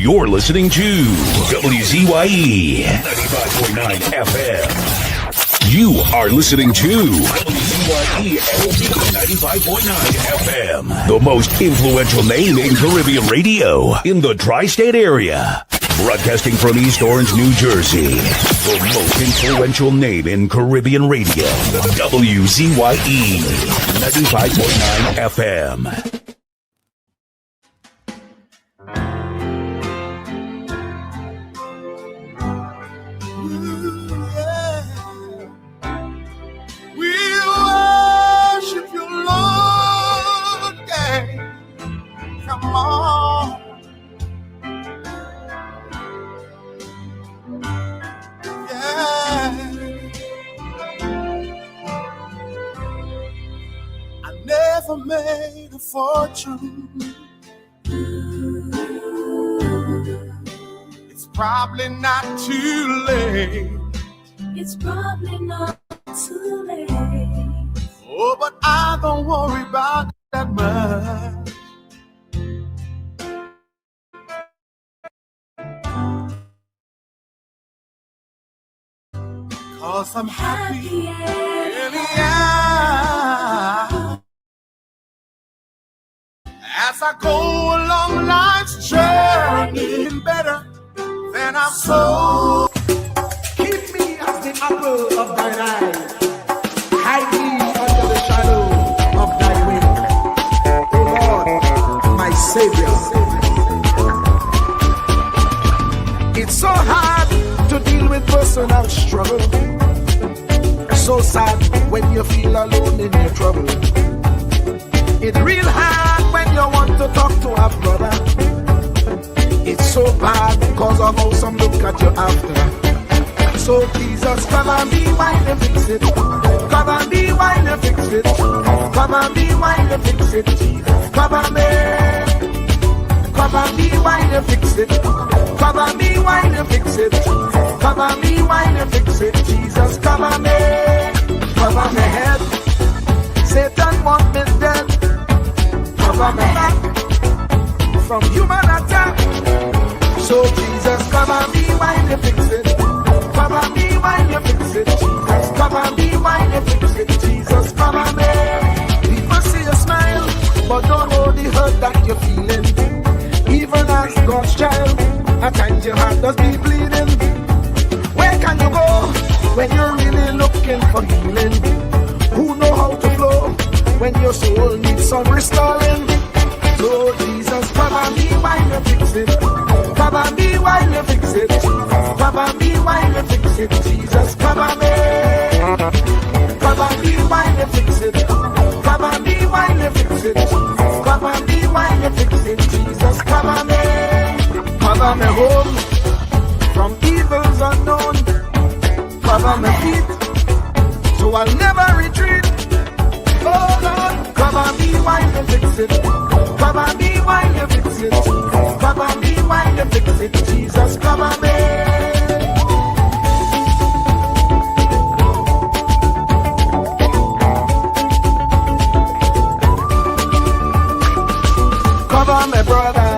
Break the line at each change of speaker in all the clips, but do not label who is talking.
You're listening to WZYE 95.9 FM. You are listening to WZYE 95.9 FM, the most influential name in Caribbean radio in the tri-state area. Broadcasting from East Orange, New Jersey, the most influential name in Caribbean radio, WZYE 95.9 FM.
Made a fortune. It's probably not too late.
It's probably not too late.
Oh, but I don't worry about that much. 'Cause I'm happy anyhow. As I go along life's journey, better than I'm so.
Keep me as the apple of thine eye. Hide me under the shadow of thy wing. O Lord, my Savior. It's so hard to deal with personal struggle. So sad when you feel alone in your trouble. It's real hard when you want to talk to a brother. It's so bad because of how some look at you after. So Jesus, come and be while you fix it. Come and be while you fix it. Come and be while you fix it. Jesus, come and be. Come and be while you fix it. Come and be while you fix it. Come and be while you fix it. Jesus, come and be. Cover my head. Satan want me dead. Cover my back from human attack. So Jesus, come and be while you fix it. Come and be while you fix it. Jesus, come and be while you fix it. Jesus, come and be. People see you smile, but don't know the hurt that you're feeling. Even as God's child, at times your heart does be bleeding. Where can you go when you're really looking for healing? Who know how to flow when your soul needs some restoring? So Jesus, come and be while you fix it. Come and be while you fix it. Come and be while you fix it. Jesus, come and be. Come and be while you fix it. Come and be while you fix it. Come and be while you fix it. Jesus, come and be. Cover me home from evils unknown. Cover my feet so I'll never retreat. Oh Lord, come and be while you fix it. Come and be while you fix it. Come and be while you fix it. Jesus, come and be. Cover my brother,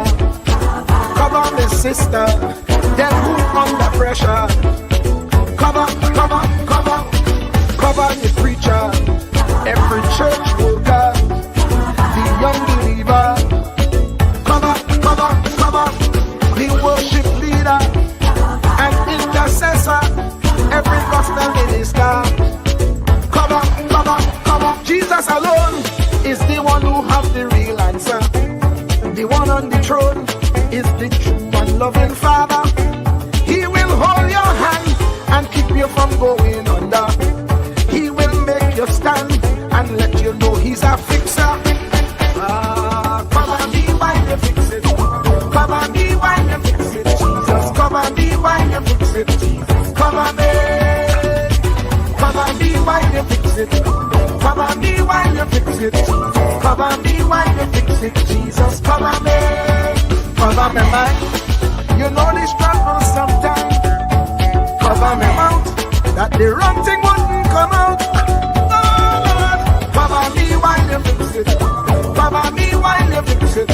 cover my sister, them who under pressure. Cover the preacher, every church worker, the young believer. Cover the worship leader and intercessor, every gospel minister. Cover. Jesus alone is the one who has the real answer. The one on the throne is the true and loving Father. He will hold your hand and keep you from going under. He will make you stand and let you know he's a fixer. Come and be while you fix it. Come and be while you fix it. Jesus, come and be while you fix it. Jesus, come and be. Come and be while you fix it. Come and be while you fix it. Come and be while you fix it. Jesus, come and be. Cover my mind. You know the struggle sometimes. Cover my mouth, that the wrong thing wouldn't come out. Oh Lord, cover me while you fix it. Cover me while you fix it.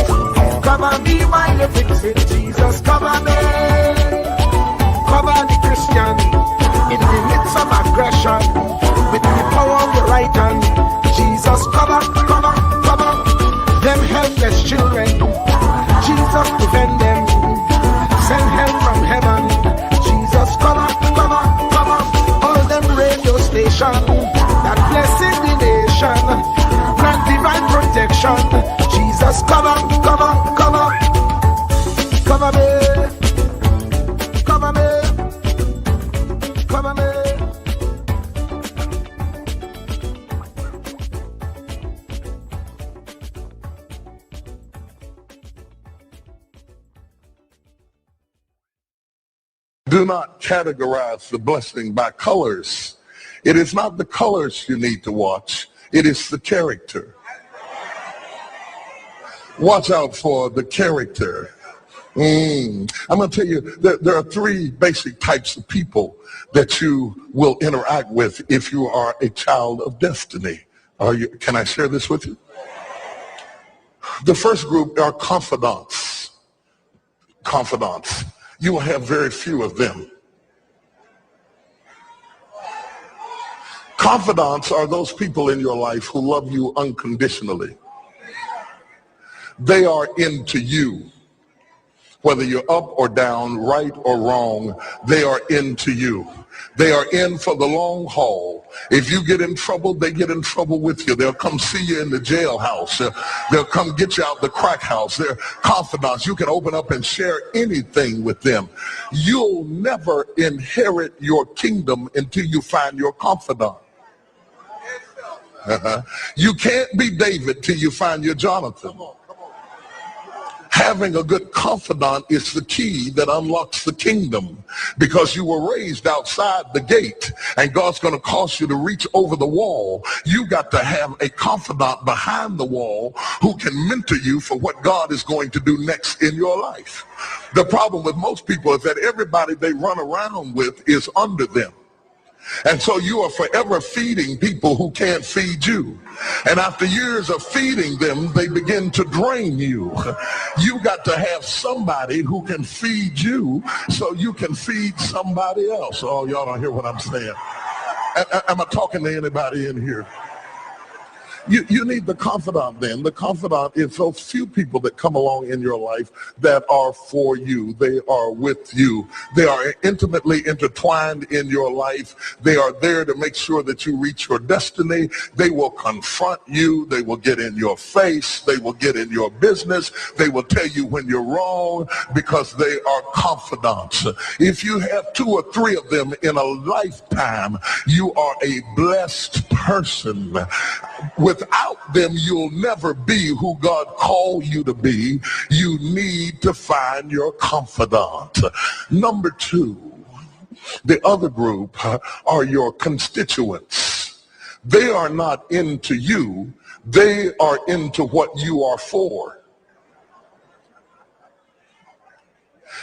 Cover me while you fix it. Jesus, cover blessing the nation, grant divine protection. Jesus, cover, cover, cover, cover me, cover me, cover me.
Do not categorize the blessing by colors. It is not the colors you need to watch. It is the character. Watch out for the character. I'm going to tell you, there are three basic types of people that you will interact with if you are a child of destiny. Can I share this with you? The first group are confidants. Confidants. You will have very few of them. Confidants are those people in your life who love you unconditionally. They are into you. Whether you're up or down, right or wrong, they are into you. They are in for the long haul. If you get in trouble, they get in trouble with you. They'll come see you in the jailhouse. They'll come get you out the crack house. They're confidants. You can open up and share anything with them. You'll never inherit your kingdom until you find your confidant. You can't be David till you find your Jonathan. Having a good confidant is the key that unlocks the kingdom, because you were raised outside the gate and God's going to cause you to reach over the wall. You got to have a confidant behind the wall who can mentor you for what God is going to do next in your life. The problem with most people is that everybody they run around with is under them. And so you are forever feeding people who can't feed you. And after years of feeding them, they begin to drain you. You got to have somebody who can feed you so you can feed somebody else. Oh, y'all don't hear what I'm saying. Am I talking to anybody in here? You need the confidant then. The confidant is those few people that come along in your life that are for you. They are with you. They are intimately intertwined in your life. They are there to make sure that you reach your destiny. They will confront you. They will get in your face. They will get in your business. They will tell you when you're wrong, because they are confidants. If you have 2 or 3 of them in a lifetime, you are a blessed person. Without them, you'll never be who God called you to be. You need to find your confidant. Number 2, the other group are your constituents. They are not into you. They are into what you are for.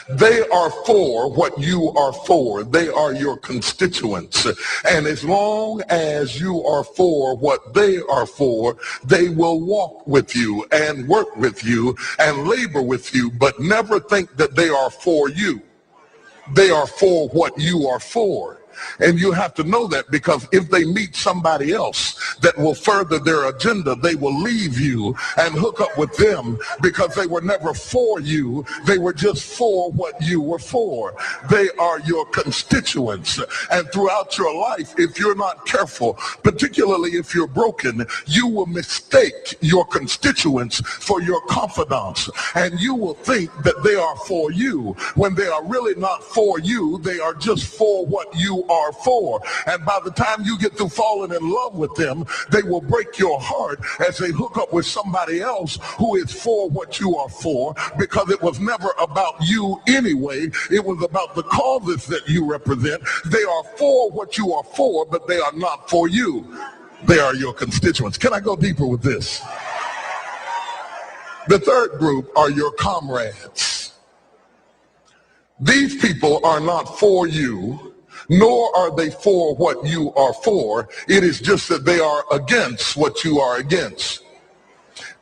They are for what you are for. They are your constituents. And as long as you are for what they are for, they will walk with you and work with you and labor with you, but never think that they are for you. They are for what you are for. And you have to know that, because if they meet somebody else that will further their agenda, they will leave you and hook up with them, because they were never for you. They were just for what you were for. They are your constituents. And throughout your life, if you're not careful, particularly if you're broken, you will mistake your constituents for your confidants. And you will think that they are for you when they are really not for you. They are just for what you are for. And by the time you get through falling in love with them, they will break your heart as they hook up with somebody else who is for what you are for, because it was never about you anyway. It was about the causes that you represent. They are for what you are for, but they are not for you. They are your constituents. Can I go deeper with this? The third group are your comrades. These people are not for you, nor are they for what you are for. It is just that they are against what you are against.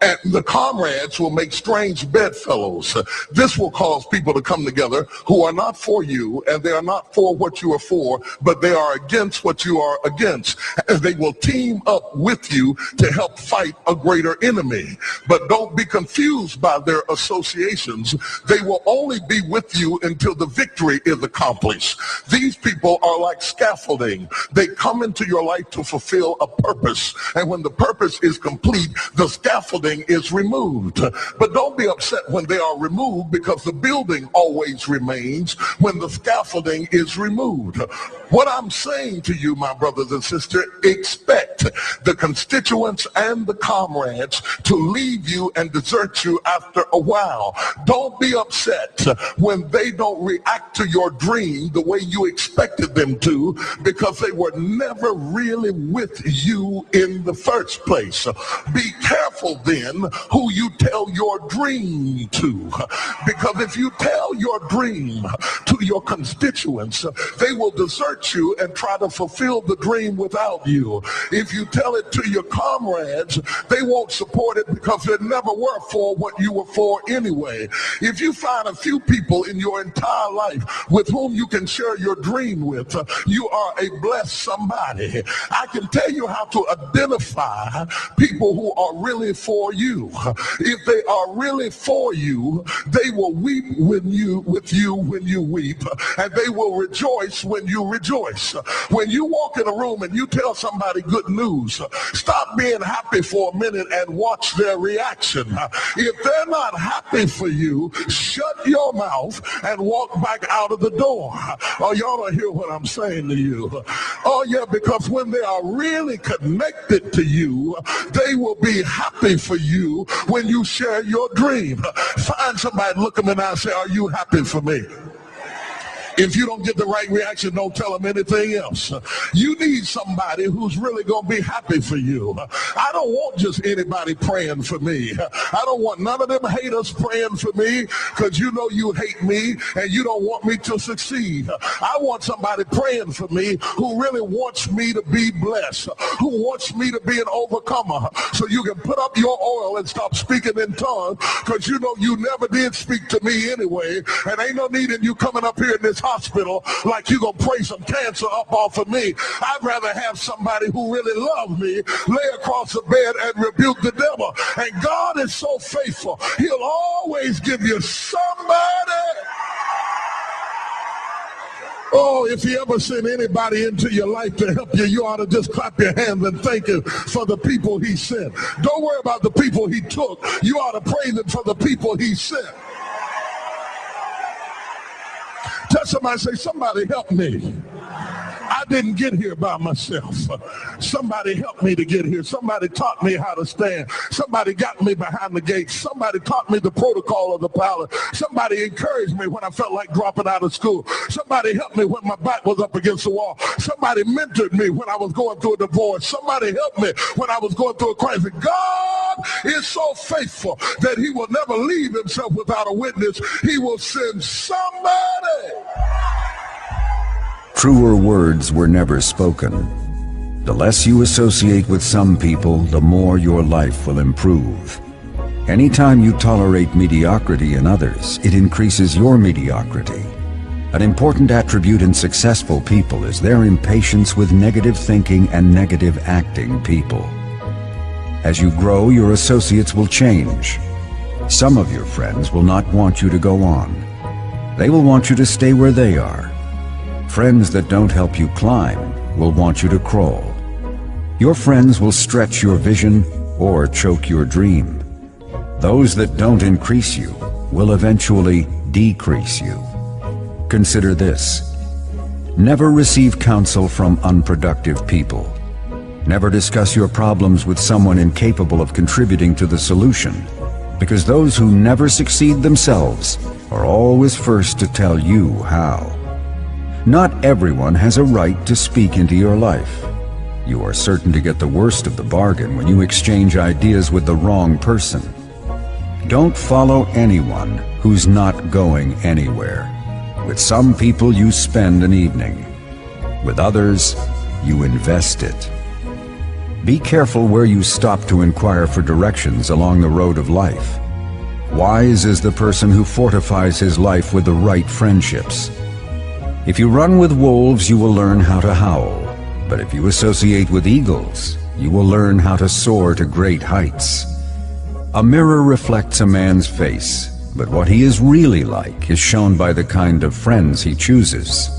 And the comrades will make strange bedfellows. This will cause people to come together who are not for you, and they are not for what you are for, but they are against what you are against. And they will team up with you to help fight a greater enemy. But don't be confused by their associations. They will only be with you until the victory is accomplished. These people are like scaffolding. They come into your life to fulfill a purpose. And when the purpose is complete, the scaffolding is removed. But don't be upset when they are removed, because the building always remains when the scaffolding is removed. What I'm saying to you, my brothers and sisters, expect the constituents and the comrades to leave you and desert you after a while. Don't be upset when they don't react to your dream the way you expected them to, because they were never really with you in the first place. Be careful then who you tell your dream to, because if you tell your dream to your constituents, they will desert you and try to fulfill the dream without you. If you tell it to your comrades, they won't support it because they never were for what you were for anyway. If you find a few people in your entire life with whom you can share your dream with, you are a blessed somebody. I can tell you how to identify people who are really for you. If they are really for you, they will weep with you when you weep, and they will rejoice when you rejoice. When you walk in a room and you tell somebody good news, stop being happy for a minute and watch their reaction. If they're not happy for you, shut your mouth and walk back out of the door. Oh, y'all don't hear what I'm saying to you. Oh, yeah, because when they are really connected to you, they will be happy for you when you share your dream. Find somebody, look them in the eye and say, are you happy for me? If you don't get the right reaction, don't tell them anything else. You need somebody who's really going to be happy for you. I don't want just anybody praying for me. I don't want none of them haters praying for me, because you know you hate me and you don't want me to succeed. I want somebody praying for me who really wants me to be blessed, who wants me to be an overcomer, so you can put up your oil and stop speaking in tongues, because you know you never did speak to me anyway, and ain't no need in you coming up here in this hospital like you gonna pray some cancer up off of me. I'd rather have somebody who really loves me lay across the bed and rebuke the devil. And God is so faithful, he'll always give you somebody. Oh, if he ever sent anybody into your life to help you, you ought to just clap your hands and thank him for the people he sent. Don't worry about the people he took. You ought to praise him for the people he sent. Tell somebody, say, somebody help me. I didn't get here by myself. Somebody helped me to get here. Somebody taught me how to stand. Somebody got me behind the gate. Somebody taught me the protocol of the palace. Somebody encouraged me when I felt like dropping out of school. Somebody helped me when my back was up against the wall. Somebody mentored me when I was going through a divorce. Somebody helped me when I was going through a crisis. God is so faithful that he will never leave himself without a witness. He will send somebody.
Truer words were never spoken. The less you associate with some people, the more your life will improve. Anytime you tolerate mediocrity in others, it increases your mediocrity. An important attribute in successful people is their impatience with negative thinking and negative acting people. As you grow, your associates will change. Some of your friends will not want you to go on. They will want you to stay where they are. Friends that don't help you climb will want you to crawl. Your friends will stretch your vision or choke your dream. Those that don't increase you will eventually decrease you. Consider this. Never receive counsel from unproductive people. Never discuss your problems with someone incapable of contributing to the solution, because those who never succeed themselves are always first to tell you how. Not everyone has a right to speak into your life. You are certain to get the worst of the bargain when you exchange ideas with the wrong person. Don't follow anyone who's not going anywhere. With some people you spend an evening. With others, you invest it. Be careful where you stop to inquire for directions along the road of life. Wise is the person who fortifies his life with the right friendships. If you run with wolves, you will learn how to howl. But if you associate with eagles, you will learn how to soar to great heights. A mirror reflects a man's face, but what he is really like is shown by the kind of friends he chooses.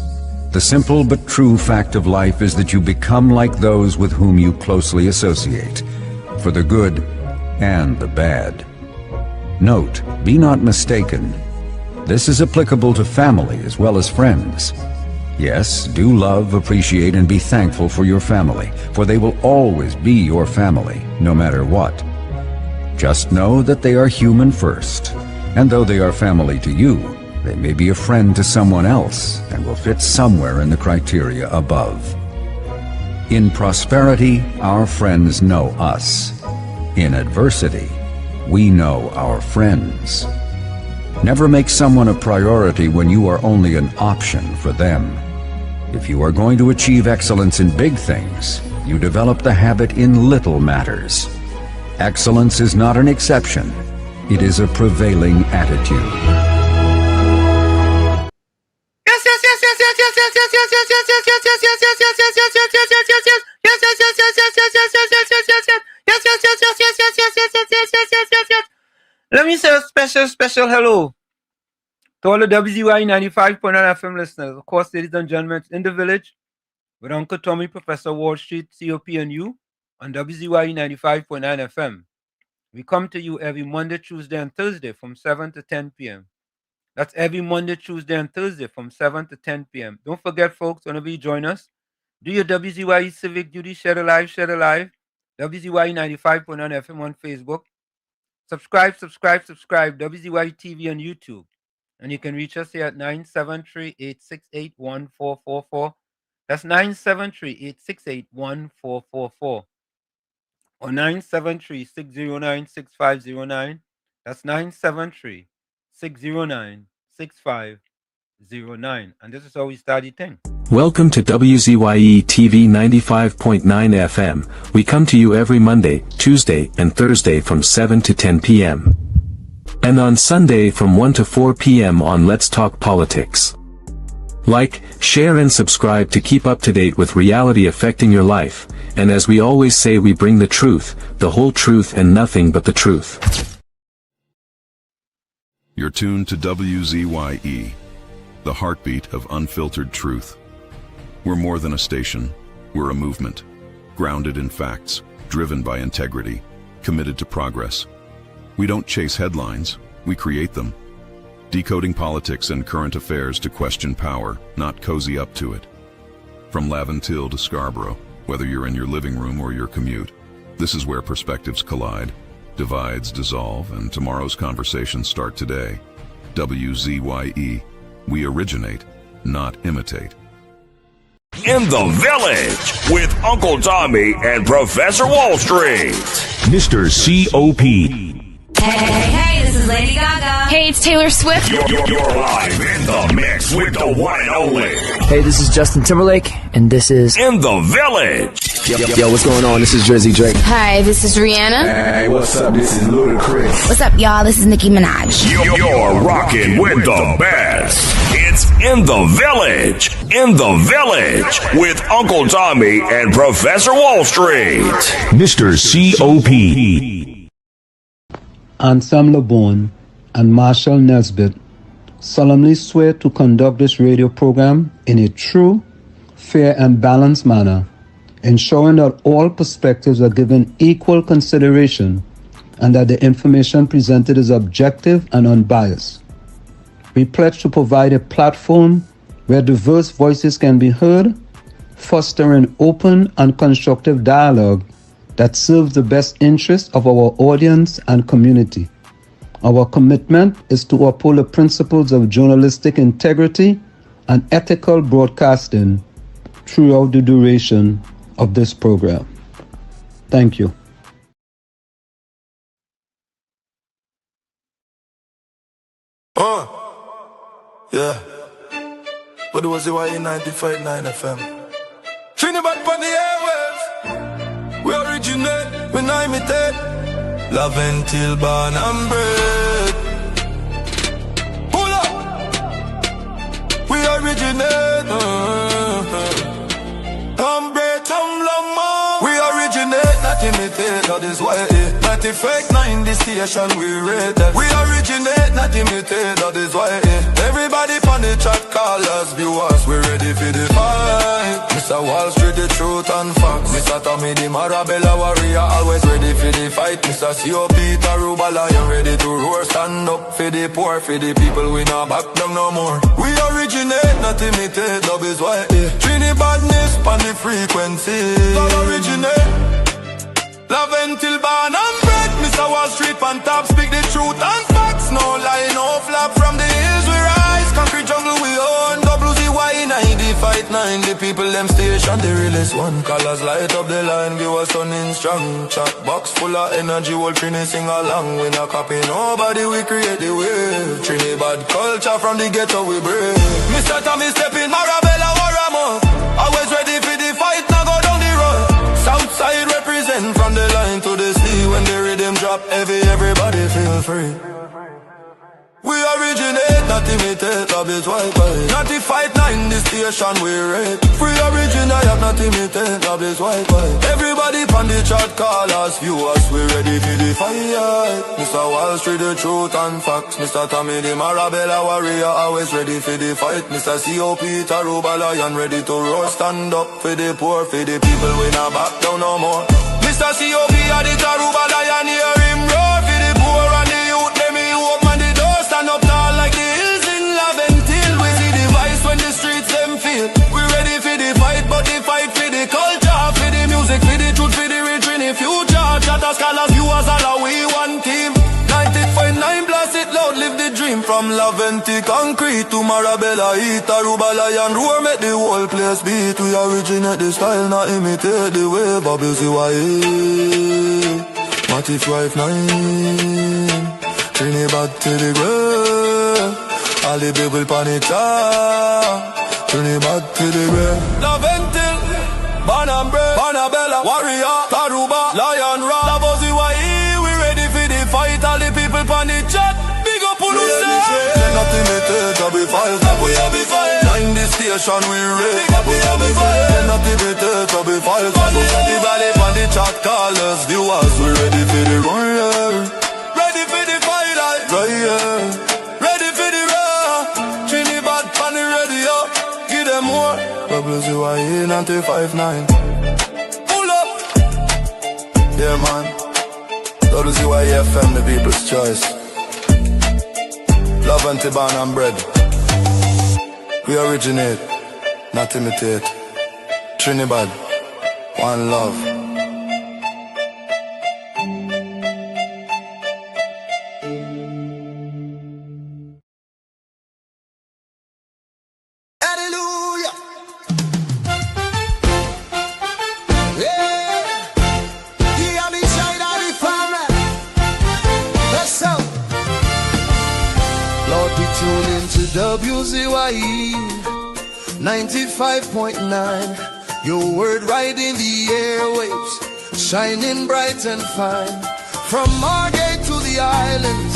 The simple but true fact of life is that you become like those with whom you closely associate, for the good and the bad. Note, be not mistaken. This is applicable to family as well as friends. Yes, do love, appreciate, and be thankful for your family, for they will always be your family, no matter what. Just know that they are human first, and though they are family to you, they may be a friend to someone else and will fit somewhere in the criteria above. In prosperity, our friends know us. In adversity, we know our friends. Never make someone a priority when you are only an option for them. If you are going to achieve excellence in big things, you develop the habit in little matters. Excellence is not an exception. It is a prevailing attitude.
Let me say a special hello to all the WZYE 95.9 FM listeners. Of course, ladies and gentlemen, in the village with Uncle Tommy, Professor Wall Street, COP and you on WZYE 95.9 FM. We come to you every Monday, Tuesday, and Thursday from 7 to 10 p.m. That's every Monday, Tuesday, and Thursday from 7 to 10 p.m. Don't forget, folks, whenever you join us, do your WZYE civic duty, share the live, WZYE 95.9 FM on Facebook. Subscribe, WZYE TV on YouTube. And you can reach us here at 973-868-1444. That's 973-868-1444. Or 973-609-6509. That's 973-609-6509. And this is how we start the thing.
Welcome to WZYE TV 95.9 FM. We come to you every Monday, Tuesday, and Thursday from 7 to 10 p.m. And on Sunday from 1 to 4 p.m. on Let's Talk Politics. Like, share and subscribe to keep up to date with reality affecting your life, and as we always say, we bring the truth, the whole truth and nothing but the truth.
You're tuned to WZYE, the heartbeat of unfiltered truth. We're more than a station, we're a movement, grounded in facts, driven by integrity, committed to progress. We don't chase headlines, we create them. Decoding politics and current affairs to question power, not cozy up to it. From Laventille to Scarborough, whether you're in your living room or your commute, this is where perspectives collide, divides dissolve, and tomorrow's conversations start today. WZYE, we originate, not imitate.
In the Village with Uncle Tommy and Professor Wall Street. Mr. COP.
Hey, this is Lady Gaga. Hey, it's Taylor Swift.
You're live in the mix with the one and only.
Hey, this is Justin Timberlake, and this is
In the Village.
Yo, what's going on? This is Drizzy Drake.
Hi, this is Rihanna.
Hey, what's up? This is Ludacris.
What's up, y'all? This is Nicki Minaj.
You're rocking with the best. It's In the Village. In the Village with Uncle Tommy and Professor Wall Street. Mr. COP.
Ansam LeBon and Marshall Nesbitt solemnly swear to conduct this radio program in a true, fair, and balanced manner, ensuring that all perspectives are given equal consideration and that the information presented is objective and unbiased. We pledge to provide a platform where diverse voices can be heard, fostering open and constructive dialogue that serves the best interests of our audience and community. Our commitment is to uphold the principles of journalistic integrity and ethical broadcasting throughout the duration of this program. Thank you.
Yeah. What was WZYE 95.9 FM? Trinidad on the airwaves. We are when I imitate. Love until born and bred. Pull up. We originate. Hombre, we originate, not imitate. That is why not the fake 90 station we rate that. We originate, not imitate. That is why everybody on the chat call us viewers. We ready for the fight. Mr. Wall Street, the truth and facts. Mr. Tommy the Marabella warrior, always ready for the fight. Mr. C.O.P. Taruba lion, ready to roar. Stand up for the poor, for the people. We not back down no more. We originate, not imitate. That is why Trini badness on the frequency. That originate. Love until born and bred. Mr. Wall Street on top, speak the truth and facts. No lie, no flap. From the hills we rise, concrete jungle we own. WZYE 95.9, the people them station, the realest one. Colors light up the line, give us stunning strong. Chat box full of energy, whole Trini sing along. We not copy nobody, we create the wave. Trini bad culture from the ghetto we brave. Mr. Tommy step in, Marabella Waramo. Always ready for the fight, now go down the road. Southside represent from the line to the sea. When the rhythm drop heavy, everybody feel free. We originate, not imitate, love is white. 95.9, the station we rate. Free original, not imitate, love is white. Everybody on the chat call us viewers. We ready for the fight. Mr. Wall Street, the truth and facts. Mr. Tommy the Marabella warrior, always ready for the fight. Mr. C.O.P. Taruba lion, ready to roar. Stand up for the poor, for the people. We not back down no more. Mr. C.O.P. and the Taruba lion, hear him roar for the poor and the youth. Let me open the door, stand up tall like the hills in love until we see the vice when the streets them feel. We ready for the fight, but the fight for the culture, for the music, for the truth, for the rich in the future. Chatter scholars, viewers, all we one team. 90.9 blast it loud, live the dream. From Laventi concrete to Marabella heat, Aruba lion roar, make the whole place beat. We originate the style, not imitate the way. WZYE, Matty 5-9, Trini bad to the grave. All the people panic Trini bad to the grave. Laventi, Banambre, Banabella, Warrior, Taruba, Lion Rock, WZYE, we ready for the fight. All the people panic chat. Big up on us. Not imitate, I'll be fired. We have be fired. 90 station we rate. We have be fired. Not imitate, I'll be fired. Everybody on the chat call us viewers. We ready for the run, ready for the fight, ready for the raw. Trini bad on the radio. Give them more. WZYE 95.9. Pull up. Yeah, man. WZYE FM, the people's choice. Love and Tiban and bread. We originate, not imitate. Trinidad, one love.
Hallelujah. Yeah. He have been shine on the family. Let's go. Lord, we tune into WZYE 95.9. Your word right in the airwaves, shining bright and fine. From Margate to the islands,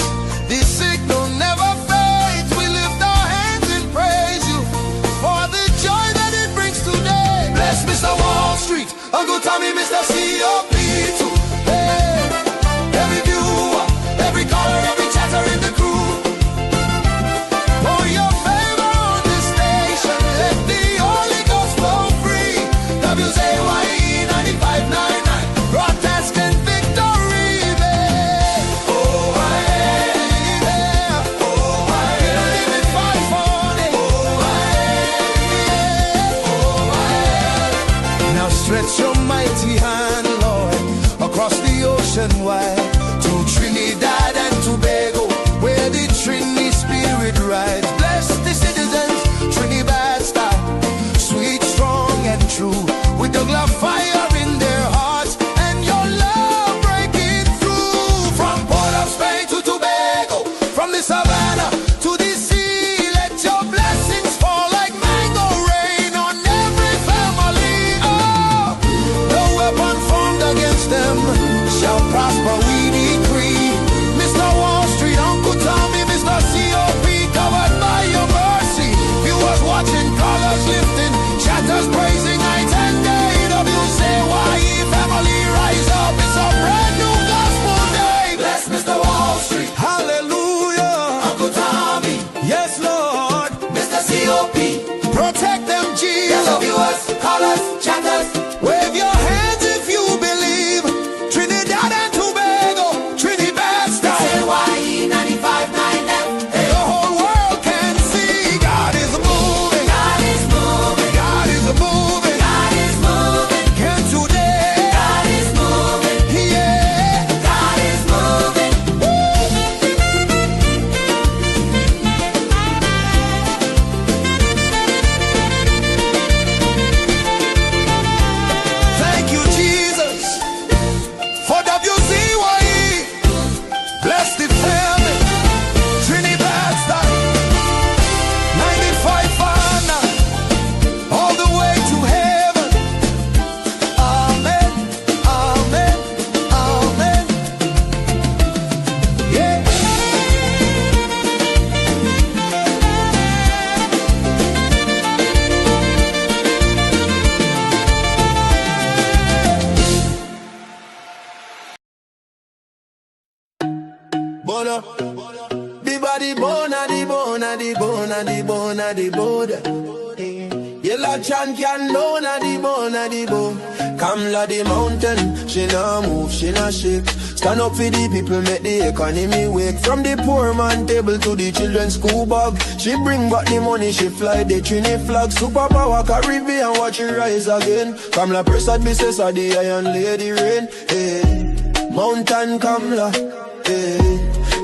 this signal never fades. We lift our hands and praise you for the joy that it brings today. Bless Mr. Wall Street, Uncle Tommy, Mr. C.O.P. too. Hey, every viewer, every caller, every chatter in the crew. For your favor on this station, let the Holy Ghost flow free. WZYE 95.9, broadcasting victory, babe. Oh, I am.
The body bone, the bone, the bone, the bone, the bone. Yellow chan can know the bone, the bone. Kamla the mountain, she nah move, she nah shake. Stand up for the people, make the economy wake. From the poor man table to the children's school bag. She bring back the money, she fly the Trini flag. Superpower Caribbean, watch it rise again. Kamla Prasad, Mrs. the Iron Lady Rain. Hey, Mountain Kamla, hey.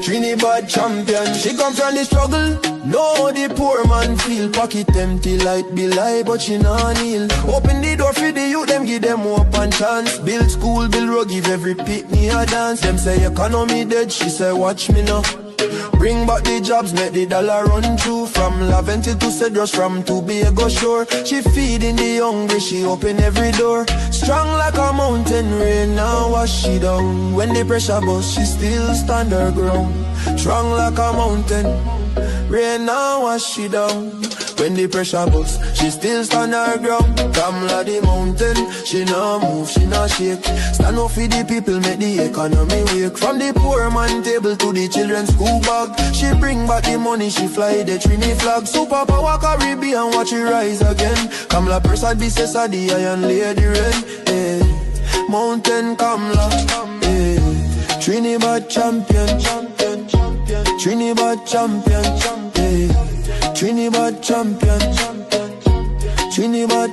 Trinidad champion, she come from the struggle. No, the poor man feel pocket empty, light be lie, but she nah kneel. Open the door for the youth, them give them hope and chance. Build school, build road, give every pitney a dance. Them say economy dead, she say watch me now. Bring back the jobs, make the dollar run through. From Laventil to Cedros, from Tobago shore. She feeding the hungry, she open every door. Strong like a mountain, rain now wash she down. When the pressure bust, she still stand her ground. Strong like a mountain, rain now wash she down. When the pressure bust, she still stand her ground. Kamla the mountain, she nah move, she nah shake. Stand up for the people, make the economy wake. From the poor man table to the children's school bag. She bring back the money, she fly the Trini flag. Superpower Caribbean, watch it rise again. Kamla Prasad, Bisesa, the Iron Lady Rain. Hey, Mountain Kamla, hey. Trinidad champion, Trinidad champion, hey. Trinidad champion, Trinidad.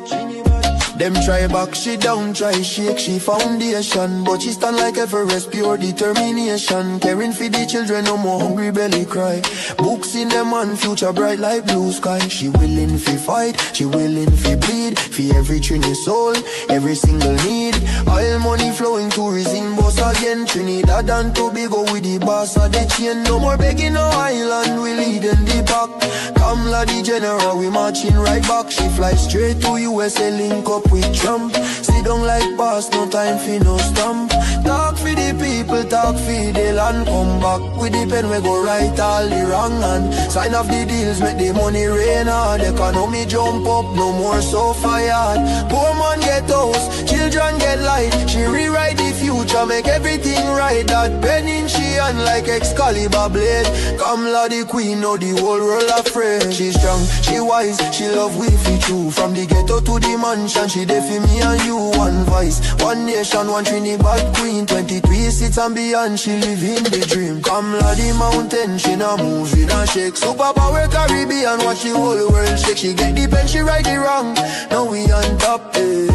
Them try back, she down, try shake, she foundation. But she stand like Everest, pure determination. Caring for the children, no more hungry belly cry. Books in them and future bright like blue sky. She willing fi fight, she willing fi bleed. For every Trini soul, every single need. Oil money flowing, tourism boss again. Trinidad and Tobago with the boss of the chain. No more begging no island, we leading the pack. Kamla the general, we marching right back. She fly straight to USA, link up with Trump. Sit down like boss, no time for no stamp. Talk for the people, talk for the land. Come back with the pen, we go right all the wrong. And sign off the deals, make the money rain hard. Economy jump up, no more so fired. Poor man get house, children get light. She rewrite the future, make everything right. That pen in she hand like Excalibur blade. Kamla the queen, know the whole world afraid. She strong, she wise, she love we fi true. From the ghetto to the mansion, she there for me and you. One voice, one nation, one Trinidad queen. 23 seats and beyond, she live in the dream. Kamla the mountain, she nah move, she nah shake. Superpower Caribbean, watch the whole world shake. She get the pen, she right the wrong. Now we on top, eh.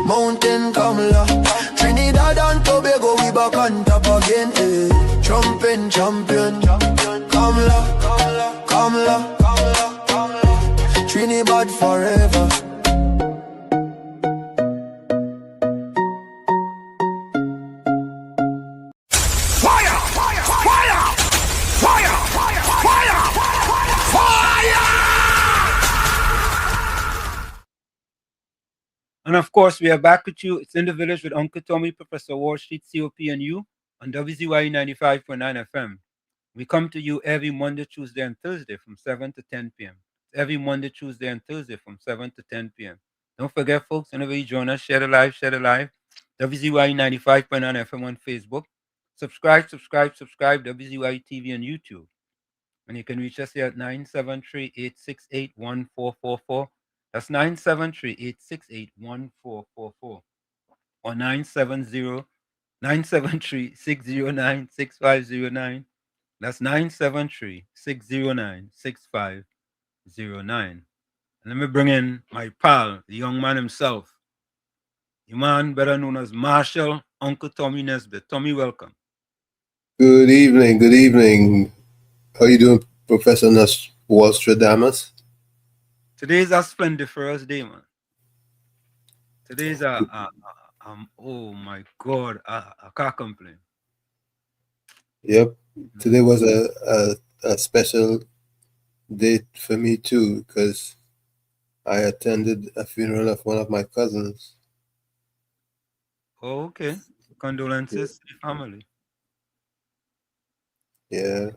Mountain Kamla, Trinidad and Tobago, we back on top again, eh. Trumping champion, Kamla, Kamla, Kamla, Kamla, Kamla. Trinidad forever.
And of course, we are back with you. It's in the village with Uncle Tommy, Professor Wall Street, COP, and you on WZYE 95.9 FM. We come to you every Monday, Tuesday, and Thursday from 7 to 10 p.m. Every Monday, Tuesday, and Thursday from 7 to 10 p.m. Don't forget, folks, whenever you join us, share the live, WZYE 95.9 FM on Facebook. Subscribe, WZYE TV on YouTube. And you can reach us here at 973-868-1444. That's 973-868-1444 or 973-609-6509. That's 973-609-6509. And let me bring in my pal, the young man himself, the man better known as Marshall Uncle Tommy Nesbitt. Tommy, welcome.
Good evening, good evening. How you doing, Professor Walstradamus?
Today's a splendiferous day, man. Today's oh my God, I can't complain.
Yep. Today was a special date for me too, because I attended a funeral of one of my cousins.
Oh, okay. Condolences to the family.
Yeah.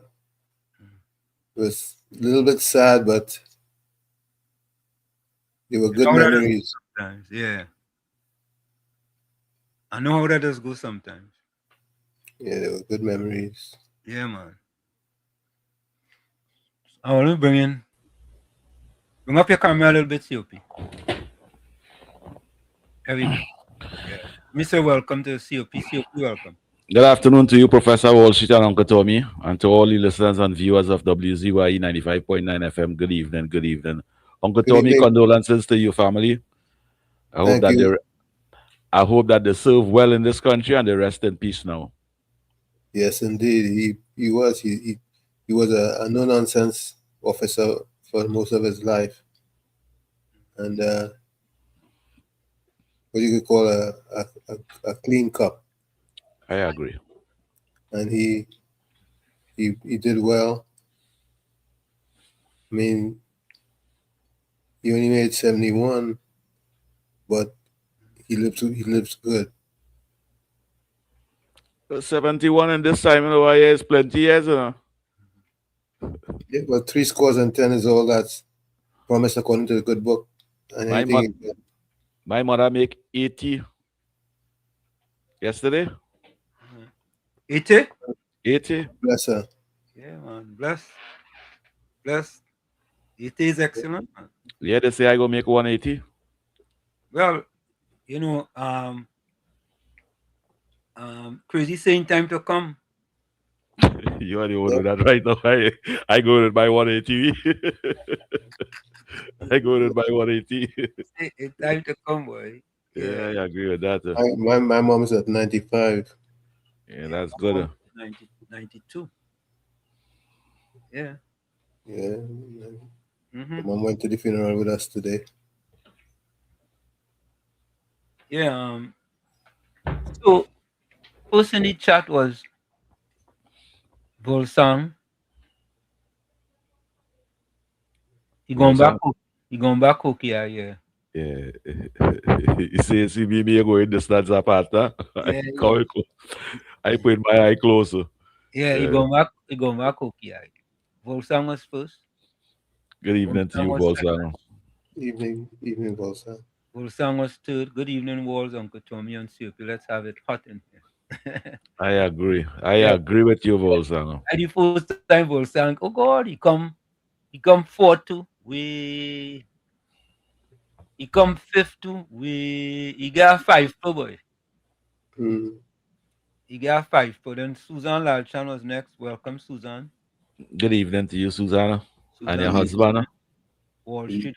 It was a little bit sad, but they were good memories.
Sometimes, yeah. I know how that does go sometimes.
Yeah, they were good memories.
Yeah, man. I want to bring up your camera a little bit, COP. There we go. Yeah. Mr. Welcome to COP. COP, welcome.
Good afternoon to you, Professor Wall Street and Uncle Tommy, and to all the listeners and viewers of WZYE 95.9 FM. Good evening, good evening. Uncle
Good
Tommy,
evening.
condolences to your family.
Thank you.
I hope that they serve well in this country and they rest in peace now.
Yes, indeed. He was a no nonsense officer for most of his life, and what you could call a clean cup.
I agree.
And he did well. I mean, he only made 71, but he lives good.
71 in this time in the YA is plenty years, you know.
Yeah, but 3 scores and 10 is all that's promised according to the good book. And
my mother make 80 yesterday.
80?
80.
Bless her.
Yeah, man. Bless. 80 is excellent, man.
Yeah, they say I go make 180.
Well, you know, crazy saying time to come.
You are the one with that right now. I go with my 180. I go with my 180.
It's time to come, boy.
Yeah, I agree with that.
My mom is at 95.
Yeah, that's good.
92. Yeah.
Yeah.
Mm-hmm.
Mom went to the funeral with us today.
Yeah. So, first in the chat was Volsang. He going back. He going back. Okay, yeah.
Yeah. You see me going the stands apart.
Yeah,
I put my eye closer.
Yeah, he going back. He going back. Okay, Volsang was first.
Good evening to you, Volsang.
Evening, Volsang.
Volsang was third. Good evening, Walls, Uncle Tommy and COP. Let's have it hot in here.
I agree. I agree with you, Volsang.
And the first time Volsang, oh God, he come fourth too. He come fifth too. He got 5 pro boy. He got 5 pro. Then Susan Lalchan was next. Welcome, Susan.
Good evening to you, Susanna. And your husband.
Wall Street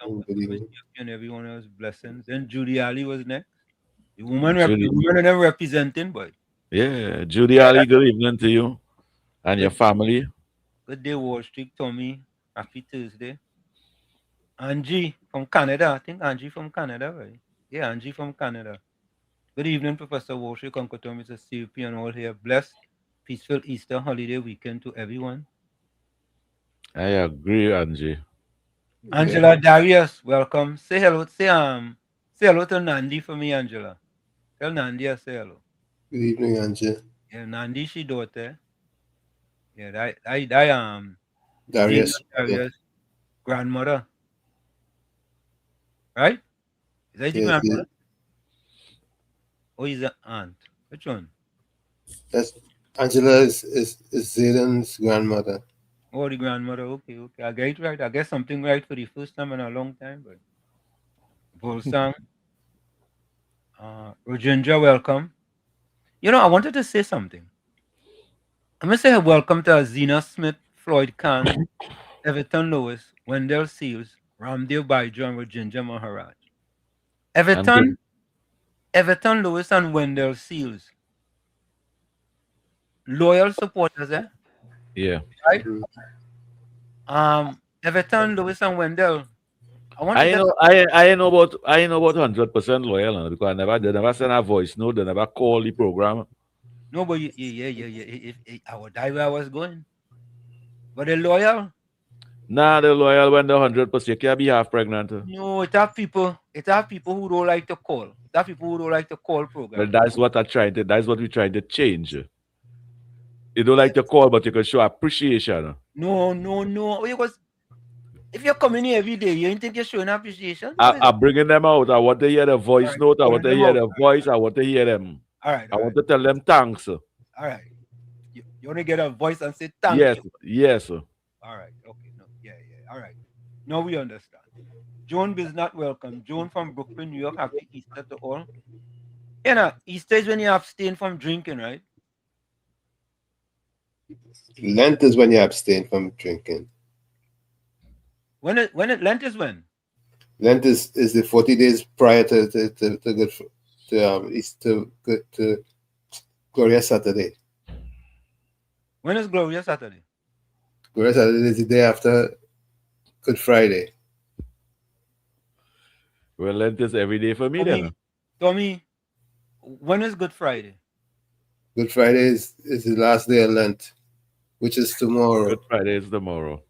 and everyone else blessings. Then Judy Ali was next. The woman and them representing, boy.
Yeah, Judy Ali, good evening to you and your family.
Good day, Wall Street, Tommy. Happy Thursday. Angie from Canada. I think Angie from Canada, right? Yeah, Angie from Canada. Good evening, Professor Wall Street, Uncle Tommy, Mr. CP, and all here. Blessed, peaceful Easter holiday weekend to everyone.
I agree, Angie.
Angela Darius, welcome. Say hello. Say hello to Nandi for me, Angela. Tell Nandi I say hello.
Good evening, Angela.
Yeah, Nandi, she daughter. Yeah,
Darius
grandmother. Right? Is that your grandmother? Or is that aunt? Which one?
That's Angela is Zayden's grandmother.
Oh, the grandmother. Okay. I get it right. I get something right for the first time in a long time. But Volsang, Rajendra, welcome. You know, I wanted to say something. I'm going to say welcome to Zena Smith, Floyd Khan, Everton Lewis, Wendell Seals, Ramdev Baijo, and Rajendra Maharaj. Everton Lewis and Wendell Seals. Loyal supporters, eh?
Yeah.
Right? Everton Lewis and Wendell.
I know about 100% loyal because they never send a voice note, they never call the program.
No, but yeah. I would die where I was going. But they're loyal.
Nah, they're loyal when they're 100%. You can't be half pregnant.
No, it have people who don't like to call. It have people who don't like to call program.
Well, that's what we're trying to change. You don't like to call, but you can show appreciation.
No. Because if you're coming here every day, you don't think you're showing appreciation?
I'm bringing them out. I want to hear the voice note. I want to hear the voice. I want to hear them.
All right.
I want to tell them thanks.
All right. You want to get a voice and say thank you?
Yes.
All right. Okay. No. Yeah. All right. Now we understand. Joan is not welcome. Joan from Brooklyn, New York. Happy Easter to all. Easter is when you abstain from drinking, right?
Lent is when you abstain from drinking.
Lent is when?
Lent is the 40 days prior to Easter to Glorious Saturday.
When is Glorious Saturday?
Glorious Saturday is the day after Good Friday.
Well, Lent is every day for me then.
Tommy, when is Good Friday?
Good Friday is the last day of Lent, which is tomorrow.
Good Friday is tomorrow.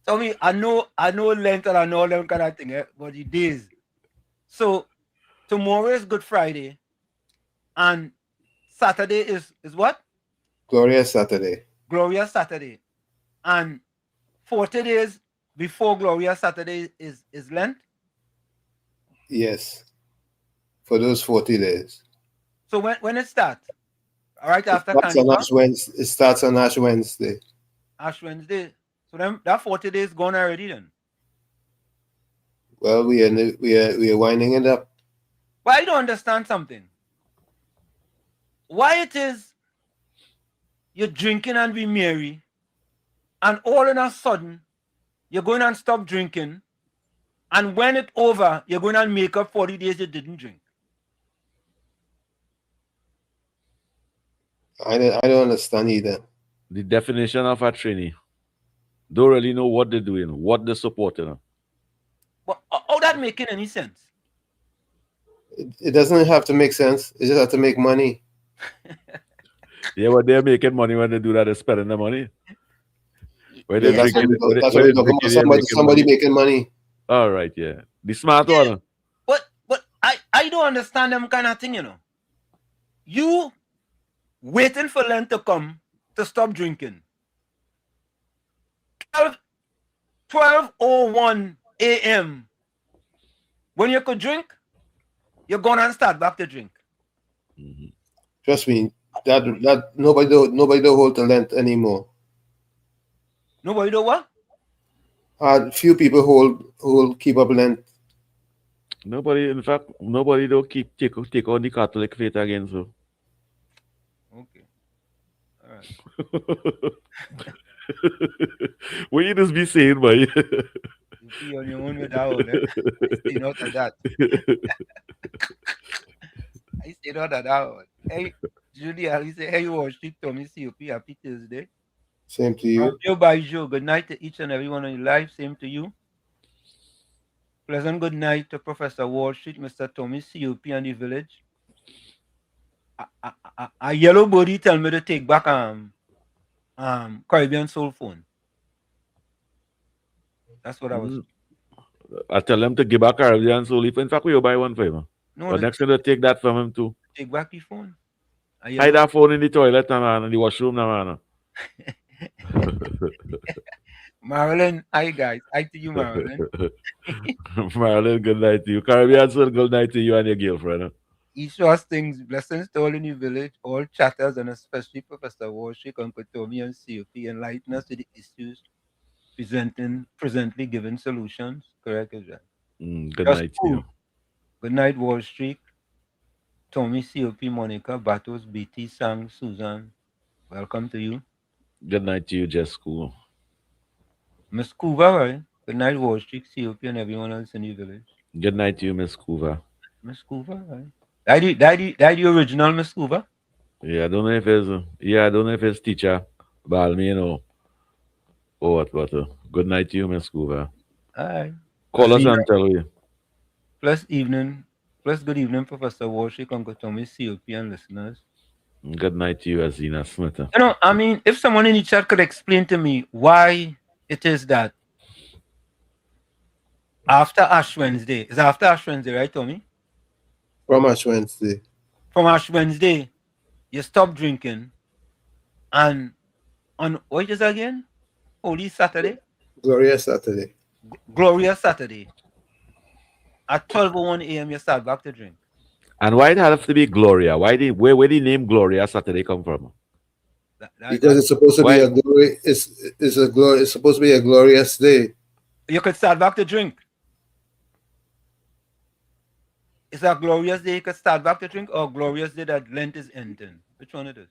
Tommy, I know Lent and I know them kind of thing, but the days. So tomorrow is Good Friday, and Saturday is what?
Glorious Saturday.
Glorious Saturday, and 40 days before Glorious Saturday is Lent.
Yes, for those 40 days.
So when it starts? All right, after
it starts on Ash Wednesday.
Ash Wednesday. So then that 40 days gone already then.
Well, we are winding it up.
But I don't understand something. Why it is you're drinking and be merry, and all in a sudden you're going and stop drinking, and when it's over, you're going and make up 40 days you didn't drink.
I don't understand either.
The definition of a trainee. Don't really know what they're doing, what they're supporting.
But how that making any sense?
It doesn't have to make sense. It just have to make money.
Yeah, but they're making money when they do that. They're spending the money. When they're
somebody making money.
All right, yeah. The smart one.
But I don't understand them kind of thing, you know. You waiting for Lent to come to stop drinking. 12:01 a.m. When you could drink, you're gonna start back to drink.
Mm-hmm.
Trust me, that nobody do hold the Lent anymore.
Nobody do what?
Few people keep up Lent.
Nobody, in fact, nobody do take on the Catholic faith again. So.
Okay. All right.
What you just be saying, boy?
You see on your own with that one, I stay not at that. I stay not at that one. Hey, Julie, I say, hey, you watch it, Tommy, COP, happy Thursday.
Same to you.
Joe by Joe, good night to each and every one of you live. Same to you. Pleasant good night to Professor Wall Street, Mr. Tommy, COP, and the village. A yellow body tell me to take back Caribbean Soul phone. That's what I was.
I tell them to give back Caribbean Soul. In fact, we'll buy one for him.
No,
but next time they take that from him too.
Take back the phone.
Hide that phone in the toilet, man, in the washroom, man.
Marilyn, hi guys. Hi to you, Marilyn.
Marilyn, good night to you. Caribbean Soul, good night to you and your girlfriend.
Each of us things, blessings to all in the village, all chatters, and especially Professor Warshik, Uncle Tommy, and COP, enlighten us to the issues presently given solutions. Correct, Israel?
Good night to you.
Good night, Wall Street. Tommy, COP, Monica, Batos, BT, Sang, Susan. Welcome to you.
Good night to you, Jess School.
Miss Kuva, right? Good night, Wall Street, COP, and everyone else in the village.
Good night to you, Miss Kuva.
Miss Kuva, right? That the original Miss Kuva?
Yeah, I don't know if it's teacher Balmain or what. Good night to you, Miss Kuva.
Aye.
Call us and tell you.
Plus good evening, Professor Warshik, Uncle Tommy, COP, and listeners.
Good night to you, Azina Smith.
You know, I mean, if someone in the chat could explain to me why it is that after Ash Wednesday, is after Ash Wednesday, right, Tommy?
From Ash Wednesday.
From Ash Wednesday, you stop drinking, and on what is it again? Holy Saturday?
Glorious Saturday.
Glorious Saturday. At 12:01 a.m., you start back to drink.
And why it have to be Gloria? Where the name Gloria Saturday come from?
Because it's supposed to be a glory. It's supposed to be a glorious day.
You could start back to drink. It's a glorious day you could start back to drink, or a glorious day that Lent is ending. Which one it is?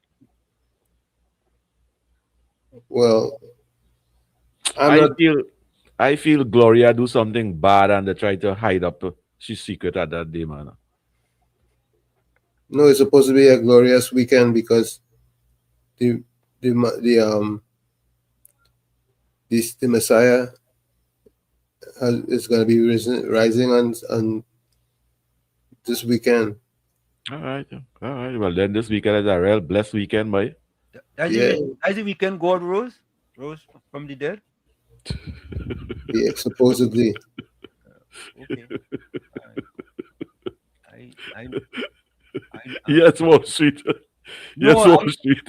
Well,
I feel Gloria do something bad and they try to hide up she's secret at that day, man.
No, it's supposed to be a glorious weekend because the Messiah is going to be rising on this weekend.
All right. Well, then this weekend is a real blessed weekend, boy.
As the weekend God rose from the dead.
Yeah, supposedly.
Okay.
Yes, Wall Street.
No,
yes, Wall Street.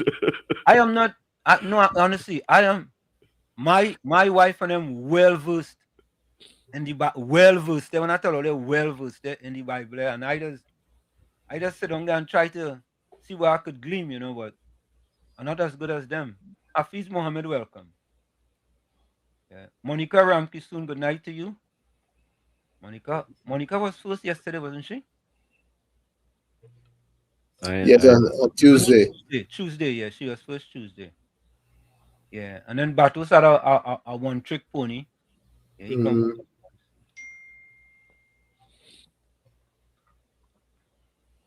I am not. Honestly, I am. My wife and them well versed in the well versed. When I tell you they're well versed in the Bible, and I just sit down there and try to see where I could glean, but I'm not as good as them. Hafiz Mohammed, welcome. Yeah. Monica Ramki, soon good night to you. Monica was first yesterday, wasn't she?
Yes, on Tuesday.
Tuesday, yeah, she was first Tuesday. Yeah, and then Batos had a one-trick pony. Yeah, he come.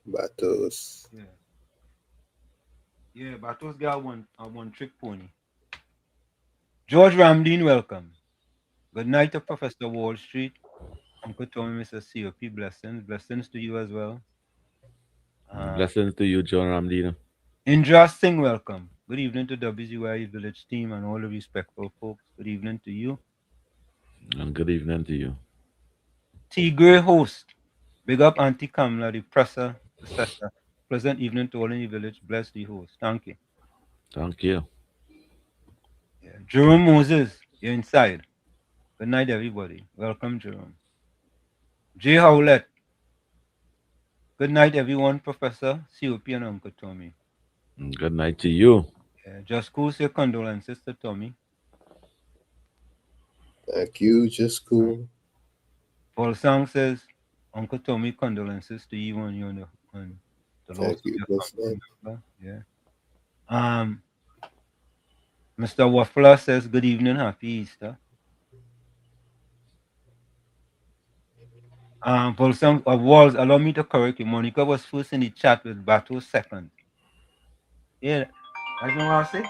Batos.
Yeah, Batos got a one-trick pony. George Ramdeen, welcome. Good night to Professor Wall Street. Uncle Tommy, Mr. COP, blessings to you as well.
Blessings to you, John Ramdeen.
Indra Singh, welcome. Good evening to WZYE Village team and all the respectful folks. Good evening to you.
And good evening to you.
T. Gray host. Big up Auntie Kamla, the presser. Pleasant evening to all in the village. Bless the host. Thank you.
Thank you.
Yeah. Jerome Moses, you're inside. Good night, everybody. Welcome, Jerome. Jay Howlett. Good night, everyone, Professor COP and Uncle Tommy.
Good night to you.
Yeah, just cool, say condolences to Tommy.
Thank you, just cool.
Paul Sang says, Uncle Tommy, condolences to you on the loss of your family member. Yeah. Mr. Waffler says, good evening, happy Easter. Paul Sang of Walls, allow me to correct you. Monica was first in the chat with Bato second. Yeah, that's not what I say.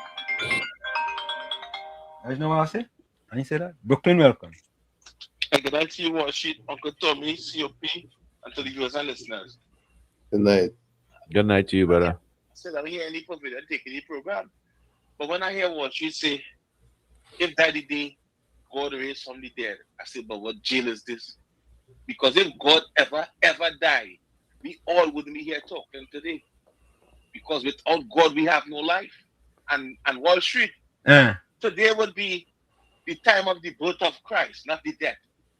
That's not what I say. I didn't say that. Brooklyn, welcome.
And good night to you, Wall Street, Uncle Tommy, COP, and to the viewers and listeners.
Good night.
Good night to you, brother.
I said I don't hear any COVID taking the program. But when I hear Wall Street say, if that the day God raised from the dead, I say, but what jail is this? Because if God ever died, we all wouldn't be here talking today. Because without God, we have no life. And Wall Street, today would be the time of the birth of Christ, not the death.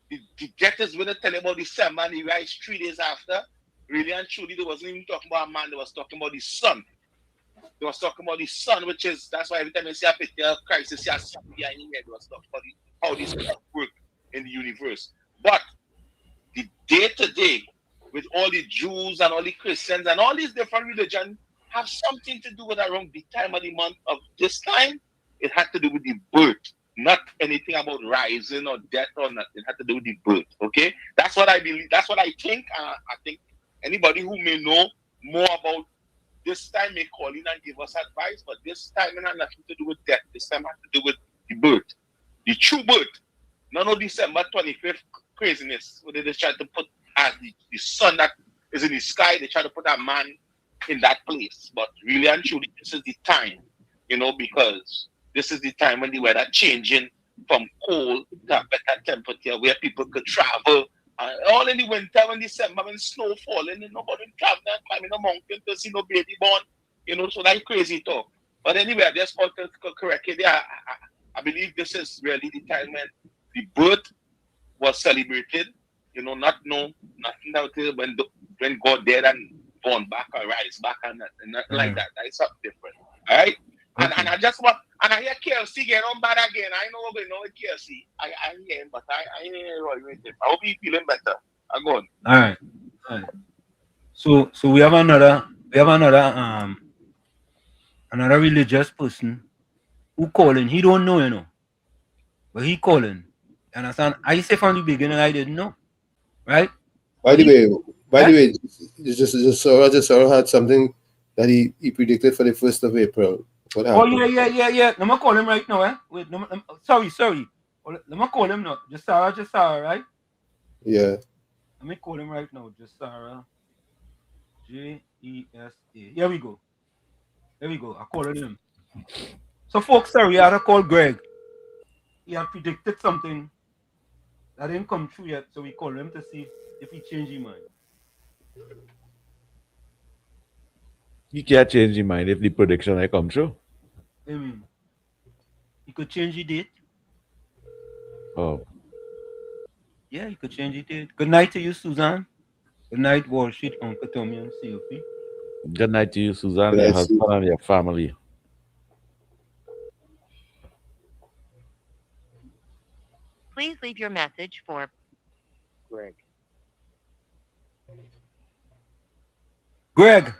The death is when they tell about the same man, he rise 3 days after. Really and truly, they wasn't even talking about a man, they was talking about the son. They was talking about the son, which is, that's why every time you see a picture of Christ, you see a son behind him head. They was talking about how this work in the universe. But the day to day, with all the Jews and all the Christians and all these different religions, have something to do with around the time of the month of this time. It had to do with the birth, not anything about rising or death or nothing. It had to do with the birth. Okay, that's what I believe. That's what I think. I think anybody who may know more about this time may call in and give us advice. But this time it had nothing to do with death. This time had to do with the birth, the true birth. None of December 25th craziness where they just try to put as the sun that is in the sky. They try to put a man in that place. But really and truly, this is the time, because this is the time when the weather changing from cold to a better temperature where people could travel. All in the winter, when December, when snow falling, and nobody traveling and climbing a mountain to see no baby born, so that's crazy talk. But anyway, I just want to correct it. I believe this is really the time when the birth was celebrated, nothing out there when God dead and born back or rise back and nothing like that. That is something different. All right? And I just want, and I hear KLC getting on bad again. I know what's going on with KLC. I hear him, but I ain't really with him. I hope he's feeling better. I'm going.
All right. So we have another another religious person who calling. He don't know, you know, but he calling. You understand? I say from the beginning I didn't know, right?
By the way, just Sarah had something that he predicted for the 1st of April. What happened?
Oh yeah. Let me call him right now, eh? Wait, sorry. Oh, let me call him now. Just Sarah, right?
Yeah.
Let me call him right now. Just Sarah. JESA. Here we go. I called him. So folks, sorry, I had to call Greg. He had predicted something that didn't come true yet, so we called him to see if he changed his mind.
He can't change his mind if the prediction I come true.
I mean, he could change the date.
Oh.
Yeah, he could change the date. Good night to you, Suzanne. Good night, Wall Street, Uncle Tommy and COP.
Good night to you, Suzanne, your husband and your family.
Please leave your message for
Greg,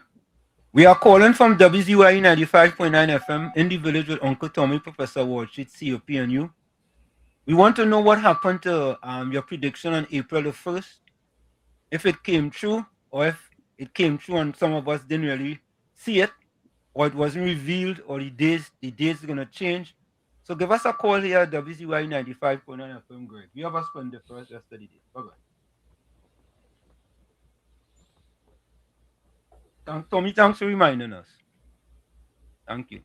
we are calling from WZYE 95.9 FM in the village with Uncle Tommy, Professor Wall Street, COP and you. We want to know what happened to your prediction on April the 1st. If it came true, or if it came true and some of us didn't really see it, or it wasn't revealed, or the dates are going to change. So give us a call here at WZYE 95.9 FM, Greg. You have a splendid first rest of the day. Bye-bye. Tommy, thanks for reminding us. Thank you.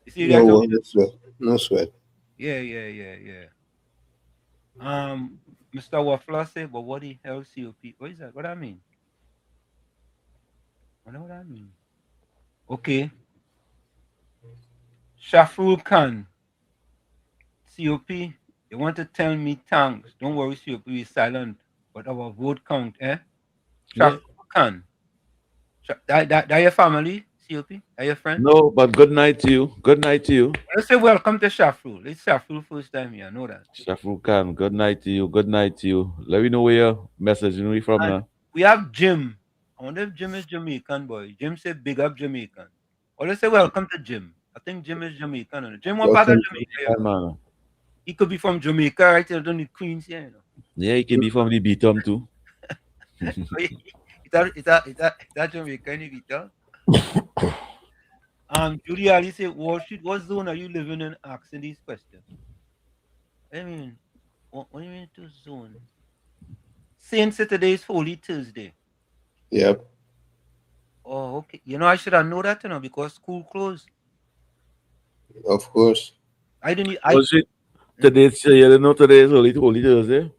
You see,
No sweat. No sweat.
Yeah. Mr. Waffler said, but what the hell COP? What is that? What I mean? I know what I mean. Okay. Shafrul Khan. COP, you want to tell me thanks. Don't worry, COP is silent, but our vote count, eh? Shafrul Khan. That your family, COP? That your friend?
No, but good night to you. Good night to you.
Let's say welcome to Shafrul. It's Shafrul first time here. I know that.
Shafrul Khan, good night to you. Good night to you. Let me know where you're messaging me from now.
We have Jim. I wonder if Jim is Jamaican, boy. Jim said big up Jamaican. Or let's say welcome to Jim. I think Jim is Jamaican. Jim, what part of Jamaica?
Man.
He could be from Jamaica, right? Here, don't need Queens here, you know.
Yeah, he can be from the Beatum too.
Is that Jamaican in Beatum? Judy Ali said, Wall Street, what zone are you living in asking these questions? I mean, what do you mean to zone? Saint Saturday is Holy Thursday.
Yep.
Oh, okay. You know, I should have known that, you know, because school closed.
Of course.
I didn't.
Today, you don't know today is Holy Thursday?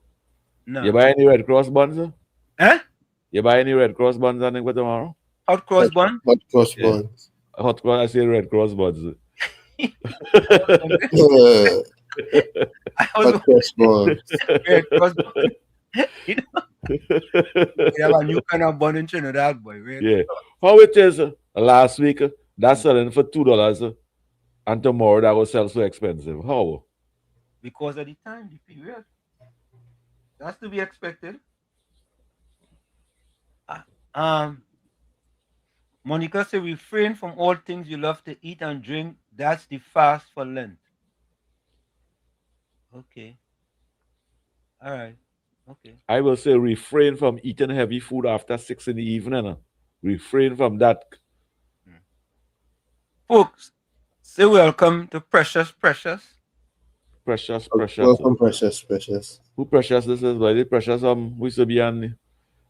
No.
You buy any Red Cross buns?
Huh?
You buy any Red Cross buns on for tomorrow?
Hot cross bun?
Hot cross buns.
Hot cross, I say Red Cross buns.
Hot cross buns.
Red cross bun. You know? We have a new kind of bun in Trinidad, boy.
Yeah. How it is last week, that's selling for $2, and tomorrow that will sell so expensive. How?
Because of the time, the period. That's to be expected. Monica said, refrain from all things you love to eat and drink. That's the fast for Lent. Okay. All right. Okay.
I will say refrain from eating heavy food after 6 in the evening. Refrain from that.
Folks, say welcome to Precious.
Precious.
Welcome, Precious.
Who Precious this is? But Precious we used to be on the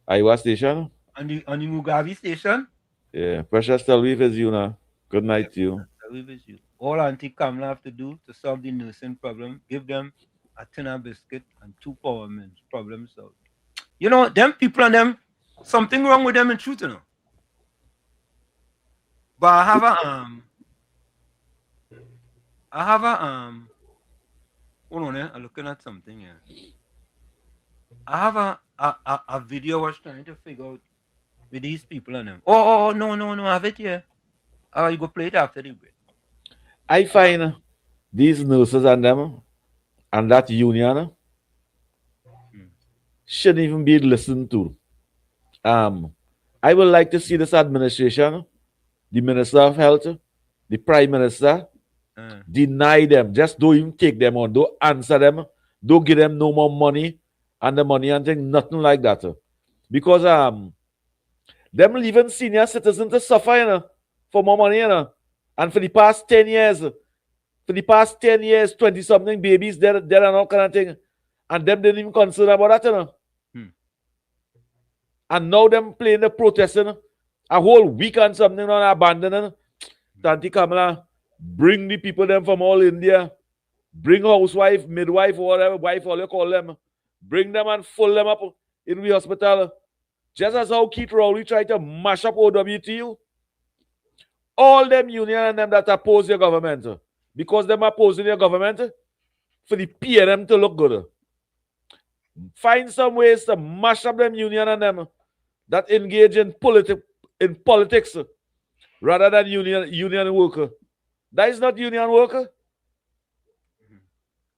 Iowa station.
On the Mugabe station?
Yeah. Precious, tell me if it's you now. Good night to you.
Tell me if it's you. All Auntie Kamala have to do to solve the nursing problem, give them a tin of biscuit and 2 power mints. Problem solved. You know, them people and them, something wrong with them in truth, you know. But I have hold on, I'm looking at something here. I have a video I was trying to figure out with these people and them. Oh, no, I have it here. You go play it after the break.
I find these nurses and them and that union shouldn't even be listened to. I would like to see this administration, the Minister of Health, the Prime Minister, deny them. Just don't even take them on. Don't answer them. Don't give them no more money and the money and thing, nothing like that. Because them leaving senior citizens to suffer, for more money, And for the past 10 years, 20-something babies, there and all kind of thing. And them didn't even consider about that, And now them playing the protesting a whole week and something on abandoning. Tanti Kamala, bring the people them from all India. Bring housewife, midwife, whatever, wife, all you call them. Bring them and fill them up in the hospital. Just as how Keith Rowley tried to mash up OWTU. All them union and them that oppose your government. Because them opposing your government for the PNM to look good. Find some ways to mash up them union and them that engage in politics rather than union worker. That is not union worker.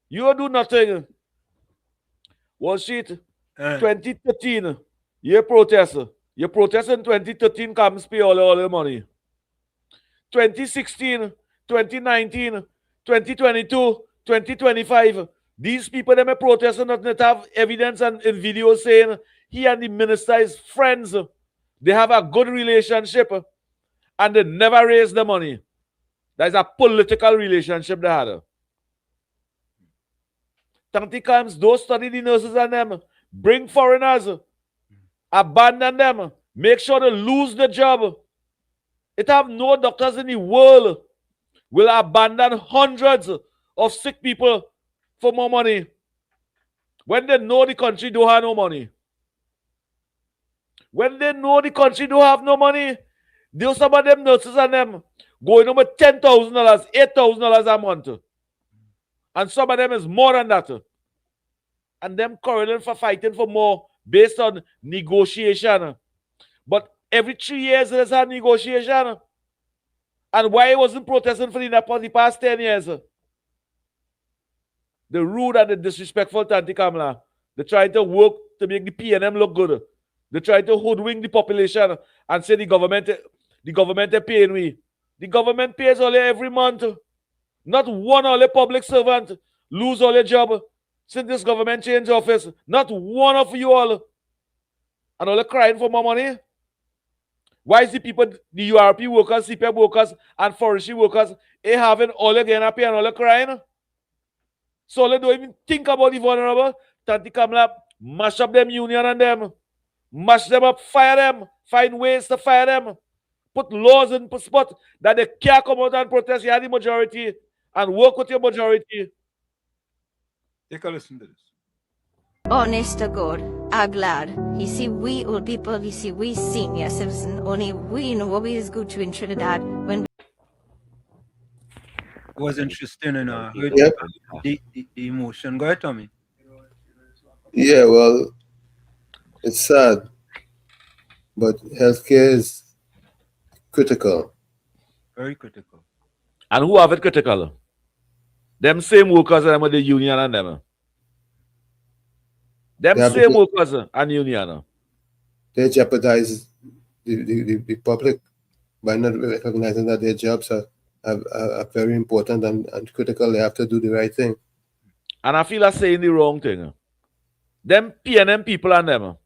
You do nothing. Wall Street, 2013, you protest. You protest in 2013, comes pay all the money. 2016, 2019, 2022, 2025. These people them are protesting that have evidence and in videos saying he and the minister is friends. They have a good relationship and they never raise the money. That is a political relationship they had. Tanti comes, those study the nurses and them. Bring foreigners. Abandon them. Make sure they lose the job. It have no doctors in the world will abandon hundreds of sick people for more money when they know the country don't have no money. When they know the country don't have no money, there's some of them nurses and them going over $10,000, $8,000 a month. And some of them is more than that. And them quarreling for fighting for more based on negotiation. But every 3 years there's a negotiation. And why wasn't protesting for the past 10 years? The rude and the disrespectful Tanti Kamala. They trying to work to make the PNM look good. They try to hoodwink the population and say the government is paying we. The government pays all every month. Not one only public servant lose all their job since this government changed office. Not one of you all. And all crying for more money. Why is the people, the URP workers, CPF workers, and forestry workers, having all again pay and all crying? So they don't even think about the vulnerable. Tanti Kamala mash up them union and them. Mash them up, fire them. Find ways to fire them. Put laws in spot that they can't come out and protest. You have the majority and work with your majority.
Take a listen to this.
Honest to God, I'm glad. You see, we old people, you see, we senior citizens, only we know what is good to in Trinidad when
It was interesting and heard
Yep.
the emotion. Go ahead, Tommy.
Yeah, well, it's sad, but healthcare is critical.
Very critical.
And who have it critical? Them same workers and with the union and them. Them
Yeah,
same
because-
workers and union.
They jeopardize the public by not recognizing that their jobs are very important and critical. They have to do the right thing.
And I feel like saying the wrong thing. Them PNM people and them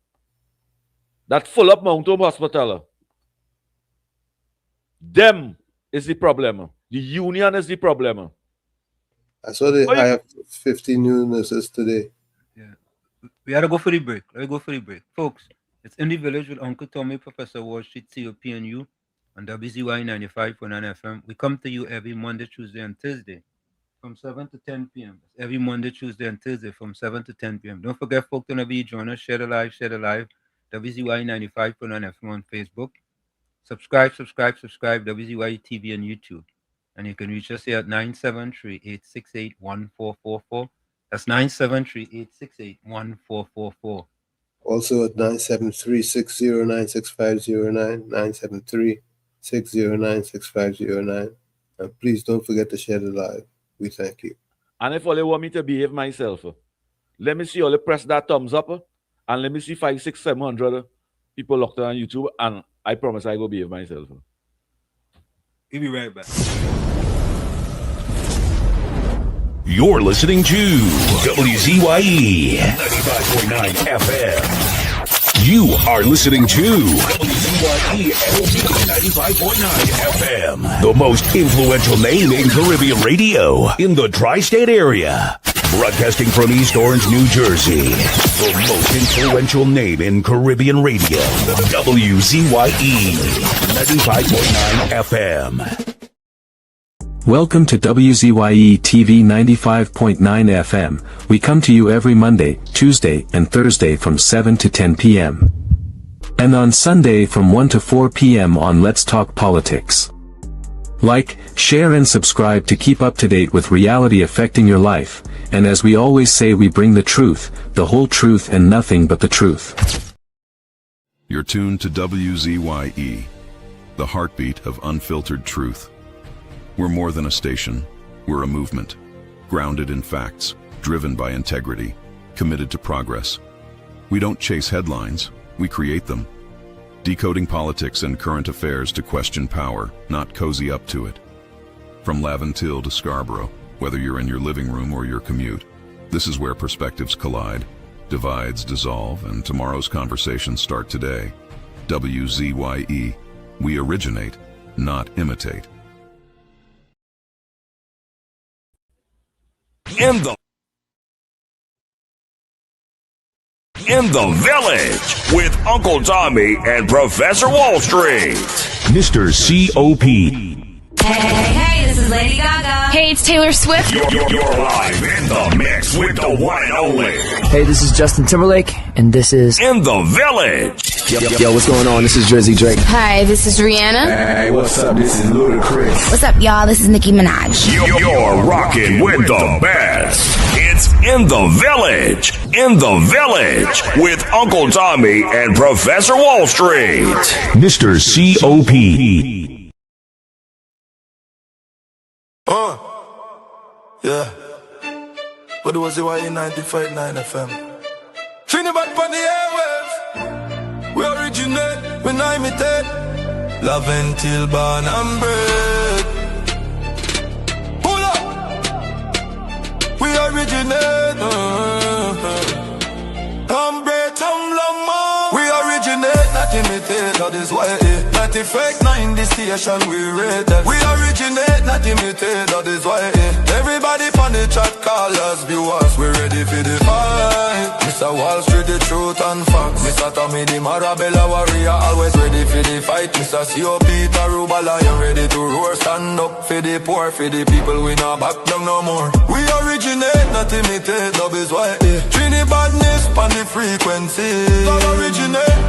that full up Mount Hope Hospital. Them is the problem. The union is the problem.
I saw they hire 50 new nurses today.
We had to go for the break. Let's go for the break. Folks, it's In the Village with Uncle Tommy, Professor Wall Street, COPNU, on WZYE 95.9 FM. We come to you every Monday, Tuesday, and Thursday from 7 to 10 p.m. Every Monday, Tuesday, and Thursday from 7 to 10 p.m. Don't forget, folks, whenever you join us, share the live. WZYE 95.9 FM on Facebook. Subscribe, WZYE TV on YouTube. And you can reach us here at 973-868-1444. That's 973-868-1444.
Also at 973-609-6509, 973-609-6509. And please don't forget to share the live. We thank you.
And if you want me to behave myself, let me see you press that thumbs up, and let me see 500, 600, 700 people locked on YouTube, and I promise I will behave myself.
We'll be right back.
You're listening to WZYE 95.9 FM. You are listening to WZYE 95.9 FM, the most influential name in Caribbean radio in the tri-state area. Broadcasting from East Orange, New Jersey, the most influential name in Caribbean radio, WZYE 95.9 FM.
Welcome to WZYE TV 95.9 FM. We come to you every Monday, Tuesday, and Thursday from 7 to 10 p.m. And on Sunday from 1 to 4 p.m. on Let's Talk Politics. Like, share and subscribe to keep up to date with reality affecting your life, and as we always say, we bring the truth, the whole truth and nothing but the truth.
You're tuned to WZYE, the heartbeat of unfiltered truth. We're more than a station, we're a movement, grounded in facts, driven by integrity, committed to progress. We don't chase headlines, we create them. Decoding politics and current affairs to question power, not cozy up to it. From Laventille to Scarborough, whether you're in your living room or your commute, this is where perspectives collide, divides dissolve, and tomorrow's conversations start today. WZYE, we originate, not imitate.
In the Village with Uncle Tommy and Professor Wall Street. Mr. C.O.P.
Hey, this is Lady Gaga. Hey, it's Taylor Swift.
You're live in the mix with the one and only.
Hey, this is Justin Timberlake, and this is
In the Village.
Yo, what's going on? This is WZYE.
Hi, this is Rihanna.
Hey, what's up? This is Ludacris.
What's up, y'all? This is Nicki Minaj.
You're rocking with the best. It's In the Village. In the Village with Uncle Tommy and Professor Wall Street. Mr. C.O.P.
Yeah. What was it? WZYE 95.9 FM? Trinidad on the airwaves. We originate, we not imitate. Love until born and bred. Pull up. We originate. Hombre, tumblr, we originate, not imitate. That is why not the fake 90 station we rate that. We originate, not imitate. That is why everybody on the chat call us viewers. We ready for the fight. Mr. Wall Street, the truth and facts. Mr. Tommy the Marabella warrior, always ready for the fight. Mr. C.O.P. Taruba lion, ready to roar. Stand up for the poor, for the people. We not back down no more. We originate, not imitate. That is why Trinidadness on the frequency. God originate.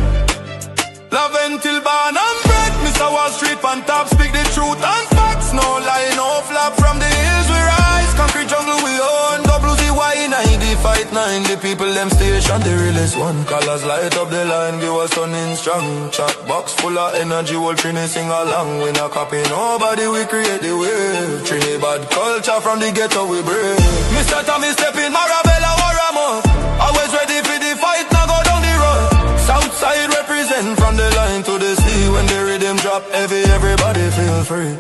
Love until born and bred. Mr. Wall Street on top, speak the truth and facts. No lie, no flap. From the hills we rise, concrete jungle we own. WZYE 95.9, the people them station, the realest one. Colors light up the line, give us stunning strong. Chat box full of energy, whole Trini sing along. We not copy nobody, we create the wave. Trini bad culture from the ghetto we brave. Mr. Tommy step in, Marabella Waramo. Always ready for the fight, now go down the road. Southside represent from the line to the sea. When the rhythm drop heavy, everybody feel free.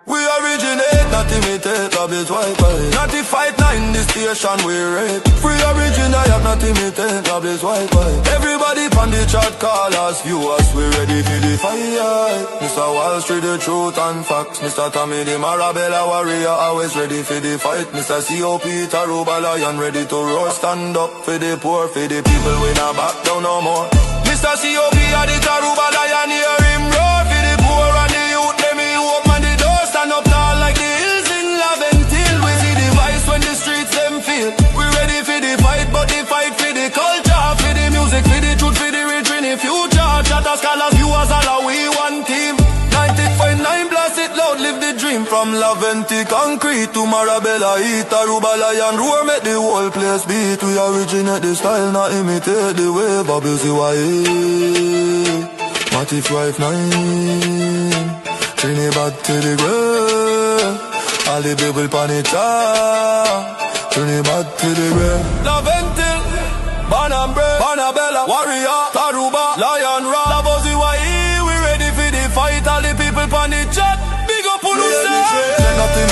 We originate, not imitate, love is white boy. Not the fight, not in the station we rate. We originate, not imitate, love is white boy. Everybody on the chat call us viewers, we ready for the fight. Mr. Wall Street, the truth and facts. Mr. Tommy the Marabella warrior, always ready for the fight. Mr. C.O.P. Taruba lion, ready to roar. Stand up for the poor, for the people, we not back down no more. Mr. C.O.P. are the Taruba lion, hear him roar. For the poor and the youth, let me open the door. Stand up tall like the hills in Laventille. We see the vice when the streets them feel. We ready for the fight, but the fight for the culture, for the music, for the truth, for the rich in the future. Chatter scholars, viewers, all we one team. 90.9 blast it loud, live the dream. From Laventille concrete to Marabella, Taruba lion roar, make the whole place beat. We originate the style, not imitate the way. WZYE 95.9 Trinidad to the grave. All the people pan it up. Trinidad to the grave. Love until Banambre, Banabella, Warrior, Taruba, Lion Rock, WZYE. We ready for the fight. All the people pan the chat. Big up on us. Nothing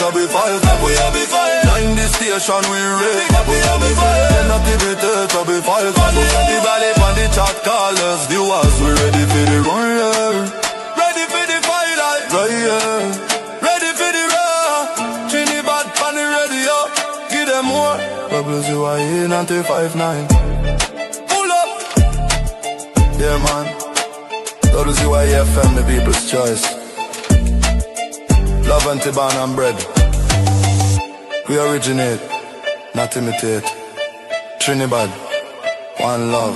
to be fight. We have be fight. Nine the station we ready. We have be fight. Nothing to be fight. Everybody pan the chat. Call us viewers. We ready for the run. Ready for the fight. Right here. Ready for the raw. Trinidad pan the radio. Give them more. WZYE 95.9. Pull up. Yeah, man. WZYE FM, the people's choice. Love and Tiban and bread. We originate, not imitate. Trinidad, one love.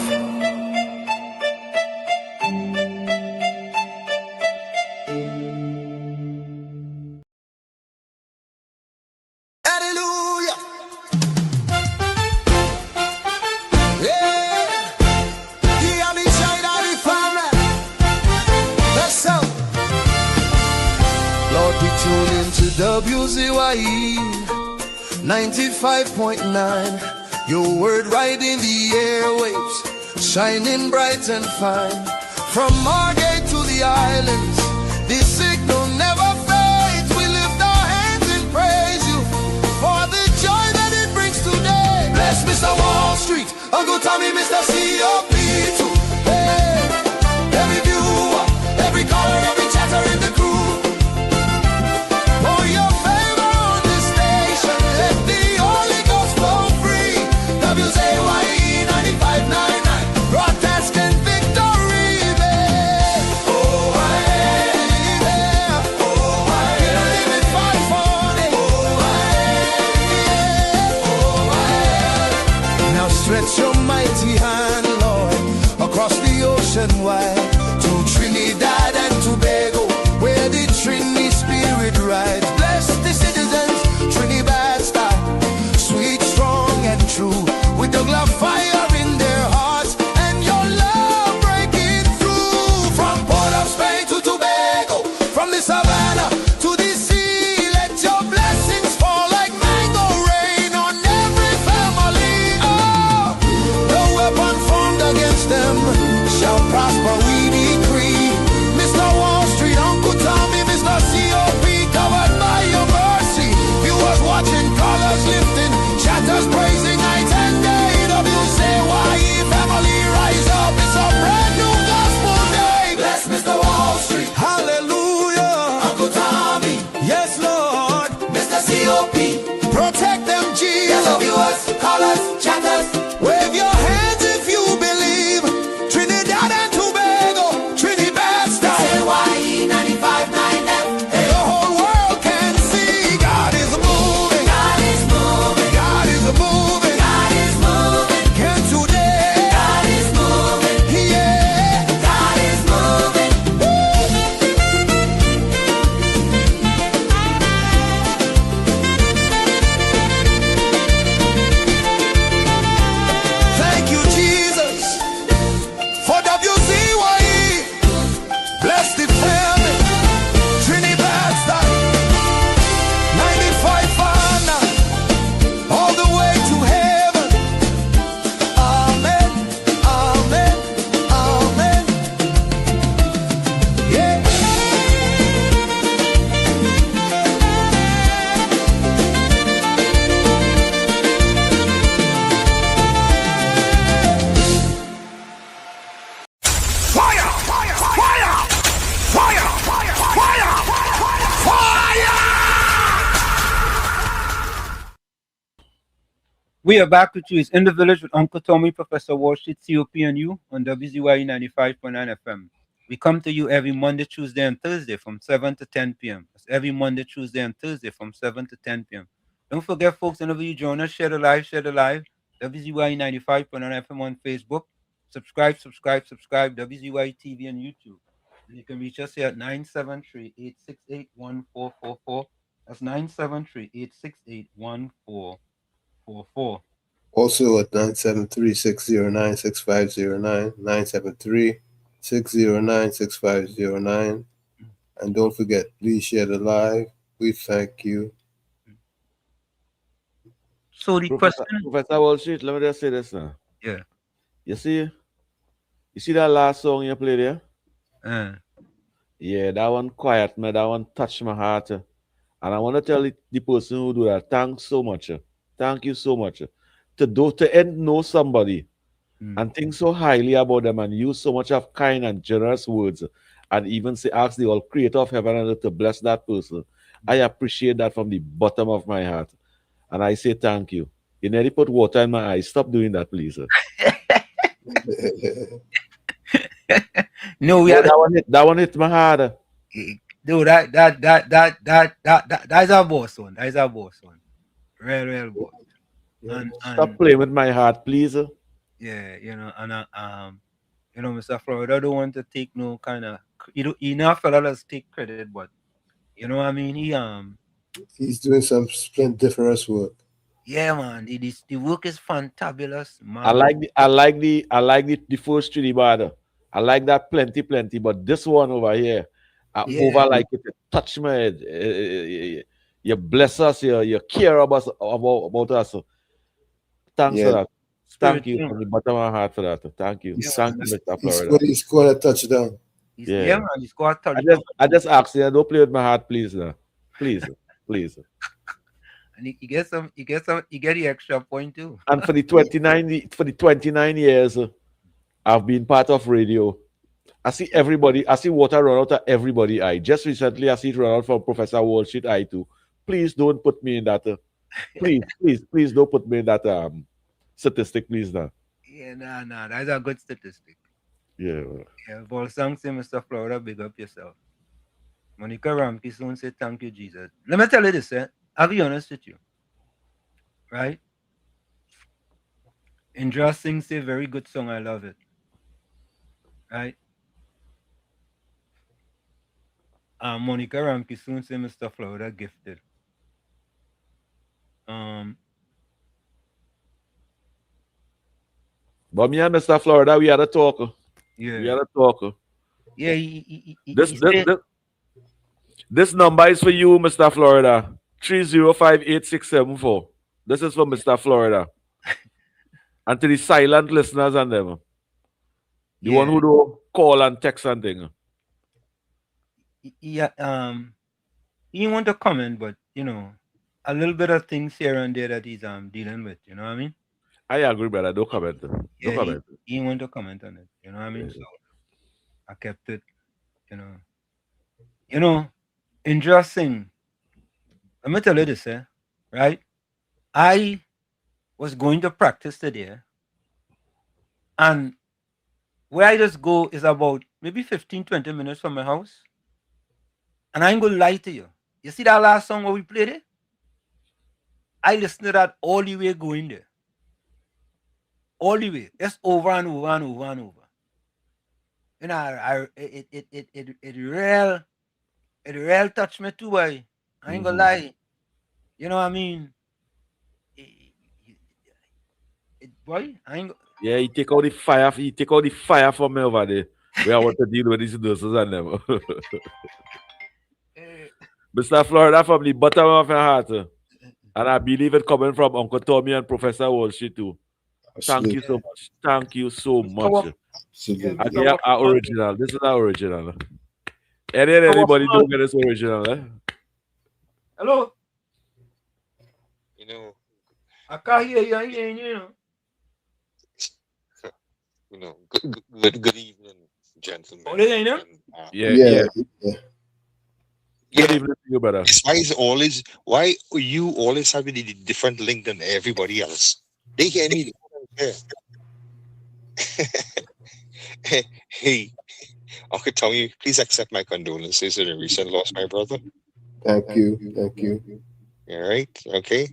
Hallelujah. Yeah. Yeah, me shine out the family. Let's go. Lord, we tune into WZYE 95.9. Your word right in the airwaves, shining bright and fine. From Margate to the islands, this signal never fades. We lift our hands and praise you for the joy that it brings today. Bless Mr. Wall Street, Uncle Tommy, Mr. COP2. Hey, every viewer, every caller, every chatter in the crew. For your favor on this station, let the Holy Ghost flow free. WZYE 95.9, broadcasting victory there. Oh, yeah. Oh, yeah. Live it 540. Oh, yeah. Now stretch your mighty hand, Lord, across the ocean wide to Trinidad and Tobago, where the Trini spirit rides. Bless the citizens, Trinidad style, sweet, strong, and true, with the love fire in their hearts and your love breaking through. From Port of Spain to Tobago, from the savannah to the sea, let your blessings fall like mango rain on every family. Oh, no weapon formed against them shall prosper, we decree. Mr. Wall Street, Uncle Tommy, Mr. COP, covered by your mercy. Viewers watching, colors lifting, chatters praising night and day. WZYE family rise up, it's a brand new gospel day. Bless Mr. Wall Street, hallelujah. Uncle Tommy, yes Lord. Mr. COP, protect them, Jesus. Hello viewers, callers, chatters, wave your hands if you believe. Trinidad and Tobago, Trinidad style. WZYE 95.9 FM. The whole world can see God is moving. God is moving. God is moving. God is moving. Can today. God is moving. Yeah. God is moving. Thank you, Jesus, for WZYE. Bless the family. Trinidad style. 95.9. All the way to heaven. Amen. Amen. Amen. Yeah. Fire! Fire! Fire! Fire! Fire! Fire! Fire!
We are back with you. It's In the Village with Uncle Tommy, Professor Wall Street, COP, and you on WZYE 95.9 FM. We come to you every Monday, Tuesday, and Thursday from 7 to 10 p.m. That's every Monday, Tuesday, and Thursday from 7 to 10 p.m. Don't forget, folks, whenever you join us, share the live, WZYE 95.9 FM on Facebook. Subscribe, WZYE TV on YouTube. And you can reach us here at 973-868-1444. That's 973-868-1444.
Also at 973-609-6509, 973-609-6509. And don't forget, please share the live. We thank you.
So the question,
Professor Wall Street, let me just say this now.
yeah,
You see that last song you played there? Yeah, that one quiet me, that one touched my heart. And I want to tell the person who do that, thanks so much. Thank you so much. To know somebody and think so highly about them and use so much of kind and generous words and even say ask the all creator of heaven and earth to bless that person. I appreciate that from the bottom of my heart. And I say thank you. You nearly put water in my eyes. Stop doing that, please.
No,
that one hit my heart.
Dude, that's our boss one. That's our boss one. Real boss. And
stop playing with my heart, please.
Yeah, and Mr. Florida don't want to take no kind of he not fella let's take credit, but you know what I mean?
He's doing some splendiferous work.
Yeah, man. The work is fantabulous, man.
I like the first 3 bad. I like that plenty, but this one over here, over like it touch my head. You bless us, you care about us. Thanks for that. Thank you from the bottom of my heart for that. Thank you. Thank you, Mr. Florida.
He scored a touchdown.
Yeah, man, he scored a touchdown.
I just ask you, don't play with my heart, please. Now. Please.
And he get the extra point too.
And for the 29 years I've been part of radio, I see water run out of everybody eye. Just recently I see it run out from Professor Wall Street eye too. Please don't put me in that. Please don't put me in that statistic, please now.
Yeah, nah. That's a good statistic.
Yeah.
Yeah, Volsang say, Mr. Florida, big up yourself. Monica Ramke soon say, thank you, Jesus. Let me tell you this, I'll be honest with you. Right? Indra Singh say, very good song, I love it. Right? Monica Ramke soon say, Mr. Florida, gifted.
But me and Mr. Florida, we had a talk.
Yeah.
We had a talk.
Yeah,
this number is for you, Mr. Florida. 3058674. This is for Mr. Florida. And to the silent listeners and them. The one who do call and text and thing.
Yeah, he want to comment, but a little bit of things here and there that he's dealing with, you know what I mean?
I agree, brother. Don't comment.
He want to comment on it, you know what I mean? So I kept it, interesting. Let me tell you this, right? I was going to practice today, and where I just go is about maybe 15-20 minutes from my house. And I ain't gonna lie to you. You see that last song where we played it? I listened to that all the way going there. All the way. Just over and over and over and over. It real touched me too, boy. I ain't gonna lie. You know what I mean? Boy, I ain't
Yeah, he take all the fire from me over there. We I want to deal with these nurses and them. Mr. Florida, from the bottom of my heart. And I believe it coming from Uncle Tommy and Professor Wall Street too. Thank you so much. Thank you so much. Again, our original. This is our original. Anybody don't get this original, eh?
Hello?
I
can't hear you,
Good evening, gentlemen.
Oh, they ain't
Yeah.
Good
evening to you, brother.
Why you always have a different link than everybody else? They hear me. Hey, Uncle Tommy, please accept my condolences in the recent loss, my brother.
Thank you.
All right, okay.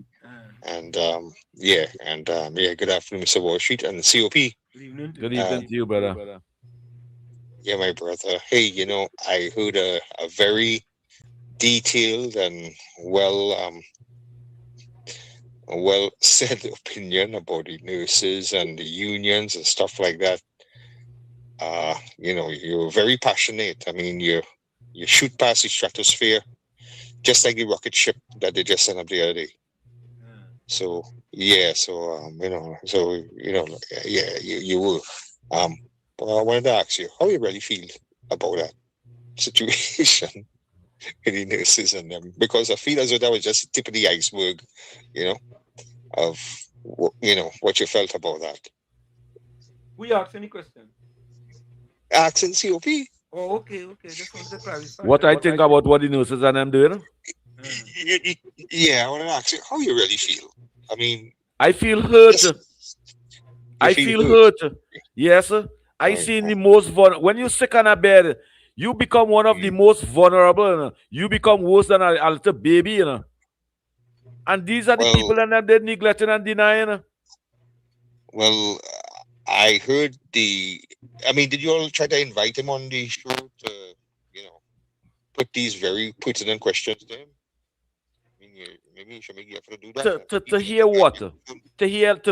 And good afternoon, Mr. Wall Street and COP.
Good evening to you, brother.
Yeah, my brother. Hey, I heard a very detailed and well said opinion about the nurses and the unions and stuff like that. You're very passionate. I mean,
You shoot past the stratosphere, just like the rocket ship that they just sent up the other day. So yeah, you will. Well, I wanted to ask you how you really feel about that situation with the nurses and them, because I feel as though that was just the tip of the iceberg, of what you felt about that.
We asked any question.
Asking COP.
Oh, okay. Just wanted to clarify.
What I think about what the nurses and them doing?
Yeah, I want to ask you how you really feel. I mean,
I feel hurt. I feel hurt. Yes, I seen the most vulnerable. When you're sick on a bed, you become one of the most vulnerable. You become worse than a little baby. And these are the people that they're neglecting and denying.
Well, I heard did you all try to invite him on the show to, put these very pertinent questions to him? I mean, maybe you should make the effort to do that.
To hear what? To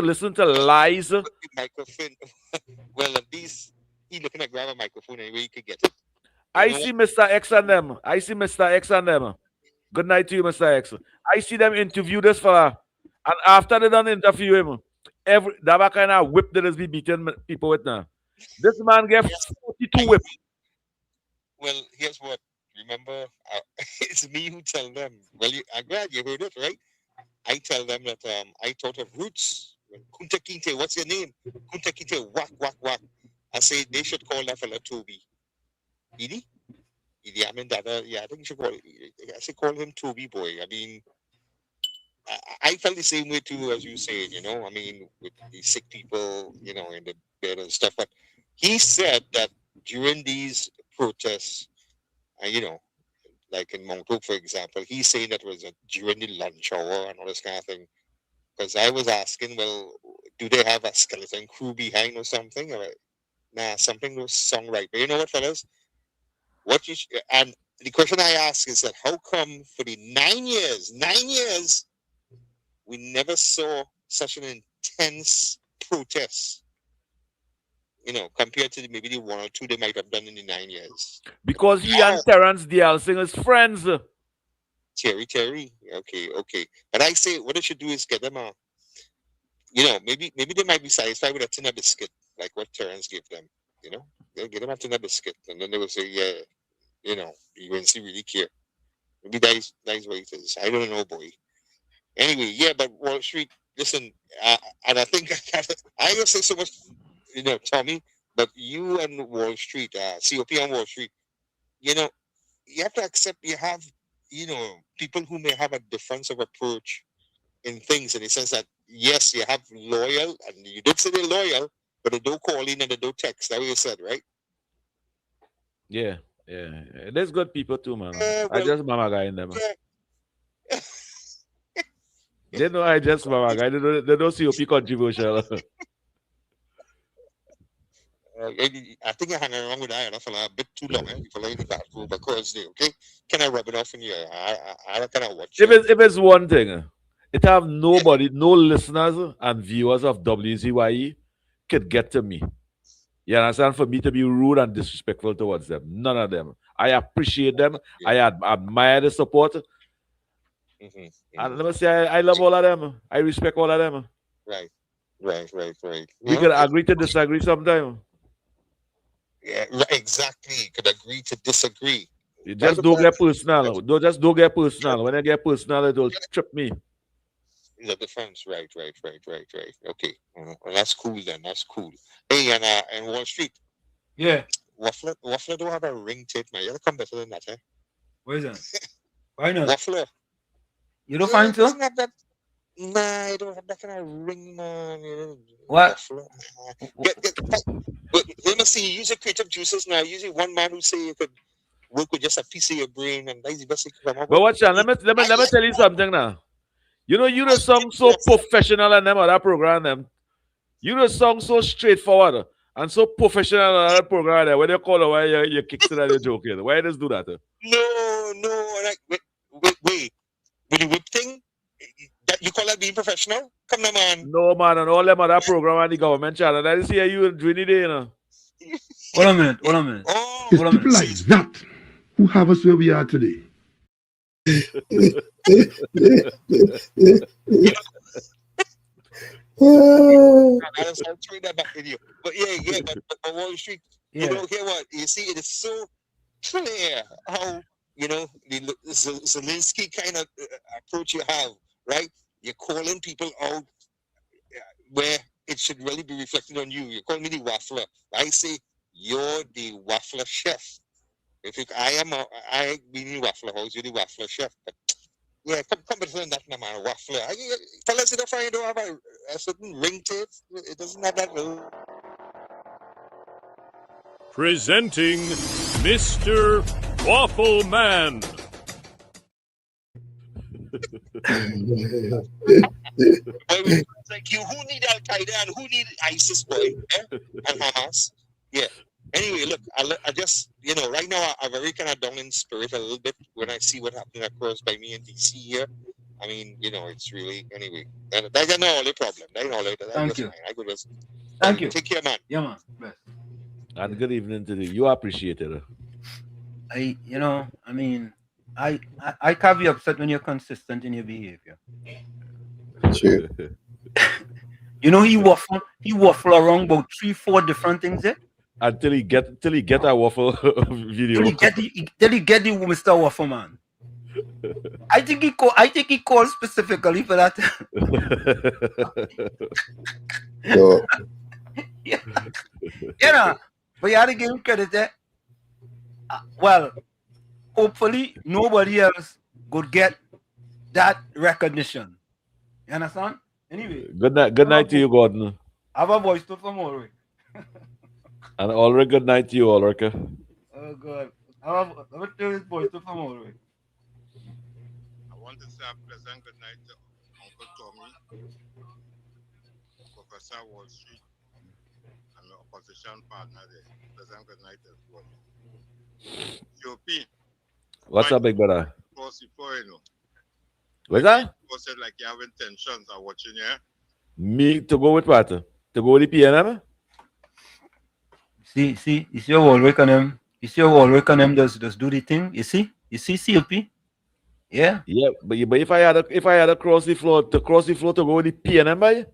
listen to lies?
Microphone. Well, at least he's looking to grab a microphone anyway he could get it.
I see Mr. X and them. Good night to you, Mr. X. I see them interview this fella. And after they done interview him, that kind of whip that is be beating people with now. This man gets 42 whip.
Well, here's what. Remember, it's me who tell them. Well, I'm glad you heard it, right? I tell them that I thought of Roots. Kunta Kinte, what's your name? Kunta Kinte, whack, whack, whack. I say they should call that fella Toby. Idi, I mean, I think you should call him Toby boy. I mean, I felt the same way too, as you say, I mean, with the sick people, in the bed and stuff. But he said that during these protests, like in Mount Hope, for example, he's saying that was during the lunch hour and all this kind of thing. Because I was asking, well, do they have a skeleton crew behind or something? Or, nah, something was sung right. But you know what, fellas? And the question I ask is that how come for the 9 years, we never saw such an intense protest, compared to maybe the 1 or 2 they might have done in the 9 years?
Because he and Terrence Dialsing is friends.
Terry. Okay. But I say what they should do is get them maybe they might be satisfied with a tin of biscuit, like what Terrence gave them. They'll get them a tin of biscuit, and then they will say, yeah, the UNC really care. Maybe that's what it is. I don't know, boy. Anyway, yeah, but Wall Street, listen, and I think I don't say so much, Tommy, but you and Wall Street, COP on Wall Street, you have to accept you have, people who may have a difference of approach in things, in the sense that, yes, you have loyal, and you did say they're loyal, but they don't call in and they don't text. That's what you said, right?
Yeah. There's good people too, man. I just mama guy in them. They know I just mama guy. They don't see COP controversial.
I think I hang around with that fella a bit too long. Before I got over because okay? Can I rub it off in here? I cannot watch
it. If it's one thing, it have nobody, no listeners and viewers of WZYE could get to me. You understand? For me to be rude and disrespectful towards them. None of them. I appreciate them. Yeah. I admire the support. And let me say, I love all of them. I respect all of them.
Right.
We could agree to disagree sometime.
Yeah, exactly. Could agree to disagree.
You just don't get personal. Don't get personal. When I get personal, it will trip me.
The defense, right. Okay, well, that's cool then. That's cool. Hey, and Wall Street.
Yeah.
Waffler don't have a ring tape, man. You come better than that, eh?
What is that? Why not?
Waffler.
You don't find so?
Nah, I don't have that kind of ring, man.
What?
Let me see. Use your creative juices now. Usually one man who say you could work with just a piece of your brain, and that's the best you can come up with.
But watch out. Let me tell you something now. You the song so professional and them other program them. You the song so straightforward and so professional and other program there. When they call away, you kick to that, you're joking. Why just do that?
No. Wait. With the whip thing, that you call that being professional? Come on, man.
No, man, and all them other program and the government channel. That is here you during the day,
Hold a minute.
Oh,
People like that
Who have us where we are today?
I'll throw that back in you. But but Wall Street,
Yeah.
hear what? You see, it is so clear how, the Zelensky kind of approach you have, right? You're calling people out where it should really be reflected on you. You call me the waffler. I say you're the waffler chef. I be the waffler house, you're the waffler chef. But yeah, come between that man, waffler. Fellas, you don't have a certain ring to it. It doesn't have that little.
Presenting Mr. Waffle Man.
Like you, who need Al Qaeda and who need ISIS, boy, and Hamas? Yeah. Anyway, look, I just, right now I'm very kind of down in spirit a little bit when I see what happened across by me in DC here. I mean, it's really, anyway. That's not all the problem. That's all it.
Thank you.
Fine. I could just.
Thank you.
Take care, man.
Yeah, man. Bless.
And good evening to you. You appreciate it.
I can't be upset when you're consistent in your behavior.
True.
He waffle around about 3-4 different things there.
Until he get a waffle video.
Till he get the Mr. Waffle Man. I think he called specifically for that.
No.
But you had to give him credit there. Well, hopefully nobody else could get that recognition. You understand? Anyway.
Good night to you, Gordon.
Have a voice to from Ulrich.
And Ulrich, good night to you, Ulrich.
Oh God. Have a his voice to from Ulrich.
I want to say a pleasant good night to Uncle Tommy, Professor Wall Street, and the opposition partner there. Pleasant good night as well. COP.
What's up, big brother? What's that?
You said like you have intentions of watching, yeah?
Me to go with what? To go with the PNM?
See, you see how Ulrich and them, does do the thing. You see COP? Yeah.
Yeah, but if I had to cross the floor to go with the PNM, by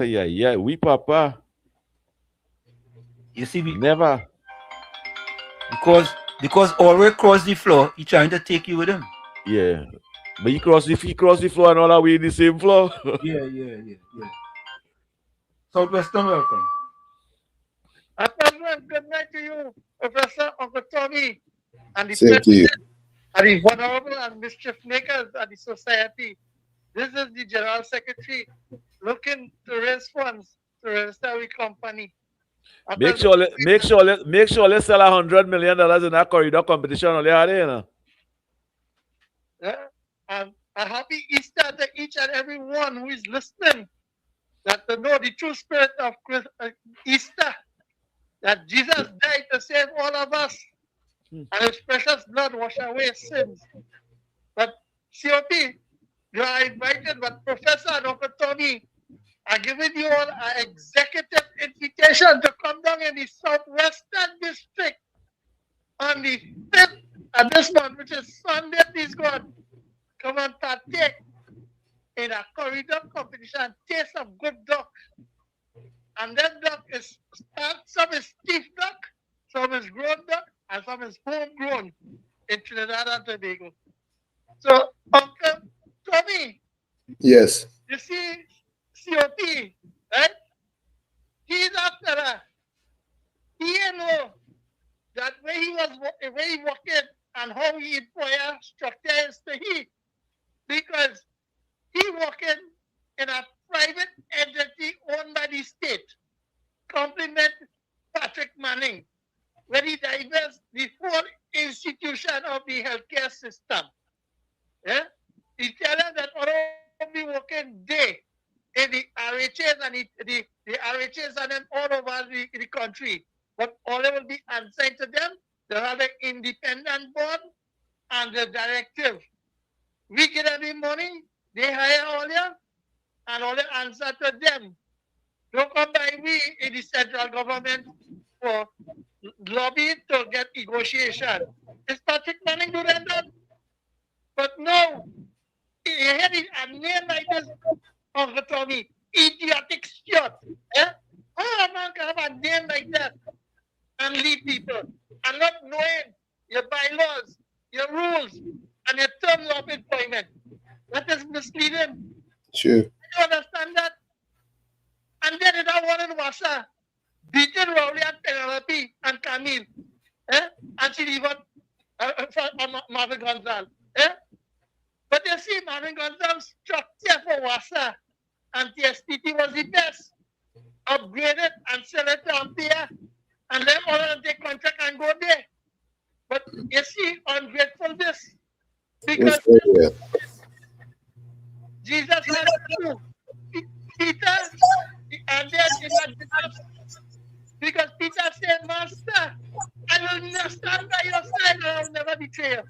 yeah, we papa.
You see,
never.
Because Ulrich crossed the floor, he trying to take you with him.
Yeah. But he crossed the floor and all that we in the same floor.
Yeah. Southwestern, welcome.
Good night to you, Professor Uncle Tommy, and the
Same to you.
and the honorable and mischief makers of the society. This is the General Secretary looking to raise funds to register our company.
Make sure let's sell $100 million in that corridor competition on the
Yeah, and a happy Easter to each and every one who is listening. That to know the true spirit of Easter. That Jesus died to save all of us, and His precious blood wash away sins. But COP, you are invited. But Professor and Uncle Tony are giving you all an executive invitation to come down in the Southwestern District on the 5th of this month, which is Sunday. Please God, come and partake in a corridor competition, taste of good duck. And that duck is some is stiff duck, some is grown duck, and some is homegrown in Trinidad and Tobago. So, Uncle Tommy.
Yes.
You see, COP, right? He's after that. He know that where he working and how he employer structure is to he. Because he working in a private entity owned by the state. Compliment Patrick Manning, where he diverts the whole institution of the healthcare system. Yeah? He tells us that all be working day in the RHAs and the RHAs and them all over the country. But all will be assigned to them. They have an independent board and the directive. We get every morning, they hire all them, and all the answer to them. Don't come by me in the central government for lobby to get negotiation. Is Patrick Manning doing that? But no, he had a name like this, Uncle Tommy, idiotic shit. Eh? How a man can have a name like that and lead people and not knowing your bylaws, your rules, and your terms of employment? That is misleading.
Sure.
You understand that? And then that one in Wassa, beating Rowley and Penelope and Camille, and she even Marvin Gonzalez. But you see, Marvin Gonzalez structure for Wassa and TSTT was the best. Upgrade it and sell it to Ampere and let all of them take contract and go there. But you see, ungratefulness. Because Jesus had to Peter, and then because Peter said, Master, I will not stand by your side, I will never betray you.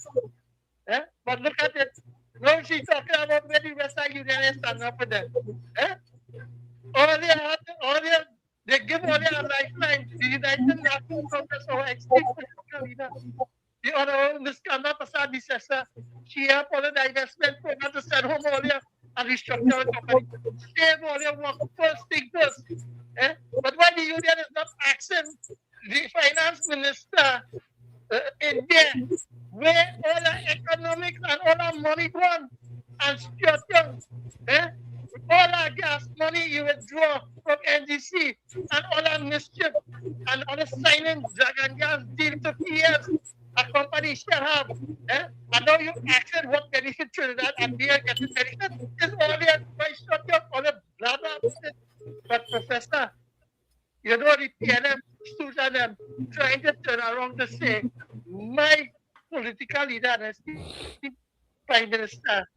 But look at it. Now she's talking about where the rest of you didn't stand up for them. They give all their lifeline. The United Nations Congress or extreme political leader. The other Miskanda Prasad Disessa, she helped all the divestment program to send home all their and restructure the company. Save all their work first thing first. But when the union is not asking the finance minister in there, where all the economics and all our money gone and structure, all our gas money you withdraw from NDC and all our mischief and all the signing dragon gas deal to years a company shall have. I know you asked what benefit Trinidad and beer getting benefit. It's all the advice structure, all the blah blah. But Professor, you know the PNM stood at them trying to turn around to say, my political leader is the Prime Minister.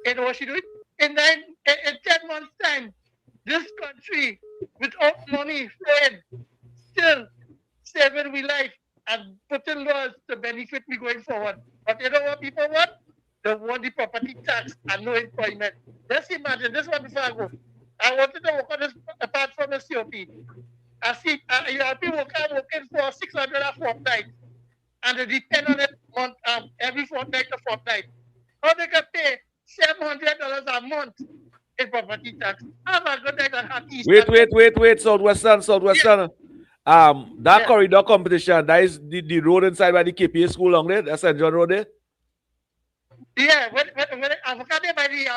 And what she doing? In 10 months' time, this country, without money flowing, still saving we life and putting laws to benefit me going forward. But you know what people want? They want the property tax and no employment. Just imagine this one before I go. I wanted to work on this apart from the COP. I see people working for 600 a fortnight and they depend on it every fortnight to fortnight. How they can pay $700 a month in property tax? Have a good night and happy Easter.
Wait, Southwestern. That corridor competition, that is the road inside by the KPA school along there, that's St. John Road there?
Yeah, when I forgot there by the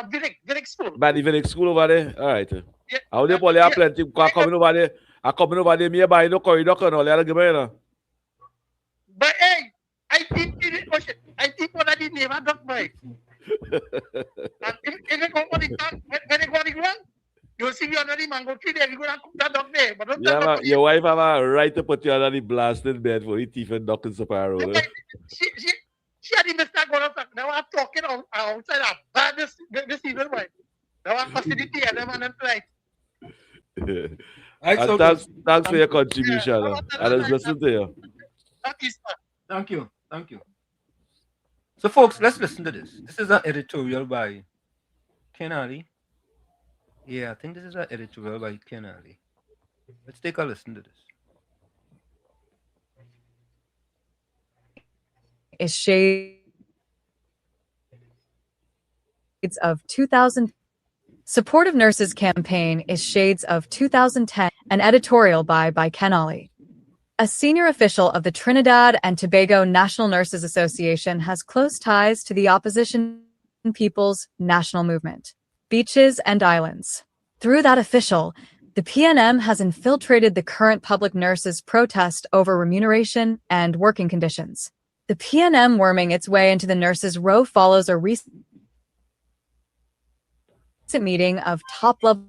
village school.
By the village school over there? All right. Yeah, I would probably have plenty coming over there. I coming over there, me by no corridor and all that.
But hey, I think one of the neighbor duck boy. And if they go on the tank, when they go on the ground, you'll see me under the mango tree there, you go and cook that duck there. But don't
yeah, your wife have a right to put you under the blasted bed for the teeth and duck in Saparo.
She had the mistake going up. Now I'm talking outside of bad this evening, right? Now I'm facility and them and right.
Thanks for your contribution. And let's listen to you.
Thank you. So, folks, let's listen to this. This is an editorial by Ken Ali. Yeah, I think this is an editorial by Ken Ali. Let's take a listen to this.
Is shades of 2000. Supportive Nurses Campaign is Shades of 2010, an editorial by Ken Ali. A senior official of the Trinidad and Tobago National Nurses Association has close ties to the opposition People's National Movement, Beaches and Islands. Through that official, the PNM has infiltrated the current public nurses' protest over remuneration and working conditions. The PNM worming its way into the nurses' row follows a recent meeting of top-level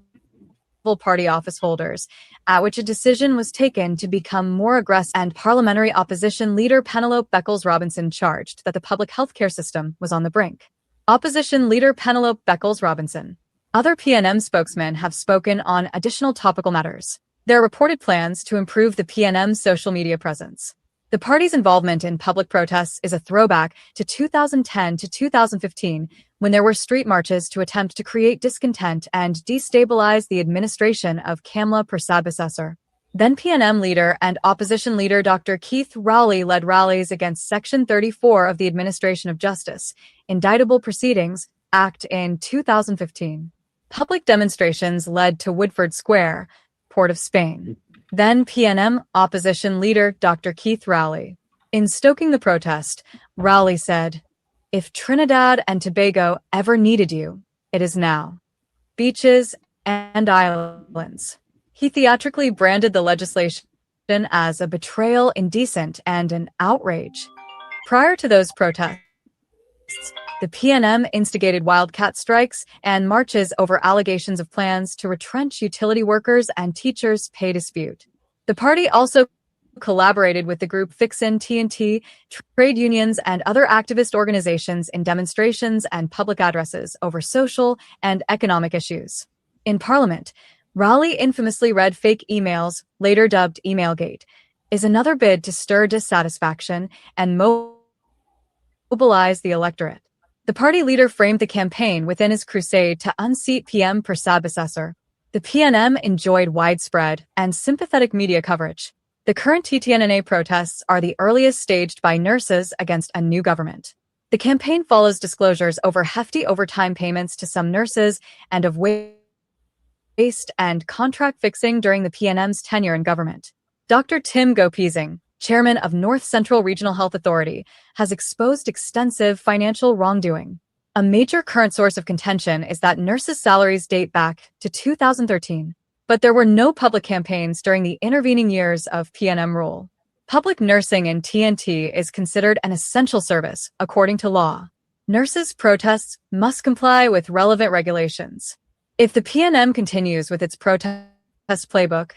party office holders, at which a decision was taken to become more aggressive, and parliamentary opposition leader Penelope Beckles-Robinson charged that the public healthcare system was on the brink. Opposition leader Penelope Beckles-Robinson. Other PNM spokesmen have spoken on additional topical matters. There are reported plans to improve the PNM's social media presence. The party's involvement in public protests is a throwback to 2010 to 2015, when there were street marches to attempt to create discontent and destabilize the administration of Kamla Persad-Bissessar. Then PNM leader and opposition leader Dr. Keith Rowley led rallies against Section 34 of the Administration of Justice, Indictable Proceedings Act in 2015. Public demonstrations led to Woodford Square, Port of Spain. Then PNM opposition leader Dr. Keith Rowley. In stoking the protest, Rowley said, "If Trinidad and Tobago ever needed you, it is now. Beaches and islands." He theatrically branded the legislation as a betrayal, indecent, and an outrage. Prior to those protests, the PNM instigated wildcat strikes and marches over allegations of plans to retrench utility workers and teachers' pay dispute. The party also collaborated with the group Fixin' TNT, trade unions, and other activist organizations in demonstrations and public addresses over social and economic issues. In Parliament, Rowley infamously read fake emails, later dubbed Emailgate, is another bid to stir dissatisfaction and mobilize the electorate. The party leader framed the campaign within his crusade to unseat PM Persad. The PNM enjoyed widespread and sympathetic media coverage. The current TTNNA protests are the earliest staged by nurses against a new government. The campaign follows disclosures over hefty overtime payments to some nurses and of waste and contract fixing during the PNM's tenure in government. Dr. Tim Gopizing, chairman of North Central Regional Health Authority, has exposed extensive financial wrongdoing. A major current source of contention is that nurses' salaries date back to 2013, but there were no public campaigns during the intervening years of PNM rule. Public nursing in TNT is considered an essential service, according to law. Nurses' protests must comply with relevant regulations. If the PNM continues with its protest playbook,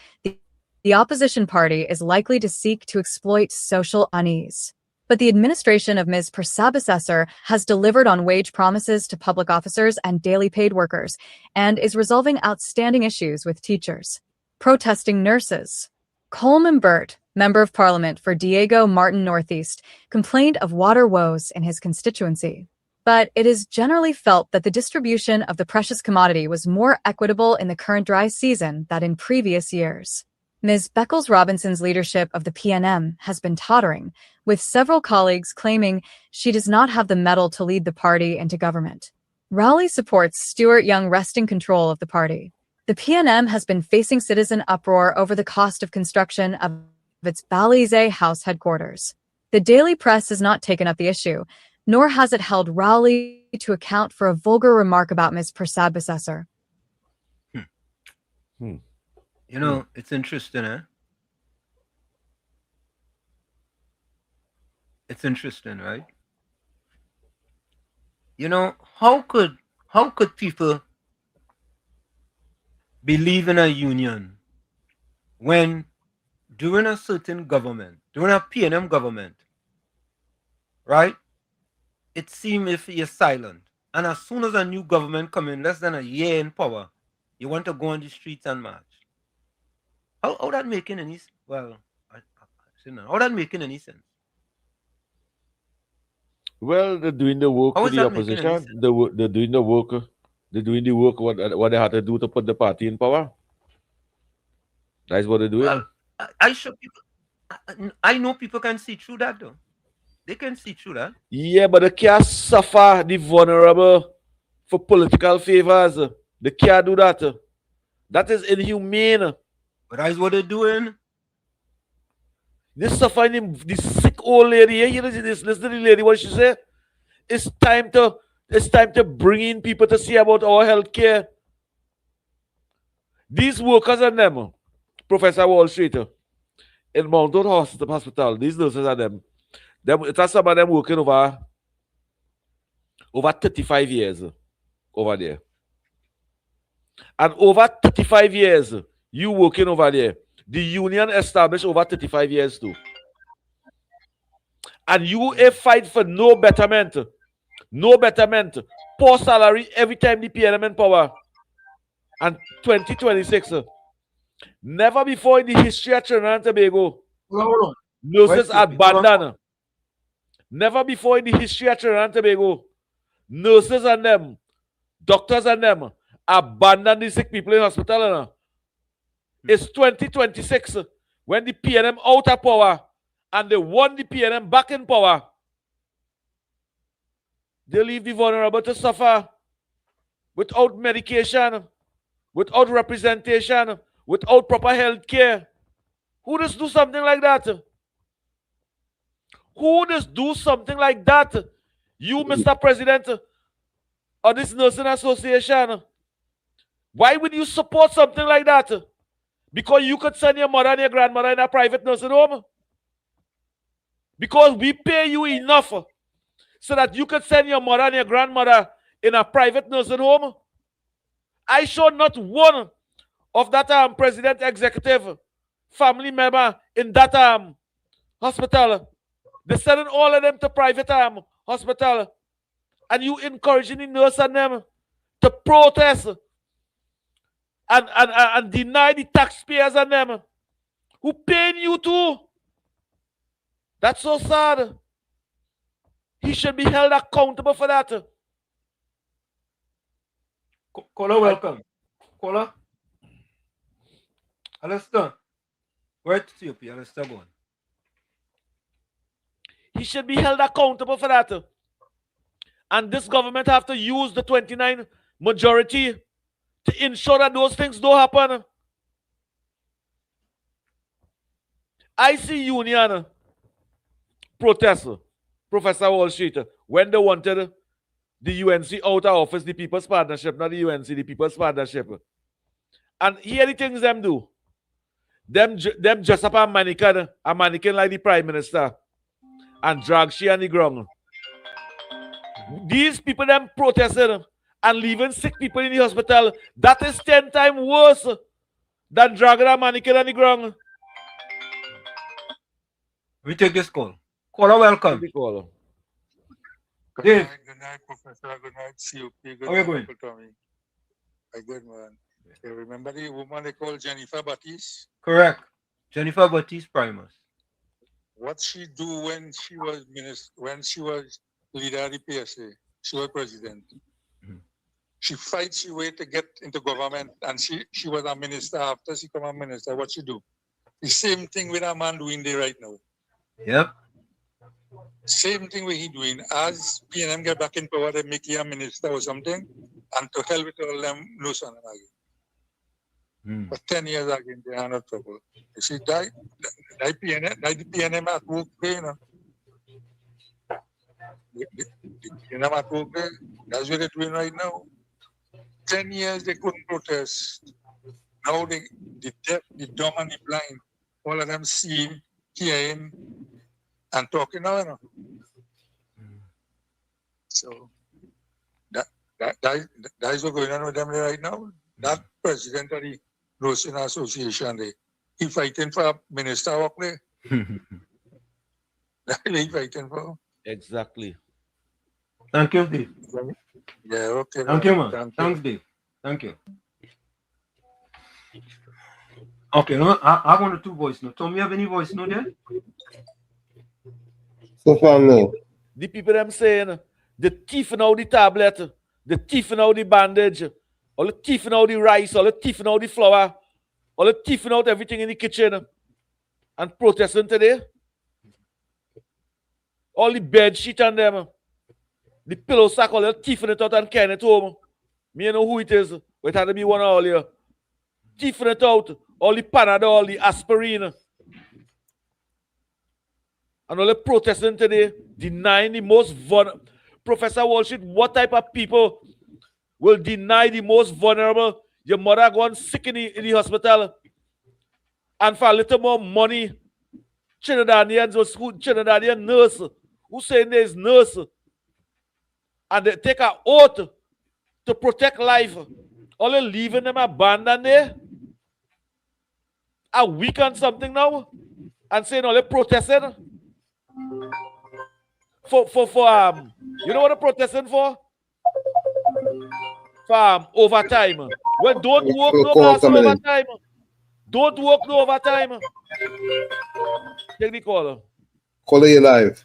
the opposition party is likely to seek to exploit social unease. But the administration of Ms. Persad has delivered on wage promises to public officers and daily paid workers, and is resolving outstanding issues with teachers. Protesting nurses. Coleman Burt, Member of Parliament for Diego Martin Northeast, complained of water woes in his constituency. But it is generally felt that the distribution of the precious commodity was more equitable in the current dry season than in previous years. Ms. Beckles-Robinson's leadership of the PNM has been tottering, with several colleagues claiming she does not have the mettle to lead the party into government. Rowley supports Stuart Young wresting control of the party. The PNM has been facing citizen uproar over the cost of construction of its Balize House headquarters. The Daily Press has not taken up the issue, nor has it held Rowley to account for a vulgar remark about Ms. Persad.
You know, it's interesting, eh? It's interesting, right? You know, how could people believe in a union when during a certain government, during a PNM government, right, it seems if you're silent. And as soon as a new government comes in, less than a year in power, you want to go on the streets and march. How that making any how that making any sense?
Well, they're doing the work
How
for
is
the
that making any
opposition. They're doing the work. They're doing the work what they had to do to put the party in power. That's what they're doing.
Well, I sure people. I know people can see through that though. They can see through that.
Yeah, but they can't suffer the vulnerable for political favors. They can't do that. That is inhumane.
But that's what they're doing.
They suffering the sick old lady. You listen to the lady what she said. It's time to bring in people to see about our health care. These workers and them, Professor Wall Street, in Mount Hospital, these nurses and them, it's some of them working over 35 years over there. And over 35 years, you working over there. The union established over 35 years too. And you a fight for no betterment, poor salary every time the PNM in power. And 2026, never before in the history of Trinidad and Tobago, nurses abandoned. Never before in the history of Trinidad and Tobago, nurses and them, doctors and them, abandon the sick people in hospital. It's 2026 when the PNM out of power and they want the PNM back in power. They leave the vulnerable to suffer without medication, without representation, without proper health care. Who does do something like that? Who does do something like that? You, Mr. President, of this nursing association. Why would you support something like that? Because you could send your mother and your grandmother in a private nursing home? Because we pay you enough so that you could send your mother and your grandmother in a private nursing home? I saw not one of that president executive family member in that hospital. They're sending all of them to private hospital. And you encouraging the nurse and them to protest and deny the taxpayers and them who paying you too. That's so sad. He should be held accountable for that.
Caller, welcome. Caller. Alistair. Where to see you, Alistair, go on.
He should be held accountable for that. And this government have to use the 29 majority to ensure that those things don't happen. I see union protest, Professor Wall Street, when they wanted the UNC out of office, the People's Partnership, not the UNC, the People's Partnership. And here the things them do. Them dress up a mannequin like the Prime Minister, and drag she on the ground. These people them protesting and leaving sick people in the hospital. That is 10 times worse than dragging a mannequin on the ground.
We take this call. Caller, welcome.
Good
Dave.
Good night, Professor. Good night, COP. Good
How are you going?
Uncle Tommy. I'm good, man. You remember the woman they call Jennifer Baptiste?
Correct. Jennifer Baptiste Primus.
What she do when she was leader of the PSA? She was president. She fights her way to get into government, and she was a minister. After she became a minister, what she do? The same thing with a man doing there right now.
Yep.
Same thing what he doing. As PNM get back in power, they make him a minister or something, and to hell with all them loose on him again. For 10 years again, they are not trouble. You see, the PNM at work there, you know. The PNM at work there, that's what they're doing right now. 10 years they couldn't protest. Now the deaf, the dumb, and the blind, all of them seeing, hearing, and talking now, you know. So that is what's going on with them right now. That president of the Nursing Association, he fighting for a minister up there. That's what he fighting for.
Exactly.
Thank you, Dave.
Yeah, okay.
Thank you, man. Thanks, Dave. Thank you. Okay, no, I want a two voice note. Tom, you have any voice note there?
So far, no.
The people them saying, the thiefing out the tablet, the thiefing out the bandage, or the thiefing out the rice, or the thiefing out the flour, or the thiefing out everything in the kitchen, and protesting today. All the bed sheet on them, the pillow sack, all the thiefing it out and carrying it home. Me know who it is, but it had to be one all here. Thiefing it out, all the Panadol, the aspirin. And all the protesting today, denying the most vulnerable. Professor Wall Street, what type of people will deny the most vulnerable? Your mother gone sick in the hospital, and for a little more money, Trinidadian nurse, who saying there's nurse, and they take an oath to protect life. All they leaving them abandoned there. A week on something now, and saying all they protesting. For you know what they're protesting for? For overtime. Well, don't work no last overtime. Don't work no overtime. Take the caller.
Caller, you live.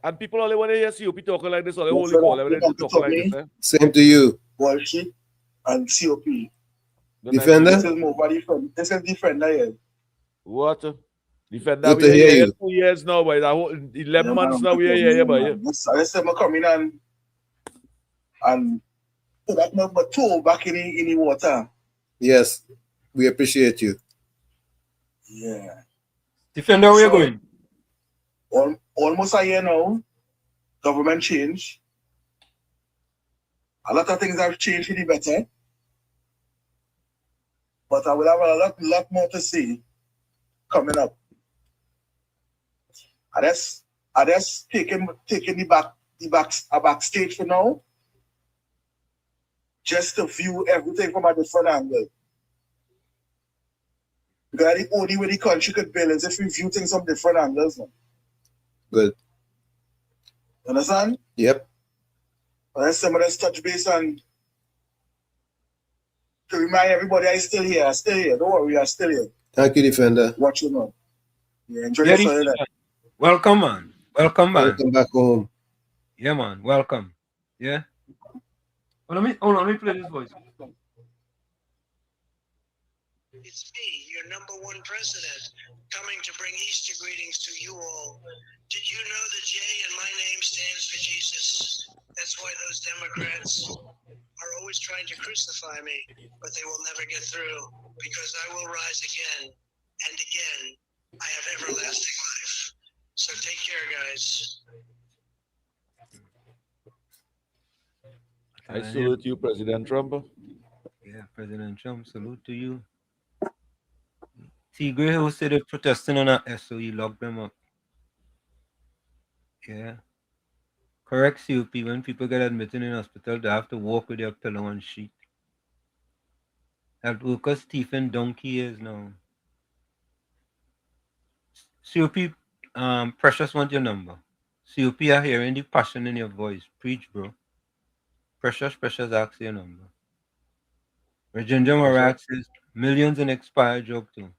And people only want to hear COP talking like this, or they only call them when they talk like this.
Same to you.
Walshy and COP.
Defender?
This is nobody from. This is Defender here.
What? Defender,
Good
we
to
are
hear
here
you.
2 years now, boy. 11 months
man,
now, we are here, boy.
I said, I come in and put that number 2 back in the water.
Yes, we appreciate you.
Yeah.
Defender, where you going?
Almost a year now. Government change. A lot of things have changed for the better. But I will have a lot more to say coming up. I just taking the backstage for now. Just to view everything from a different angle. Because the only way the country could build is if we view things from different angles. Man.
Good.
Understand?
Yep.
Let's touch base and to remind everybody I'm still here. I'm still here. Don't worry, I'm still here.
Thank you, Defender.
Watch you now. Yeah, enjoy yourself.
Welcome, man. Welcome, man.
Welcome back home.
Yeah, man. Welcome. Yeah. Well, let me play this voice.
It's me, your number one president, coming to bring Easter greetings to you all. Did you know the J in my name stands for Jesus? That's why those Democrats are always trying to crucify me, but they will never get through, because I will rise again and again. I have everlasting life. So take care, guys.
I salute you, President Trump.
Yeah, President Trump, salute to you. Tigray who said they're protesting on a SOE, lock them up. Yeah. Correct COP, when people get admitted in hospital, they have to walk with their pillow and sheet. Health workers Stephen donkey is now. COP, Precious want your number. COP are hearing the passion in your voice. Preach, bro. Precious asks your number. Rajendra Marak says millions in expired job too.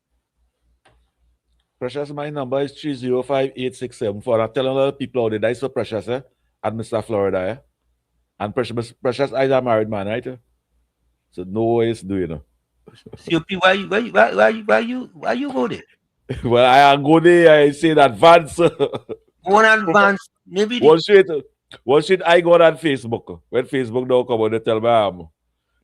Precious, my number is 305-867-4. I'm telling a lot of people out there, that's so Precious, eh? At Mr. Florida, eh? And Precious is a married man, right? So no way it's doing.
COP, why you go there?
Well, I go there, I say in advance.
Go in advance. Maybe
What should I go on Facebook? When Facebook don't come on, they tell me,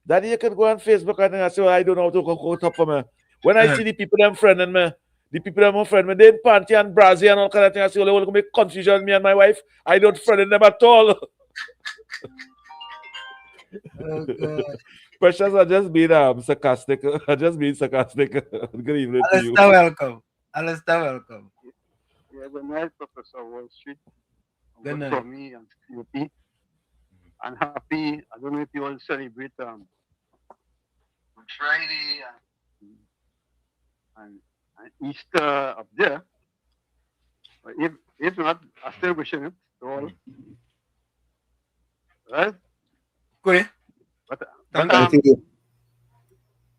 Daddy, you can go on Facebook and I say, well, I don't know how to go top for me. When I see the people them friending me, the people them friend me, they in panty and brazy and all kind of things, I say, well, they will make confusion me and my wife. I don't friend them at all.
Oh, God.
Precious, I just being sarcastic. I just being sarcastic. Good evening to you.
Alistair, welcome.
Yeah, good night, Professor Wall Street.
Good night.
For me and COP. And happy, I don't know if you all celebrate Good Friday and Easter up there. But if not, I still wishing it to all. Right?
Good.
But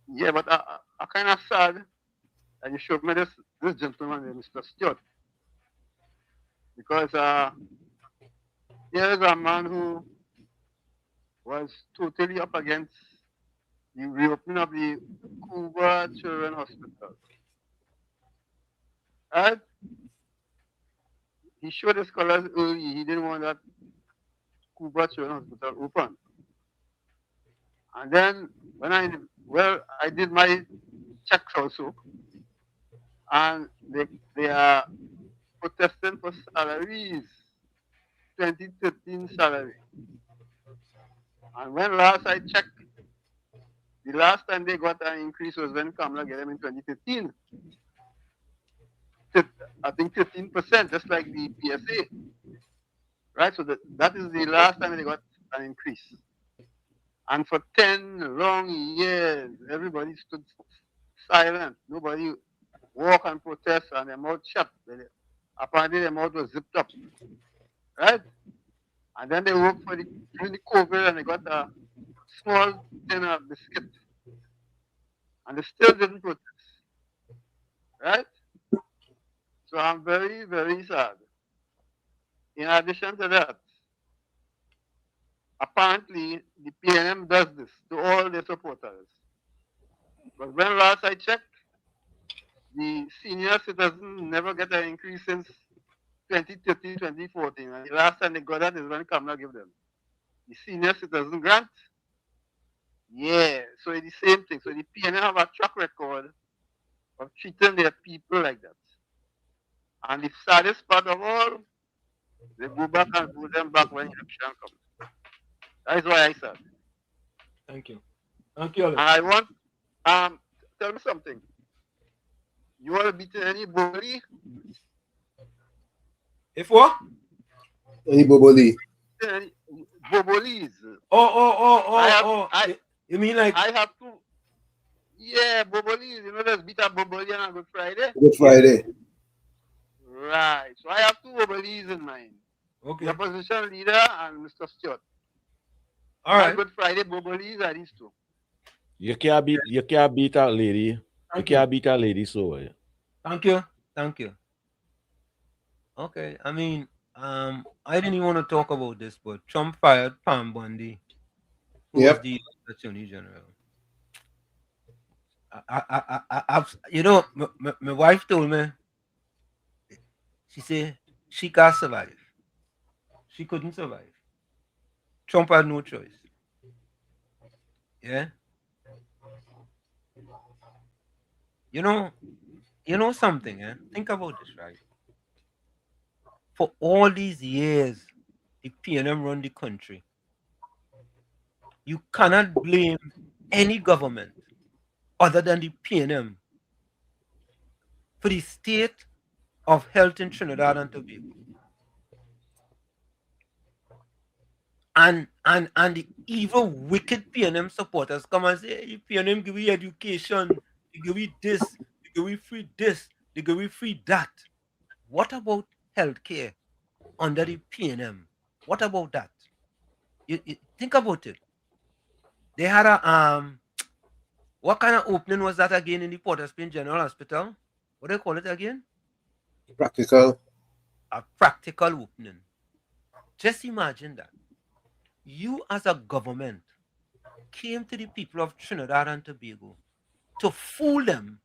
yeah, but I kind of sad that you showed me this gentleman, Mr. Stewart. Because here is a man who was totally up against the reopening of the Cuba Children Hospital. And he showed his colors early. He didn't want that Cuba Children Hospital open. And then when I did my checks also, and they are protesting for salaries, 2013 salary. And when last I checked, the last time they got an increase was when Kamala gave them in 2015. I think 15%, just like the PSA. Right? So that is the last time they got an increase. And for 10 long years, everybody stood silent. Nobody walked and protest and their mouth shut. Apparently their mouth was zipped up. Right? And then they worked during the COVID and they got a small dinner biscuit. And they still didn't protest. Right? So I'm very, very sad. In addition to that, apparently the PNM does this to all their supporters. But when last I checked, the senior citizens never get an increase since 2013, 2014. And the last time they got that is when Kamala give them. The senior citizen grant. Yeah, so it's the same thing. So the PNL have a track record of treating their people like that. And the saddest part of all, they go back and vote them back when election comes. That is why I said.
Thank you. Thank you, Alex.
And I want, tell me something. You want to beat any bully?
If what?
Any Boboli?
Any Bobolis.
You mean like
I have to. Yeah, Bobolis. You know, there's beat a Boboli on Good Friday.
Good Friday.
Right. So I have two Bobolis in mind.
Okay.
The opposition leader and Mr. Stewart.
All right.
Good Friday Bobolis are these two.
You can't beat a lady. You can't beat a lady, so
Thank you. Thank you. Okay. I mean, I didn't even want to talk about this, but Trump fired Pam Bondi, who was the Attorney General. You know, my wife told me, she said she can't survive. She couldn't survive. Trump had no choice. Yeah. You know something, eh? Think about this, right? For all these years, the PNM run the country. You cannot blame any government other than the PNM for the state of health in Trinidad and Tobago. And the evil, wicked PNM supporters come and say, hey, PNM give you education, they give you this, they give you free this, they give you free that. What about healthcare under the PNM? What about that? You think about it. They had a what kind of opening was that again in the Port of Spain General Hospital? What do they call it again?
Practical.
A practical opening. Just imagine that. You as a government came to the people of Trinidad and Tobago to fool them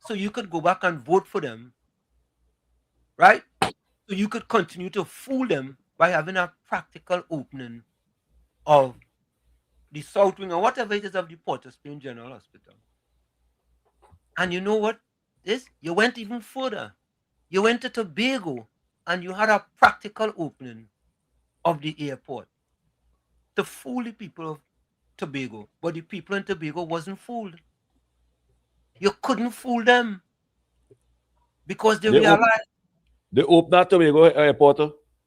so you could go back and vote for them, right? So you could continue to fool them by having a practical opening of the South Wing or whatever it is of the Port of Spain General Hospital. And you know what? You went even further. You went to Tobago and you had a practical opening of the airport to fool the people of Tobago. But the people in Tobago wasn't fooled. You couldn't fool them because they realized.
They opened that Tobago airport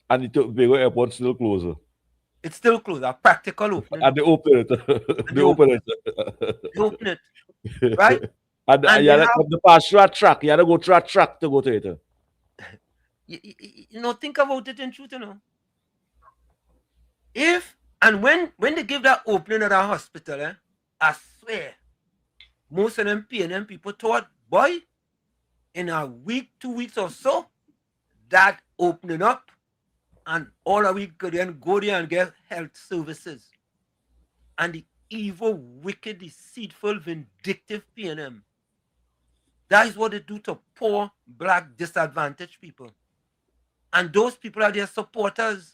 and the Tobago airport still closed.
It's still closed, a practical opening.
And they open it. They open it.
They open it. Right?
And you had to come to pass through a track. You had to go through a track to go to it.
You know, think about it in truth, you know. When they give that opening at a hospital, I swear, most of them PNM people thought, boy, in a week, 2 weeks or so, that opening up, and all of we could then go there and get health services. And the evil, wicked, deceitful, vindictive PNM. That is what they do to poor, black, disadvantaged people. And those people are their supporters.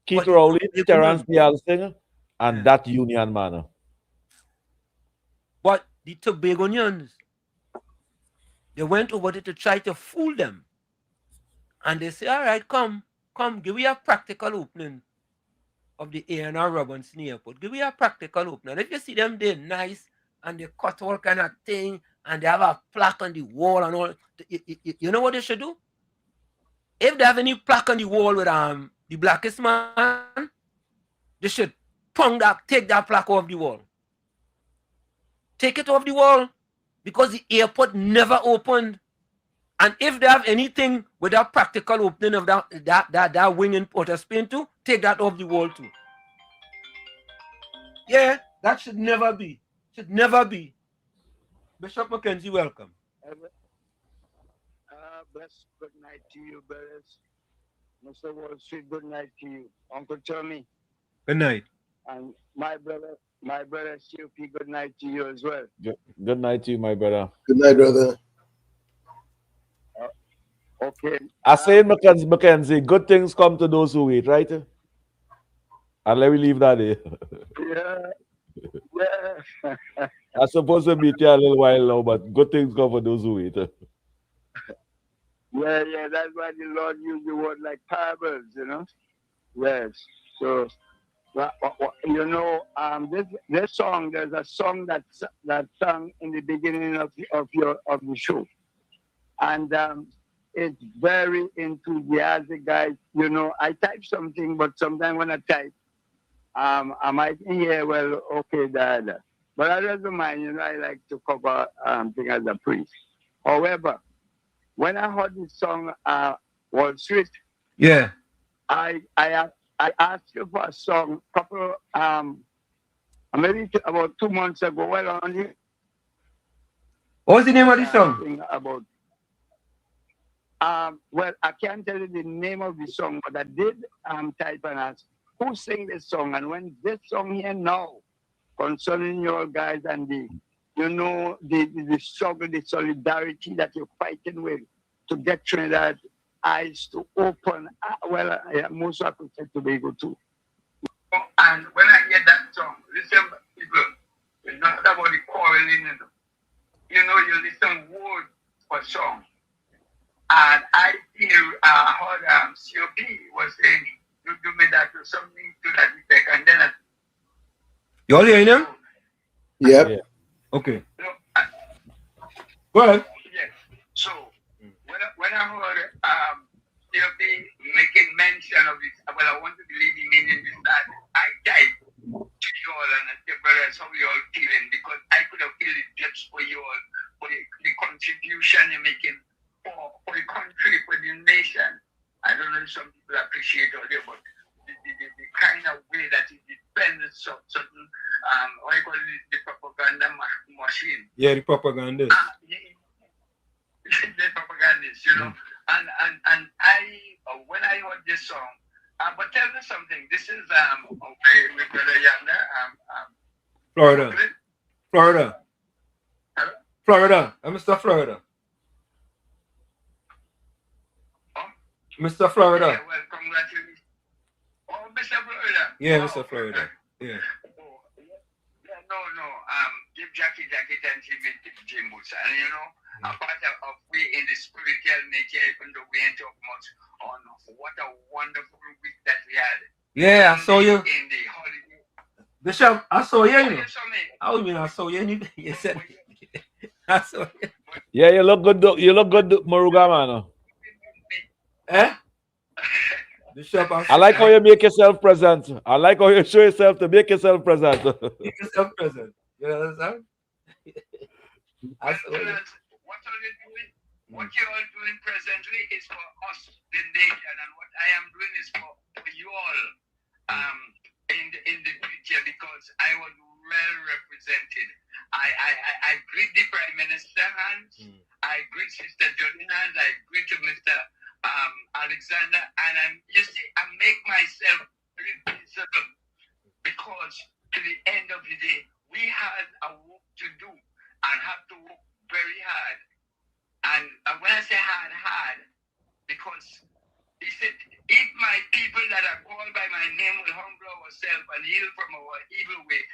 Keith Rowley, Terrence Bialsing, and that union man.
But the Tobagonians, they went over there to try to fool them. And they say, all right, come, give me a practical opening of the A&R Robinson Airport. Give me a practical opening. If you see them, they're nice, and they cut all kind of thing, and they have a plaque on the wall and all. You know what they should do? If they have any plaque on the wall with the blackest man, they should take that plaque off the wall. Take it off the wall, because the airport never opened. And if they have anything with that practical opening of that wing in Port of Spain too, take that off the wall too. Yeah, that should never be. Should never be. Bishop Mackenzie, welcome.
Bless good night to you, brothers. Mr. Wall Street, good night to you. Uncle Tommy.
Good night.
And my brother My brother COP, good night to you as well.
Good night to you, my brother.
Good night, brother.
Okay.
I say in Mackenzie, good things come to those who wait, right? And let me leave that there.
Yeah.
I'm supposed to meet you a little while now, but good things come for those who wait.
Yeah, that's why the Lord used the word like parables, you know. Yes. So, this song. There's a song that sung in the beginning of the show, and it's very enthusiastic, guys. You know, I type something, but sometimes when I type, I might hear, well, okay, that. But I don't mind. You know, I like to cover things as a priest. However, when I heard this song, Wall Street,
Yeah.
I asked you for a song, couple maybe about 2 months ago. Well, only.
What was the name of the song?
About well, I can't tell you the name of the song, but I did type and ask who sing this song, and when this song here now concerning your guys and the struggle, the solidarity that you're fighting with to get Trinidad eyes to open. Most of us say Tobago too. And when I hear that song, listen, people, it's not about the quarreling. You listen word for song. And I heard COP was saying, you do me that or something to that effect. And then
You all hearing him?
Yep.
Yeah. Okay. Go ahead.
Yes. So when I heard COP making mention of this, well, I want to believe the meaning is that I typed to you all and I said, brother, how you all feeling? Because I could have feel it just for you all, for the contribution you're making for the country, for the nation. I don't know if some people appreciate all that, but the kind of way that it depends on certain, what you call it, the propaganda machine.
Yeah, the propaganda.
The propagandists, you know. And when I heard this song, but tell me something. This is with Brother Yanda,
Florida.
Brooklyn.
Florida.
Hello?
Florida. I'm Mr. Florida. Mr. Florida.
Yeah, well, congratulations. Oh, Mr. Florida.
Yeah,
Wow.
Mr. Florida. Yeah.
No. Give Jackie and Jim Boots. And a part of we in the spiritual nature, even though we ain't talk much on what a wonderful week that we had.
Yeah, I saw you.
In the holiday.
Bishop, I saw you.
You saw me.
I mean, I saw you. You said, I saw you.
Yeah, you look good. You look good, Maruga, man.
Eh? Bishop,
I like how you make yourself present. I like how you show yourself to make yourself present.
Make yourself present. You understand?
What are you doing? What you are doing presently is for us, the nation, and what I am doing is for you all in the future, because I was well represented. I greet the Prime Minister hands, I greet Sister Jolene hands, I greet Mr. Alexander, and I make myself visible, because to the end of the day, we had a work to do and have to work very hard. And when I say hard, because he said, if my people that are called by my name will humble ourselves and heal from our evil way,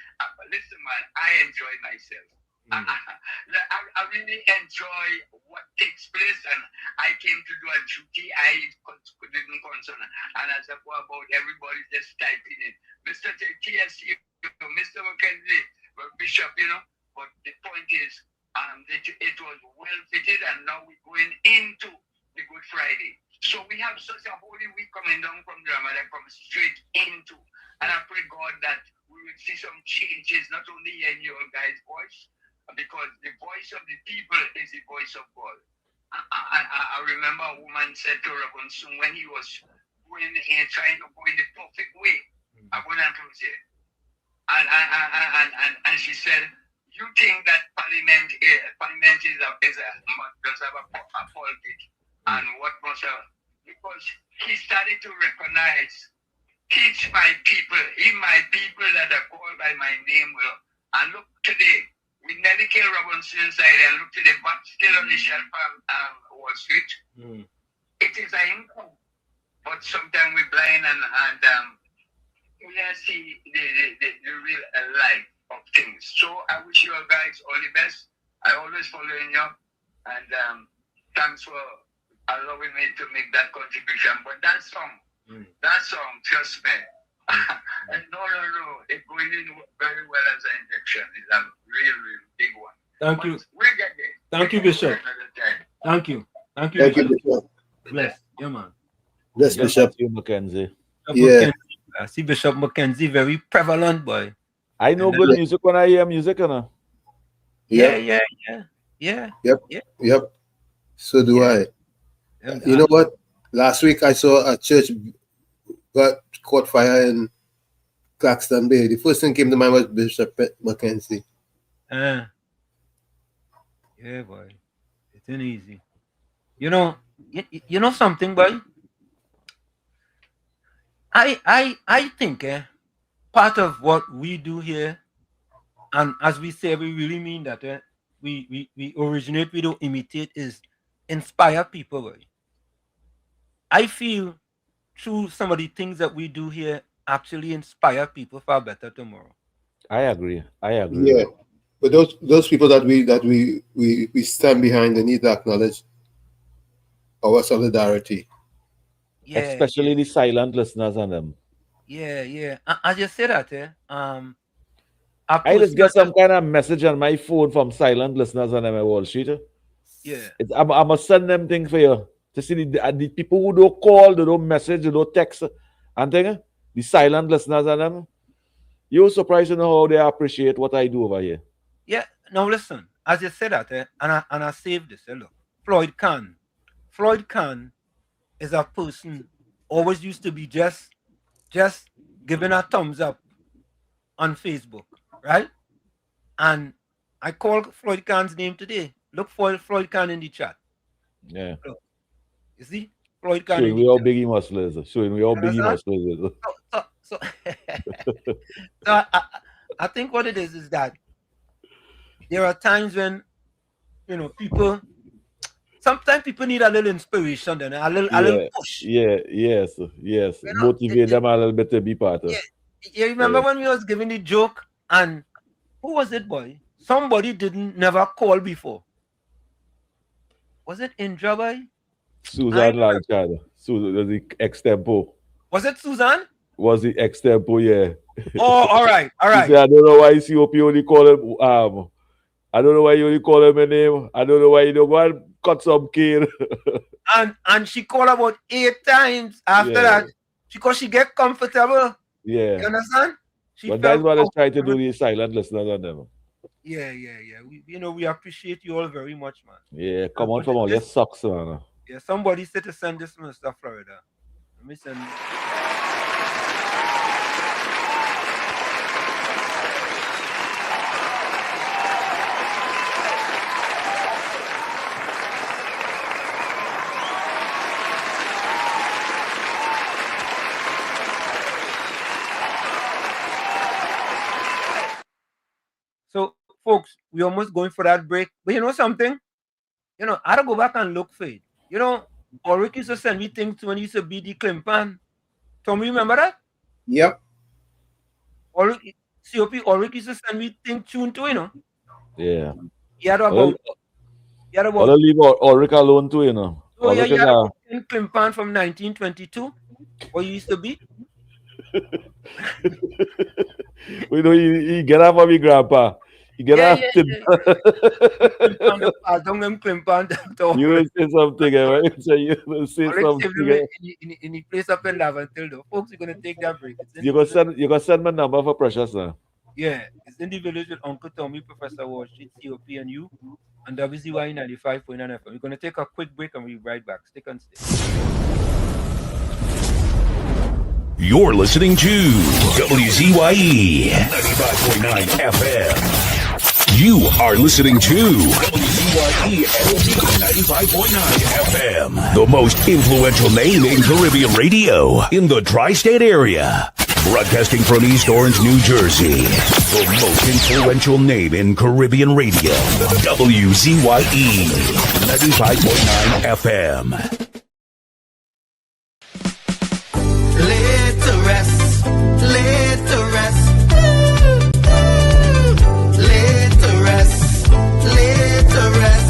listen, man, I enjoy myself. I really enjoy what takes place, and I came to do a duty I didn't concern. And as I go about, everybody just typing in. Mr. TSC, Mr. Mackenzie, Bishop, but the point is, it was well fitted, and now we're going into the Good Friday. So we have such a holy week coming down from the Ramadan, comes straight into, and I pray God that we will see some changes, not only in your guys' voice, because the voice of the people is the voice of God. I remember a woman said to Rabban Sung when he was going in, trying to go in the perfect way, I went and close it. And she said, you think that Parliament does have a pulpit, and what must have, because he started to recognize, teach my people
even my people that are called by my name will, and look today, we nearly killed Robinson inside and look today, but still on the shelf on Wall Street. It is an income, but sometimes we're blind and we don't see the real life of things. So I wish you guys all the best. I always following you, and thanks for allowing me to make that contribution. But that song, trust me, no, it's going in very well as an injection. It's a real big one.
Thank you.
We'll get there.
Thank you, Bishop. Thank you.
Thank you, Bishop.
Bless. Yeah, man.
Bless Bishop.
You, Mackenzie.
Yeah.
I see Bishop Mackenzie very prevalent, boy.
I know good music when I hear music, you know.
Yeah.
Yep. So do I. You know what? Last week I saw a church caught fire in Claxton Bay. The first thing came to mind was Bishop Mackenzie.
Yeah, boy. It ain't easy. You know something, boy? I think part of what we do here, and as we say, we really mean that we originate, we don't imitate, is inspire people, boy. I feel through some of the things that we do here actually inspire people for a better tomorrow.
I agree.
Yeah. But those people that we stand behind, they need to acknowledge our solidarity.
Yeah,
especially the silent listeners on them.
Yeah. I just say that,
I just get some kind of message on my phone from silent listeners on them at Wall Street.
Yeah.
I must send them things for you to see the people who don't call, they don't message, they don't text, and thing, the silent listeners on them. You're surprised to know how they appreciate what I do over here.
Yeah. Now listen, as you said that, and I saved this. Look, Floyd Kahn is a person always used to be just giving a thumbs up on Facebook, right? And I called Floyd Kahn's name today. Look for Floyd Kahn in the chat.
Yeah.
Look. You see? Floyd Kahn.
Showing me how big he muscle is. So
I think what it is that there are times when, sometimes people need a little inspiration, then a little push.
Yes. Motivate them a little bit to be part of.
You remember when we was giving the joke, and who was it, boy? Somebody never call before. Was it Indra, boy?
Susan Lanchard. Susan, the extempo.
Was it Susan?
Was the extempo, yeah.
Oh, all right.
He said, I don't know why COP only call him I don't know why you only call him a name. I don't know why you don't go and cut some cane.
and she called about 8 times after that because she get comfortable.
Yeah.
You understand?
But that's what I try to do, the silent listeners on them.
Yeah. We appreciate you all very much, man.
Yeah, come on from all your socks, man.
Yeah, somebody said to send this to Mr. Florida. Let me send it. So, folks, we're almost going for that break. But you know something? I had to go back and look for it. Ulrich used to send me things when he used to be the Klimpan. Tom, remember that?
Yep.
Ulrich used to send me things tuned to,
Yeah.
He had about...
I'll leave Ulrich alone too,
Oh, yeah, he had about Klimpan from 1922. What you used to be?
We know he get up on me, Grandpa. He get up. You will say something, right? So you will say something.
In the place up in Lavantil, though. Folks, you're going to take that break.
You can send my number for Precious now.
Yeah, it's in the village with Uncle Tommy, Professor Wall Street, COP, and you, and WZYE 95.9 FM. We're going to take a quick break and we'll be right back. Stick and stay.
You're listening to WZYE 95.9 FM. You are listening to WZYE 95.9 FM, the most influential name in Caribbean radio in the tri-state area. Broadcasting from East Orange, New Jersey. The most influential name in Caribbean radio. WZYE 95.9 FM.
Laid to rest. Laid to rest. Laid to rest. Laid to rest.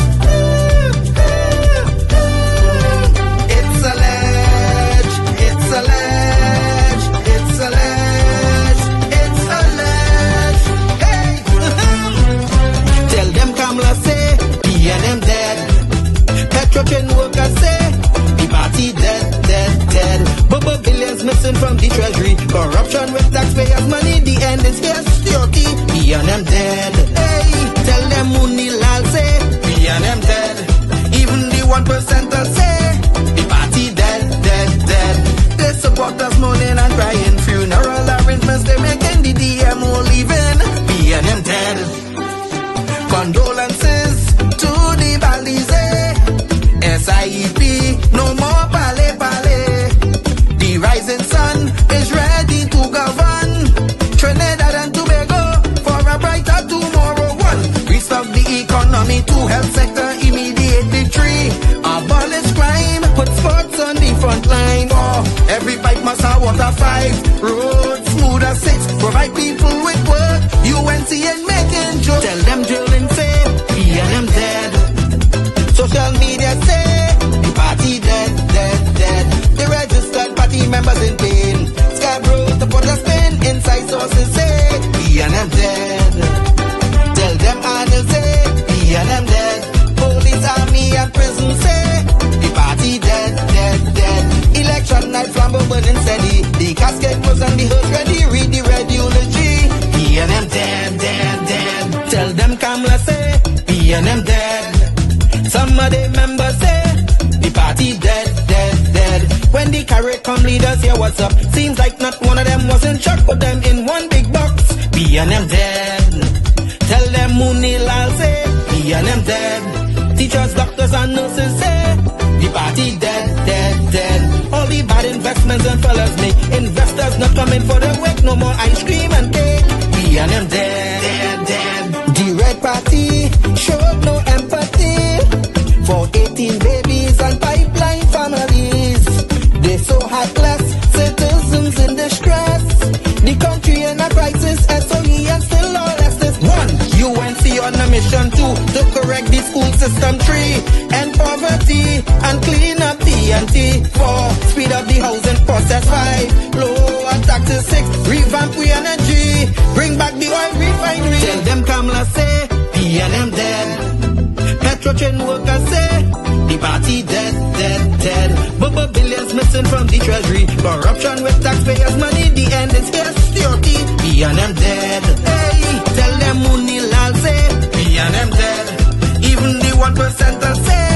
It's a ledge. It's a ledge. It's a ledge. It's a ledge. Hey! Tell them Kamala say, PNM dead. Petrotrain workers say, the party dead, dead, dead. Bubba billions missing from the treasury. Corruption with taxpayers' money. The end is here, security. PNM dead. Hey, tell them Mooney Lal say, PNM dead. Even the 1%ers say, the party dead, dead, dead. They support us mourning and crying. Funeral arrangements they making. The DMO leaving. PNM dead. Condolences to the Balize. SIEP, no more pale pale. The rising sun is ready to govern Trinidad and Tobago for a brighter tomorrow. One, restart the economy. Two, health sector immediate victory. Abolish crime, put sports on the front line. Four, every pipe must have water. Five, roads smooth as six. Provide people with work. UNC and making jokes. Tell them drilling say, PNM dead. Social media say, the party dead, dead, dead. The registered party members in pain. Scarborough to put a spin. Inside sources say, PNM dead. Tell them Arnold say, PNM dead. Police, army and prison say, the party dead, dead, dead. Election night flambeau burning steady. The casket closed and the hearse ready. Read the red eulogy. PNM dead, dead, dead. Tell them Kamala say, PNM dead. Some of the members say, the party dead, dead, dead. When the CARICOM leaders hear what's up, seems like not one of them was in shock. Put them in one big box, PNM dead. Tell them Mooney Lal say, PNM dead. Teachers, doctors and nurses say, the party dead, dead, dead. All the bad investments and fellas make investors not coming for the wake. No more ice cream and cake, PNM dead, dead, dead. The Red Party showed no empathy for 18 babies and pipeline families. They so heartless, citizens in distress. The country in a crisis, SOE and still all justice. One, UNC on a mission. Two, to correct the school system. Three, end poverty and clean up TNT. Four, speed up the housing process. Five, lower taxes. Six, revamp we energy. Bring back the oil refinery. Tell them Kamala say, PNM dead. Petrotrain workers say, the party dead, dead, dead. Bubba billions missing from the treasury. Corruption with taxpayers' money. The end is here, security. PNM dead. Hey, tell them Mooney Lal say, PNM dead. Even the 1%ers say,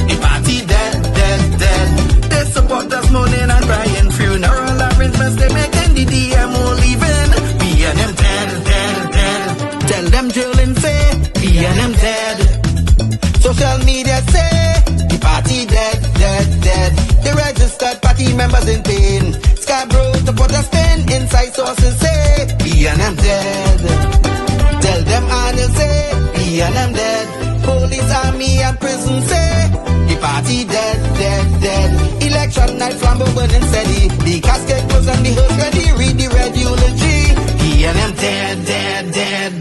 the party dead, dead, dead. They support us mourning and crying. Funeral arrangements they making. The DMO leaving. PNM dead, dead, dead. Tell them drilling say, PNM dead. Social media say, the party dead, dead, dead. The registered party members in pain. Scarborough to put a spin. Inside sources say, PNM dead. Tell them Arnold say, PNM dead. Police, army and prison say, the party dead, dead, dead. Election night flambeau burning steady. The casket closed and the hearse ready. Read the red eulogy. PNM dead, dead, dead.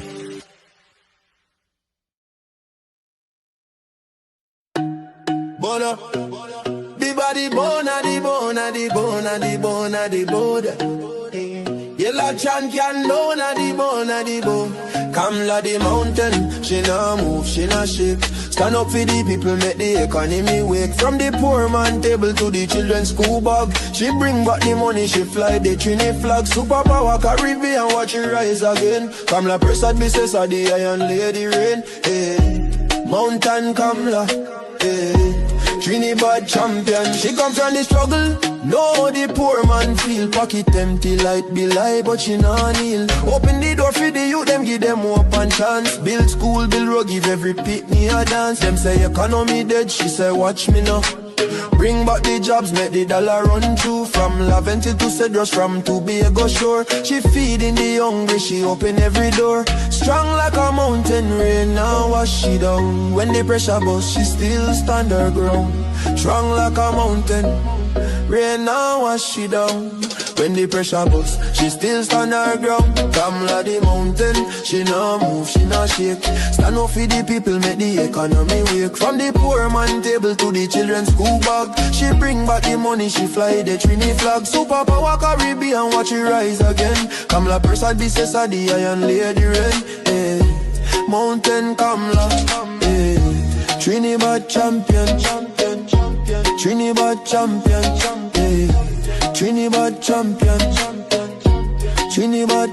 Bona, the body bona, the bona, the bona, the bona, the bona. Yellow champion lona, the bona, the bona. Kamala the mountain, she no move, she no shake. Stand up for the people, make the economy wake. From the poor man table to the children's school bag. She bring back the money, she fly the Trini flag. Superpower Caribbean, watch it rise again. Kamala Prasad, business of the Iron Lady rain. Hey, Mountain Kamala, hey. Trinidad champion, she come from the struggle. No, the poor man feel pocket empty, light be lie, but she nah kneel. Open the door for the youth, them give them hope and chance. Build school, build road, give every pitney a dance. Them say economy dead, she say watch me now. Bring back the jobs, make the dollar run through. From Laventille to Cedros, from Tobago Shore. She feeding the hungry, she open every door. Strong like a mountain, rain now wash she down. When the pressure bust, she still stand her ground. Strong like a mountain, rain now wash she down. When the pressure bust, she still stand her ground. Kamla the mountain, she no move, she no shake. Stand up for the people, make the economy wake. From the poor man table to the children's school bag. She bring back the money, she fly the Trini flag. Superpower Caribbean, watch it rise again. Kamla Persad, the Cesar, the Iron Lady Rain. Eh. Mountain Kamla, eh. Trinidad champion, Trinidad champion, eh. Trinidad champion, Trinidad.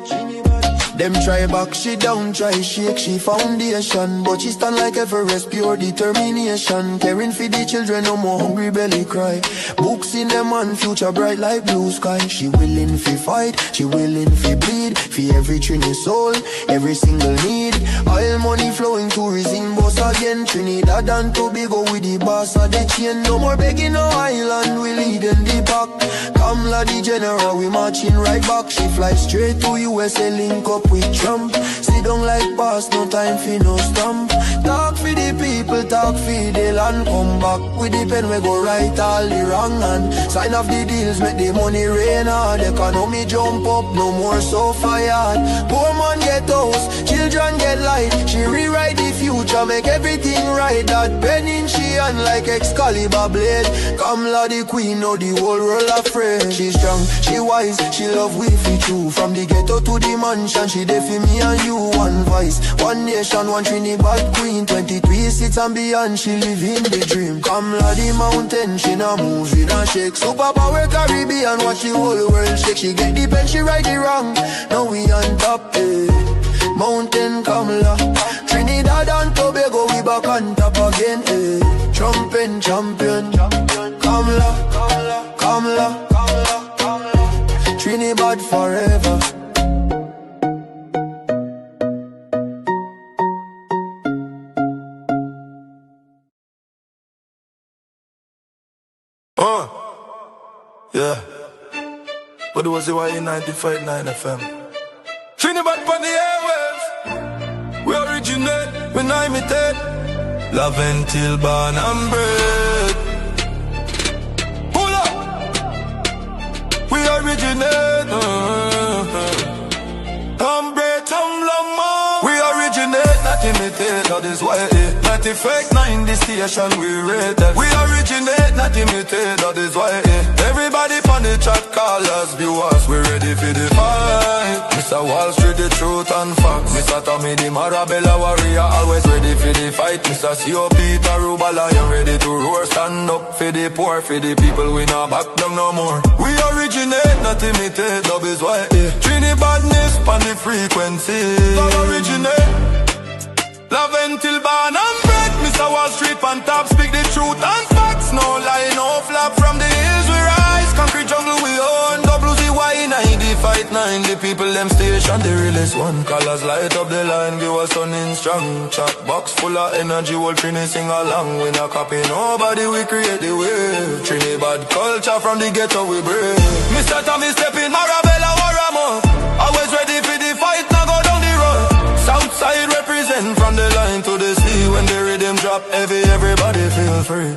Them try back, she down, try shake, she foundation. But she stand like Everest, pure determination. Caring for the children, no more hungry belly cry. Books in them and future bright like blue sky. She willing fi fight, she willing fi bleed. For every Trini soul, every single need. Oil money flowing, tourism boss again. Trinidad and Tobago with the boss of the chain. No more begging no island, we leading the pack. Kamla the general, we marching right back. She fly straight to USA, link up with Trump. Sit down like boss, no time for no stump. Talk for the people, talk for the land. Come back with the pen, we go right all the wrong. And sign off the deals, make the money rain hard. Economy jump up, no more so fired. Poor man get house, children get light. She rewrite the future, make everything right. That pen in she hand like Excalibur blade. Kamla the queen, know the whole world afraid. She strong, she wise, she love we fi true. From the ghetto to the mansion, she there for me and you. One voice, one nation, one Trinidad queen. 23 seats and beyond, she live in the dream. Kamla the mountain, she no move, she no shake. Superpower Caribbean, watch the whole world shake. She get the pen, she right the wrong. Now we on top, eh. Mountain Kamla, Trinidad and Tobago, we back on top again, eh. Trumpin' champion, Kamla, Kamla, Trinidad forever.
Yeah. But it was WZYE 95.9 FM. Trinidad on the airwaves. We originate, we not imitate. Laventille, born and bred. Pull up. We originate. We originate, not imitate. That is why not fake, not in the station we rated. We originate, not imitate. That is why everybody on the chat call us viewers. We ready for the fight. Mr. Wall Street, the truth and facts. Mr. Tommy the Marabella warrior, always ready for the fight. Mr. C.O. Peter Rubala, you ready to roar. Stand up for the poor, for the people. We not back down no more. We originate, not imitate. That is why Trinidadness on the frequency. Originate, Laventille, born and bred. Mr. Wall Street on top, speak the truth and facts. No lie, no flap. From the hills we rise, concrete jungle we own. WZYE 95.9, the people them station, the realest one. Colors light up the line, give us something strong. Chat box full of energy, whole Trini sing along. We not copy nobody, we create the wave. Trinidad culture from the ghetto we brave. Mr. Tommy step in, Marabella Waramo. Always ready for the fight, now go down the road. Southside represent from the line to the sea. When the rhythm drop heavy, everybody feel free.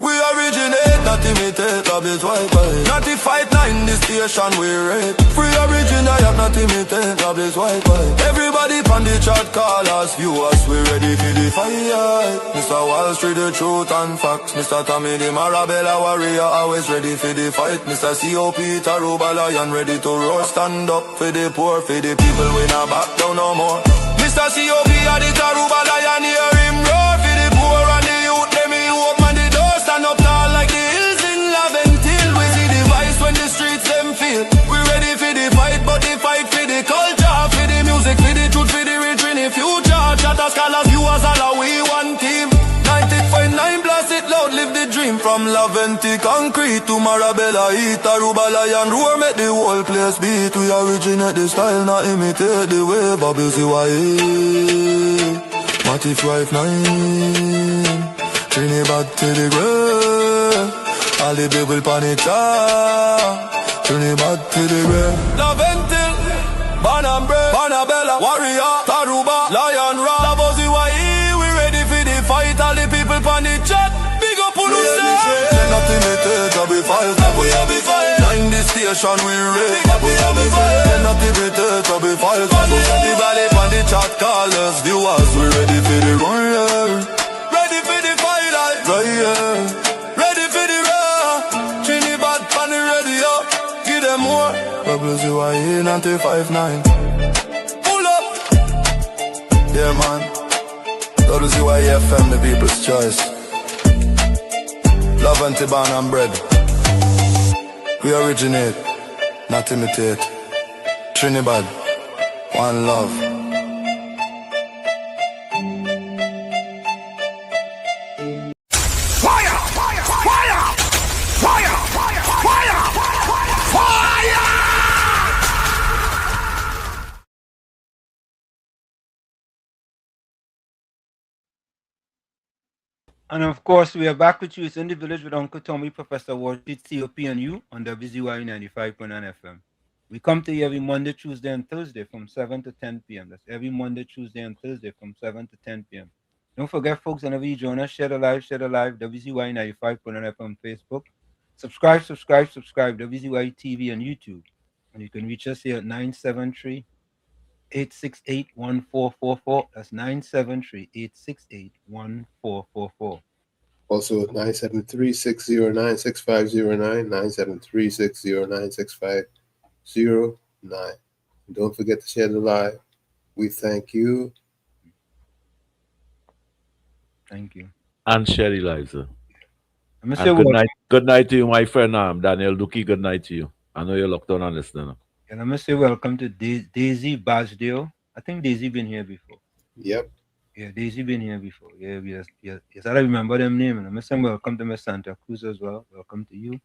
We originate, not imitate, of this white boy. 95.9, the station we rate. Free original, not imitate, of this white boy. Everybody on the chat call us viewers, we ready for the fight. Mr. Wall Street, the truth and facts. Mr. Tommy the Marabella warrior, always ready for the fight. Mr. C.O. Peter Rubala, ready to roar. Stand up for the poor, for the people, we not back down no more. Mr. C.O. Peter Rubala, hear him roar. For the poor and the youth, them he open the door. Stand up tall like the hills in Laventille. We see the vice when the streets them feel. We ready for the fight, but the fight for the culture, for the music, for the truth, for the rich in the future. Chatter scholars, viewers, all are we one team. 90.9 blast it loud, live the dream. From Laventille concrete to Marabella, Ita, Rubala, and Roar, make the whole place beat. We originate the style, not imitate the way. WZYE 95.9. Trinidad to the grave. All the people on the top. Trinidad to the grave. Laventil, Banabella, Warrior, Taruba, Lion Rock, WZYE, we ready for the fight. All the people on the chat, big up on us. Not imitate, I'll be fight. We have be fight. Line the station, we ready. We have be fight. Not imitate, I'll be fight. Everybody on the chat, call us viewers. We ready for the run, ready for the fight, ready for the raw. Trinidad on the radio, give them more. WZYE 95.9. Pull up, yeah man. WZYE FM, the people's choice. Love and Tiban and bread. We originate, not imitate. Trinidad, one love.
Fire! Fire! Fire! Fire! Fire! Fire! Fire!
And of course, we are back with you. It's in the village with Uncle Tommy, Professor Walshit, COP, and you on WZYE 95.9 FM. We come to you every Monday, Tuesday, and Thursday from 7 to 10 p.m. That's every Monday, Tuesday, and Thursday from 7 to 10 p.m. Don't forget, folks, whenever you join us, share the live, WZYE 95.9 FM Facebook. Subscribe, WZYE TV and YouTube. And you can reach us here at 973-868-1444. That's 973-868-1444.
Also 973-609-6509, 973-609-6509. Don't forget to share the live. We thank you.
Thank you.
And Sherry Liza.
And
good night. Good night to you, my friend Daniel Duki. Good night to you. I know you're locked on and listening.
And I'm gonna say welcome to Daisy Basdale. I think Daisy been here before.
Yep.
Yeah, Daisy been here before. Yeah, yes. I remember them name. And I'm gonna say welcome to Miss Santa Cruz as well. Welcome to you.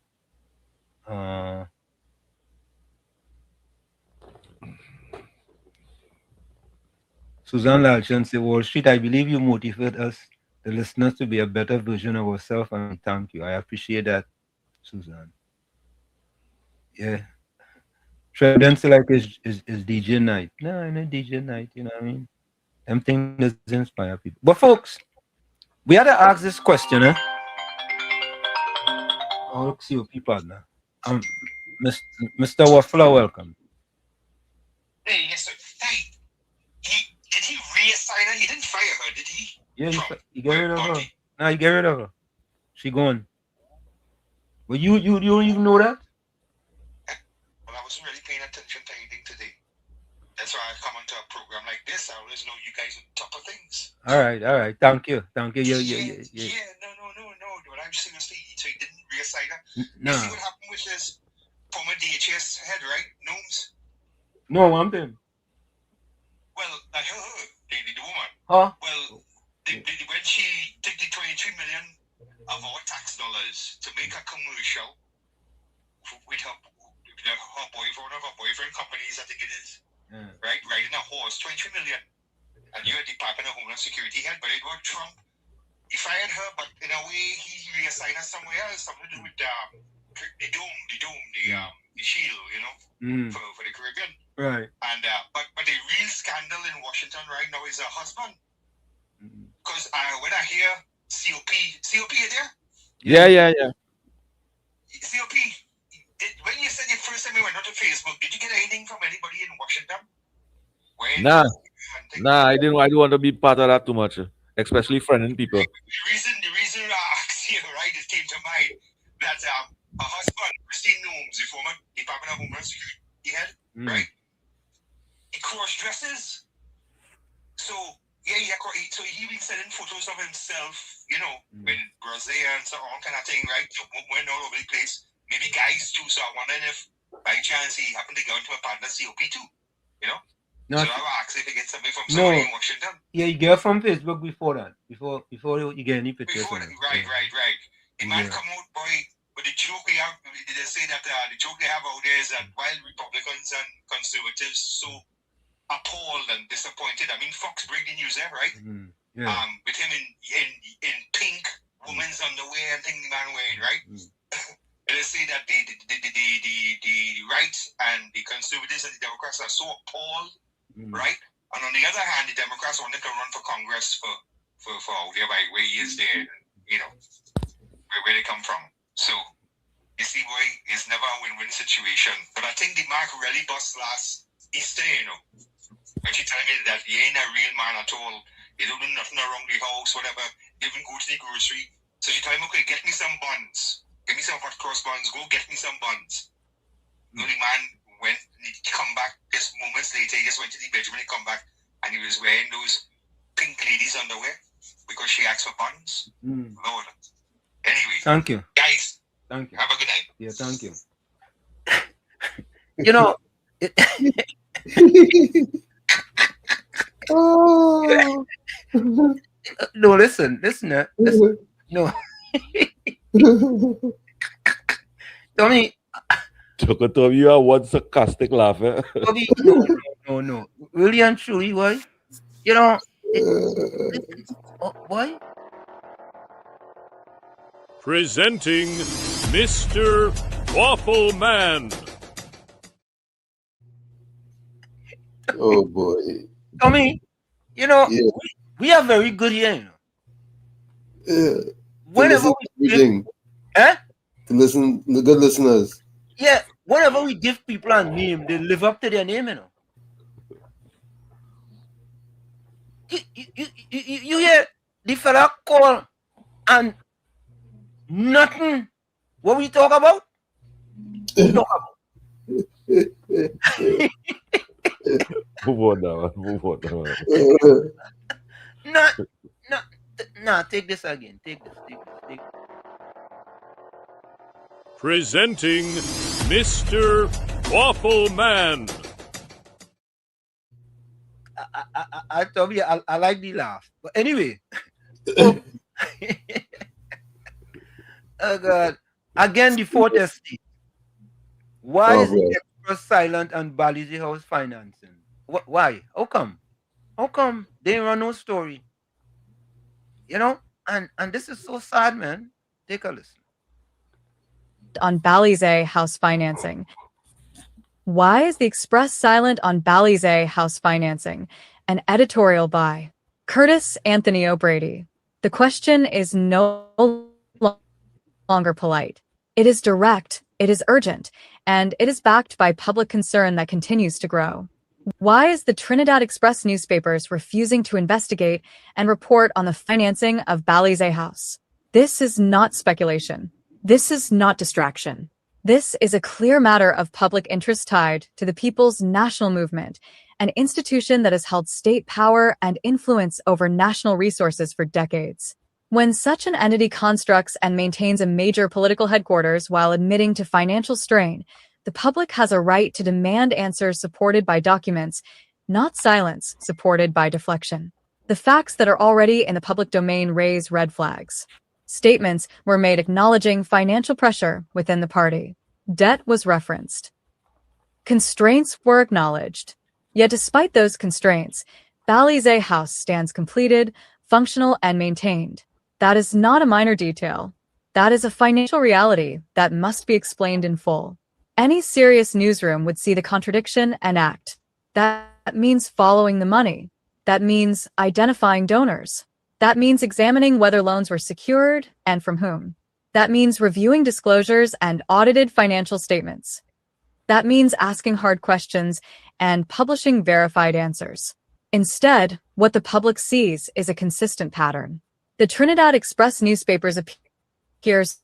Susan Lalchan say, Wall Street, I believe you motivate us, the listeners, to be a better version of ourselves, and thank you. I appreciate that, Susan. Yeah. Trend like is DJ night. No, I know DJ night, you know what I mean? Them things doesn't inspire people. But folks, we had to ask this question, eh? Oh, look, see your people now. Mr. Waffler, welcome.
Hey, yes, sir. Hey, did he reassign her? He didn't fire her, did he?
Yeah, he get rid of her. Nah, he get rid of her. She gone. But you don't even know that?
Well, I wasn't really paying attention to anything today. That's why I come onto a program like this. I always know you guys are on top of things.
All right. Thank you.
Yeah, no. But I'm seriously, so he didn't reassign her?
No.
You see what happened with this former DHS head, right? Gnomes?
No, I'm them.
Well, her, the woman.
Huh?
Well, when she took the 23 million of our tax dollars to make a commercial with her boyfriend, one of her boyfriend companies, I think it is, right? Riding a horse, 23 million. And you're a Department of Homeland Security head, but it was Trump. He fired her, but in a way, he reassigned her somewhere else, something to do with the shield, you know, for the Caribbean.
Right.
And but the real scandal in Washington right now is her husband. Because when I hear COP, is there?
Yeah.
COP, when you said the first time you went onto Facebook, did you get anything from anybody in Washington?
Nah, I didn't want to be part of that too much, especially friending people.
The reason I asked you, right, it came to mind that her husband, Christine Gnomes, the former Department of Homeland Security head, right? He cross dresses. So so he been sending photos of himself, you know, with Brazil and so on, kind of thing, right? Went all over the place. Maybe guys too. So I wondering if by chance he happened to go into a partner COP too, you know?
No,
so I asked if he get something from somebody in Washington.
Yeah, you get from Facebook before that. Before you get any pictures.
Right. The man come out, boy, but the joke they have, they say that the joke they have out there is that while Republicans and conservatives so appalled and disappointed, I mean, Fox break the news there, right?
Yeah.
With him in pink women's underwear and things the man wearing, right? And they say that the right and the conservatives and the Democrats are so appalled, right? And on the other hand, the Democrats wanted to run for Congress for whereby where he is there, you know, where they come from. So you see, boy, it's never a win-win situation. But I think the mark really bust last Easter, you know. When she told me that he ain't a real man at all. He don't do nothing around the house, whatever. He even go to the grocery. So she told him, okay, get me some buns. Get me some hot cross buns. Go get me some buns. The only man went, he come back just moments later. He just went to the bedroom and he come back and he was wearing those pink ladies underwear because she asked for buns. Lord. Anyway.
Thank you.
Guys.
Thank you.
Have a good night.
Yeah, thank you. You know,
Oh.
no, listen. No. Tommy.
Tommy, you are one sarcastic laugh.
Tommy, no. Really and truly, why? You know, why?
Presenting Mr. Waffle Man.
Oh boy.
Tommy, you know,
Yeah.
we are very good here, you know. Whenever we give,
to listen, the good listeners.
Yeah, whenever we give people a name, they live up to their name, you know. You hear the fella call and nothing. What we talk about? Talk about.
Move on now.
No, take this again. Take this.
Presenting Mr. Waffle Man.
I told you I like the laugh. But anyway. Oh God. Again, the fourth estate. Why is the Express silent on Balize House financing? Why? How come they run no story? You know, and this is so sad, man. Take a listen.
On Balize house financing. Why is the Express silent on Balize house financing? An editorial by Curtis Anthony O'Brady. The question is no longer polite. It is direct, it is urgent, and it is backed by public concern that continues to grow. Why is the Trinidad Express newspapers refusing to investigate and report on the financing of Balize House? This is not speculation. This is not distraction. This is a clear matter of public interest tied to the People's National Movement, an institution that has held state power and influence over national resources for decades. When such an entity constructs and maintains a major political headquarters while admitting to financial strain, the public has a right to demand answers supported by documents, not silence supported by deflection. The facts that are already in the public domain raise red flags. Statements were made acknowledging financial pressure within the party. Debt was referenced. Constraints were acknowledged. Yet despite those constraints, Balize House stands completed, functional, and maintained. That is not a minor detail. That is a financial reality that must be explained in full. Any serious newsroom would see the contradiction and act. That means following the money. That means identifying donors. That means examining whether loans were secured and from whom. That means reviewing disclosures and audited financial statements. That means asking hard questions and publishing verified answers. Instead, what the public sees is a consistent pattern. The Trinidad Express newspapers appears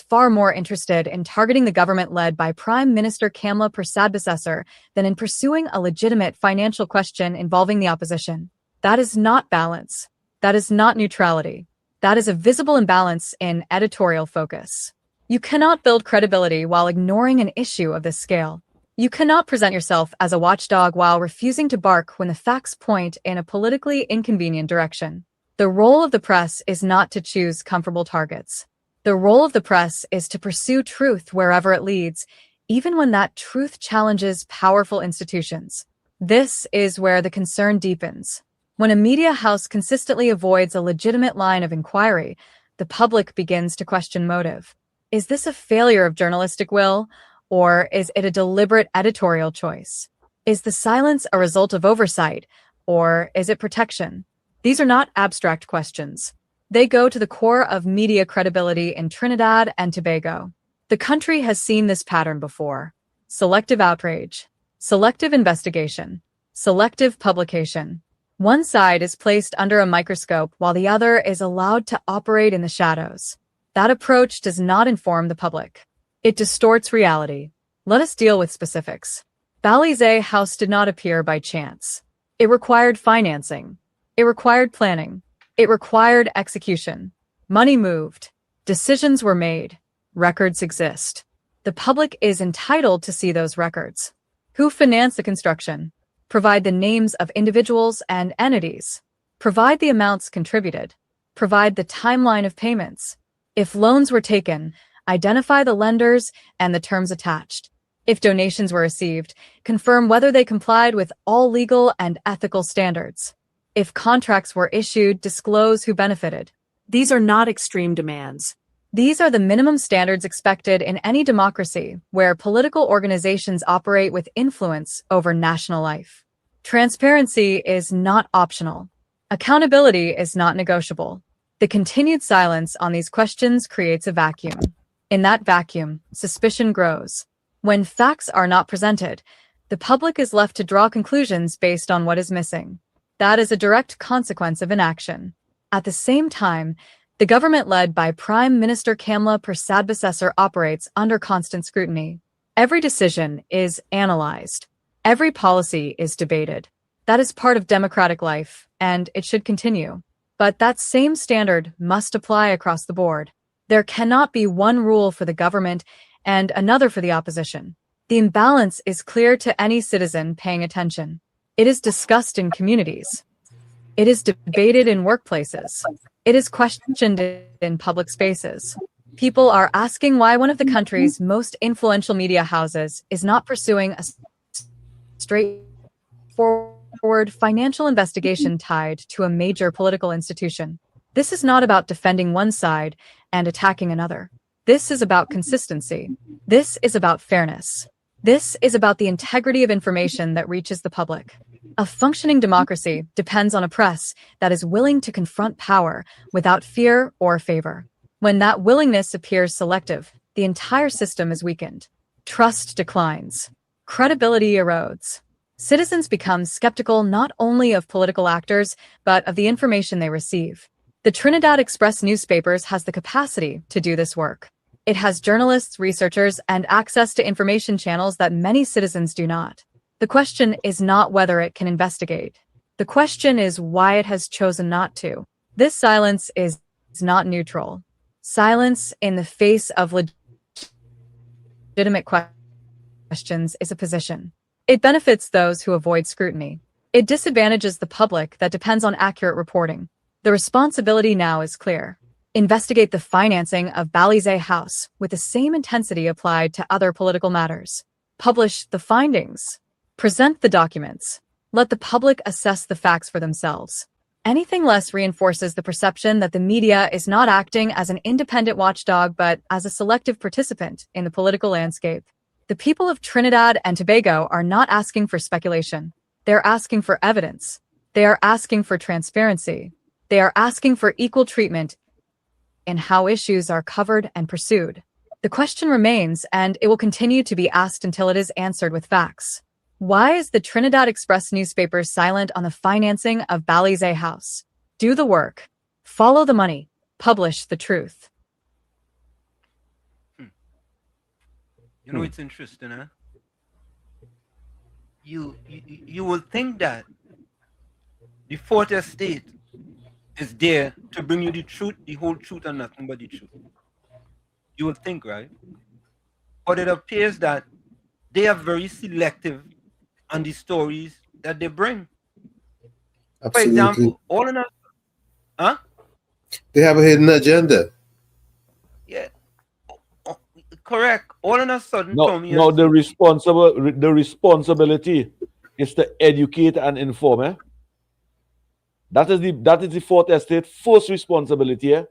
far more interested in targeting the government led by Prime Minister Kamla Persad-Bissessar than in pursuing a legitimate financial question involving the opposition. That is not balance. That is not neutrality. That is a visible imbalance in editorial focus. You cannot build credibility while ignoring an issue of this scale. You cannot present yourself as a watchdog while refusing to bark when the facts point in a politically inconvenient direction. The role of the press is not to choose comfortable targets. The role of the press is to pursue truth wherever it leads, even when that truth challenges powerful institutions. This is where the concern deepens. When a media house consistently avoids a legitimate line of inquiry, the public begins to question motive. Is this a failure of journalistic will, or is it a deliberate editorial choice? Is the silence a result of oversight, or is it protection? These are not abstract questions. They go to the core of media credibility in Trinidad and Tobago. The country has seen this pattern before. Selective outrage, selective investigation, selective publication. One side is placed under a microscope while the other is allowed to operate in the shadows. That approach does not inform the public. It distorts reality. Let us deal with specifics. WZYE House did not appear by chance. It required financing. It required planning. It required execution. Money moved. Decisions were made. Records exist. The public is entitled to see those records. Who financed the construction? Provide the names of individuals and entities. Provide the amounts contributed. Provide the timeline of payments. If loans were taken, identify the lenders and the terms attached. If donations were received, confirm whether they complied with all legal and ethical standards. If contracts were issued, disclose who benefited.
These are not extreme demands.
These are the minimum standards expected in any democracy where political organizations operate with influence over national life. Transparency is not optional. Accountability is not negotiable. The continued silence on these questions creates a vacuum. In that vacuum, suspicion grows. When facts are not presented, the public is left to draw conclusions based on what is missing. That is a direct consequence of inaction. At the same time, the government led by Prime Minister Kamla Persad-Bissessar operates under constant scrutiny. Every decision is analyzed. Every policy is debated. That is part of democratic life, and it should continue. But that same standard must apply across the board. There cannot be one rule for the government and another for the opposition. The imbalance is clear to any citizen paying attention. It is discussed in communities. It is debated in workplaces. It is questioned in public spaces. People are asking why one of the country's most influential media houses is not pursuing a straightforward financial investigation tied to a major political institution. This is not about defending one side and attacking another. This is about consistency. This is about fairness. This is about the integrity of information that reaches the public. A functioning democracy depends on a press that is willing to confront power without fear or favor. When that willingness appears selective, the entire system is weakened. Trust declines. Credibility erodes. Citizens become skeptical not only of political actors, but of the information they receive. The Trinidad Express newspapers has the capacity to do this work. It has journalists, researchers, and access to information channels that many citizens do not. The question is not whether it can investigate. The question is why it has chosen not to. This silence is not neutral. Silence in the face of legitimate questions is a position. It benefits those who avoid scrutiny. It disadvantages the public that depends on accurate reporting. The responsibility now is clear. Investigate the financing of WZYE House with the same intensity applied to other political matters. Publish the findings. Present the documents. Let the public assess the facts for themselves. Anything less reinforces the perception that the media is not acting as an independent watchdog but as a selective participant in the political landscape. The people of Trinidad and Tobago are not asking for speculation. They're asking for evidence. They are asking for transparency. They are asking for equal treatment in how issues are covered and pursued. The question remains, and it will continue to be asked until it is answered with facts. Why is the Trinidad Express newspaper silent on the financing of WZYE House? Do the work. Follow the money. Publish the truth.
You know, it's interesting, huh? You will think that the fourth estate is there to bring you the truth, the whole truth, and nothing but the truth. You would think, right? But it appears that they are very selective on the stories that they bring.
Absolutely.
For example, all in a... Huh?
They have a hidden agenda.
Yeah. Correct. All in a sudden, Tommy...
No, the responsibility is to educate and inform, eh? That is the fourth estate first responsibility, eh?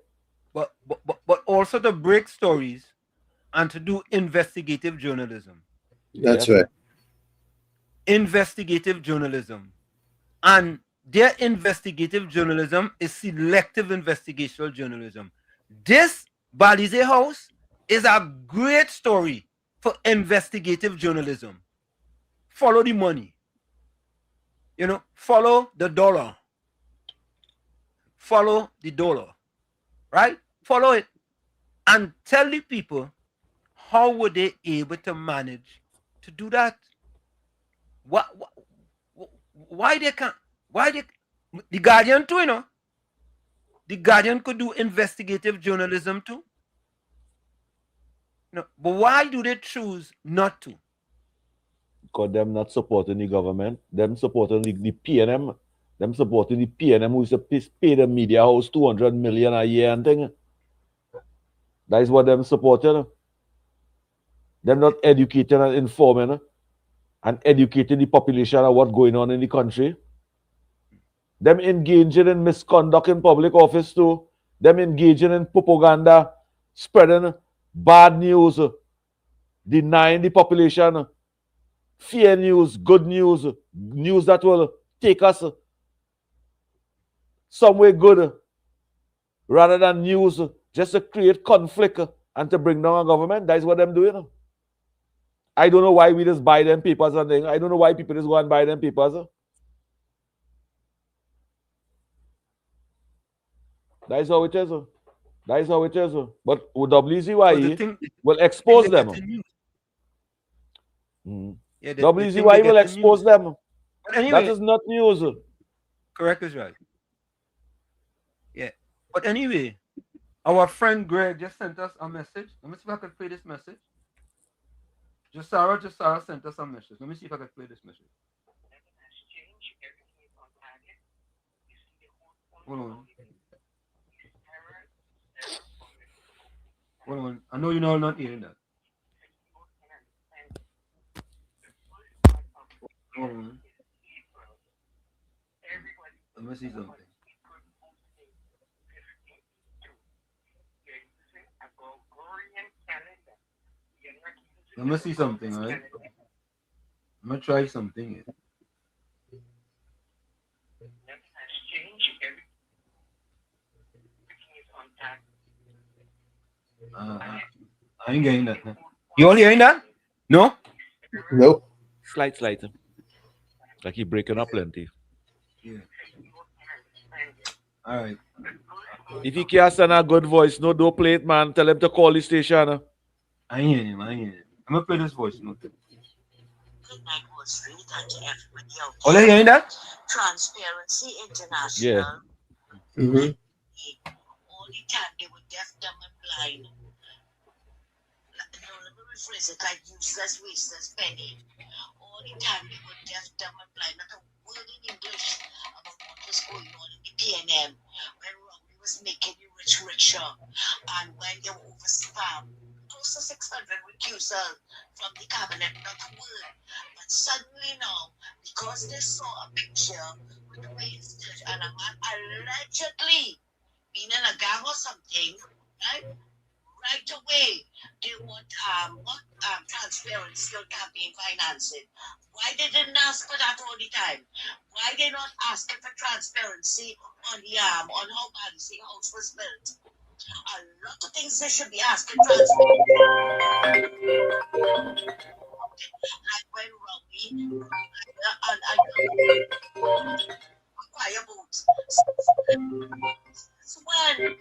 but also to break stories and to do investigative journalism.
That's right.
Investigative journalism. And their investigative journalism is selective investigational journalism. This Balize House is a great story for investigative journalism. Follow the money. You know, follow the dollar. Follow the dollar. Right? Follow it. And tell the people how were they able to manage to do that? Why they can't? Why they? The Guardian too, you know. The Guardian could do investigative journalism too. No, but why do they choose not to?
Because them not supporting the government, them supporting the PNM, them supporting the PNM who is to pay the media house 200 million a year and thing. That is what them supporting. Them not educating and informing and educating the population of what's going on in the country. Them engaging in misconduct in public office too. Them engaging in propaganda, spreading bad news, denying the population fear news, good news, news that will take us somewhere good, rather than news just to create conflict and to bring down a government. That is what them doing. I don't know why we just buy them papers and things. I don't know why people just go and buy them papers. That is how it is. That is how it is. But WZYE will expose them.
Yeah,
WZYE will expose them.
But anyway,
that is not news.
Correct is right. Yeah. But anyway, our friend Greg just sent us a message. Let me see if I can play this message. Jasara sent us a message. Let me see if I can play this message. Hold on. Hold on. I know you're not hearing that. Hold on. Let me see something. Let me see something, all right? I'm going to try something here. I ain't getting that. You all hearing that? No?
Nope.
Slight. Like he breaking up plenty.
Yeah. All right.
If he can't send a good voice, don't play it, man. Tell him to call the station.
I ain't hearing him. I'm going to play this voice note. Oh, you hearing that?
Transparency International.
Yeah.
Mm-hmm.
All the time they were deaf, dumb, and blind. No, let me rephrase it like useless, wasteless penny. All the time they were deaf, dumb, and blind. Not a word in English about what was going on in the PNM when Romney was making the rich richer and when they were overspammed. Close to 600 recusal from the cabinet, not a word. But suddenly now, because they saw a picture with the way it's and a man allegedly being in a gang or something, right away they want transparency on campaign financing. Why they didn't ask for that all the time? Why they not asking for transparency on the on how Balancing House was built? A lot of things they should be asking transparency. Like when Robbie acquire votes. So when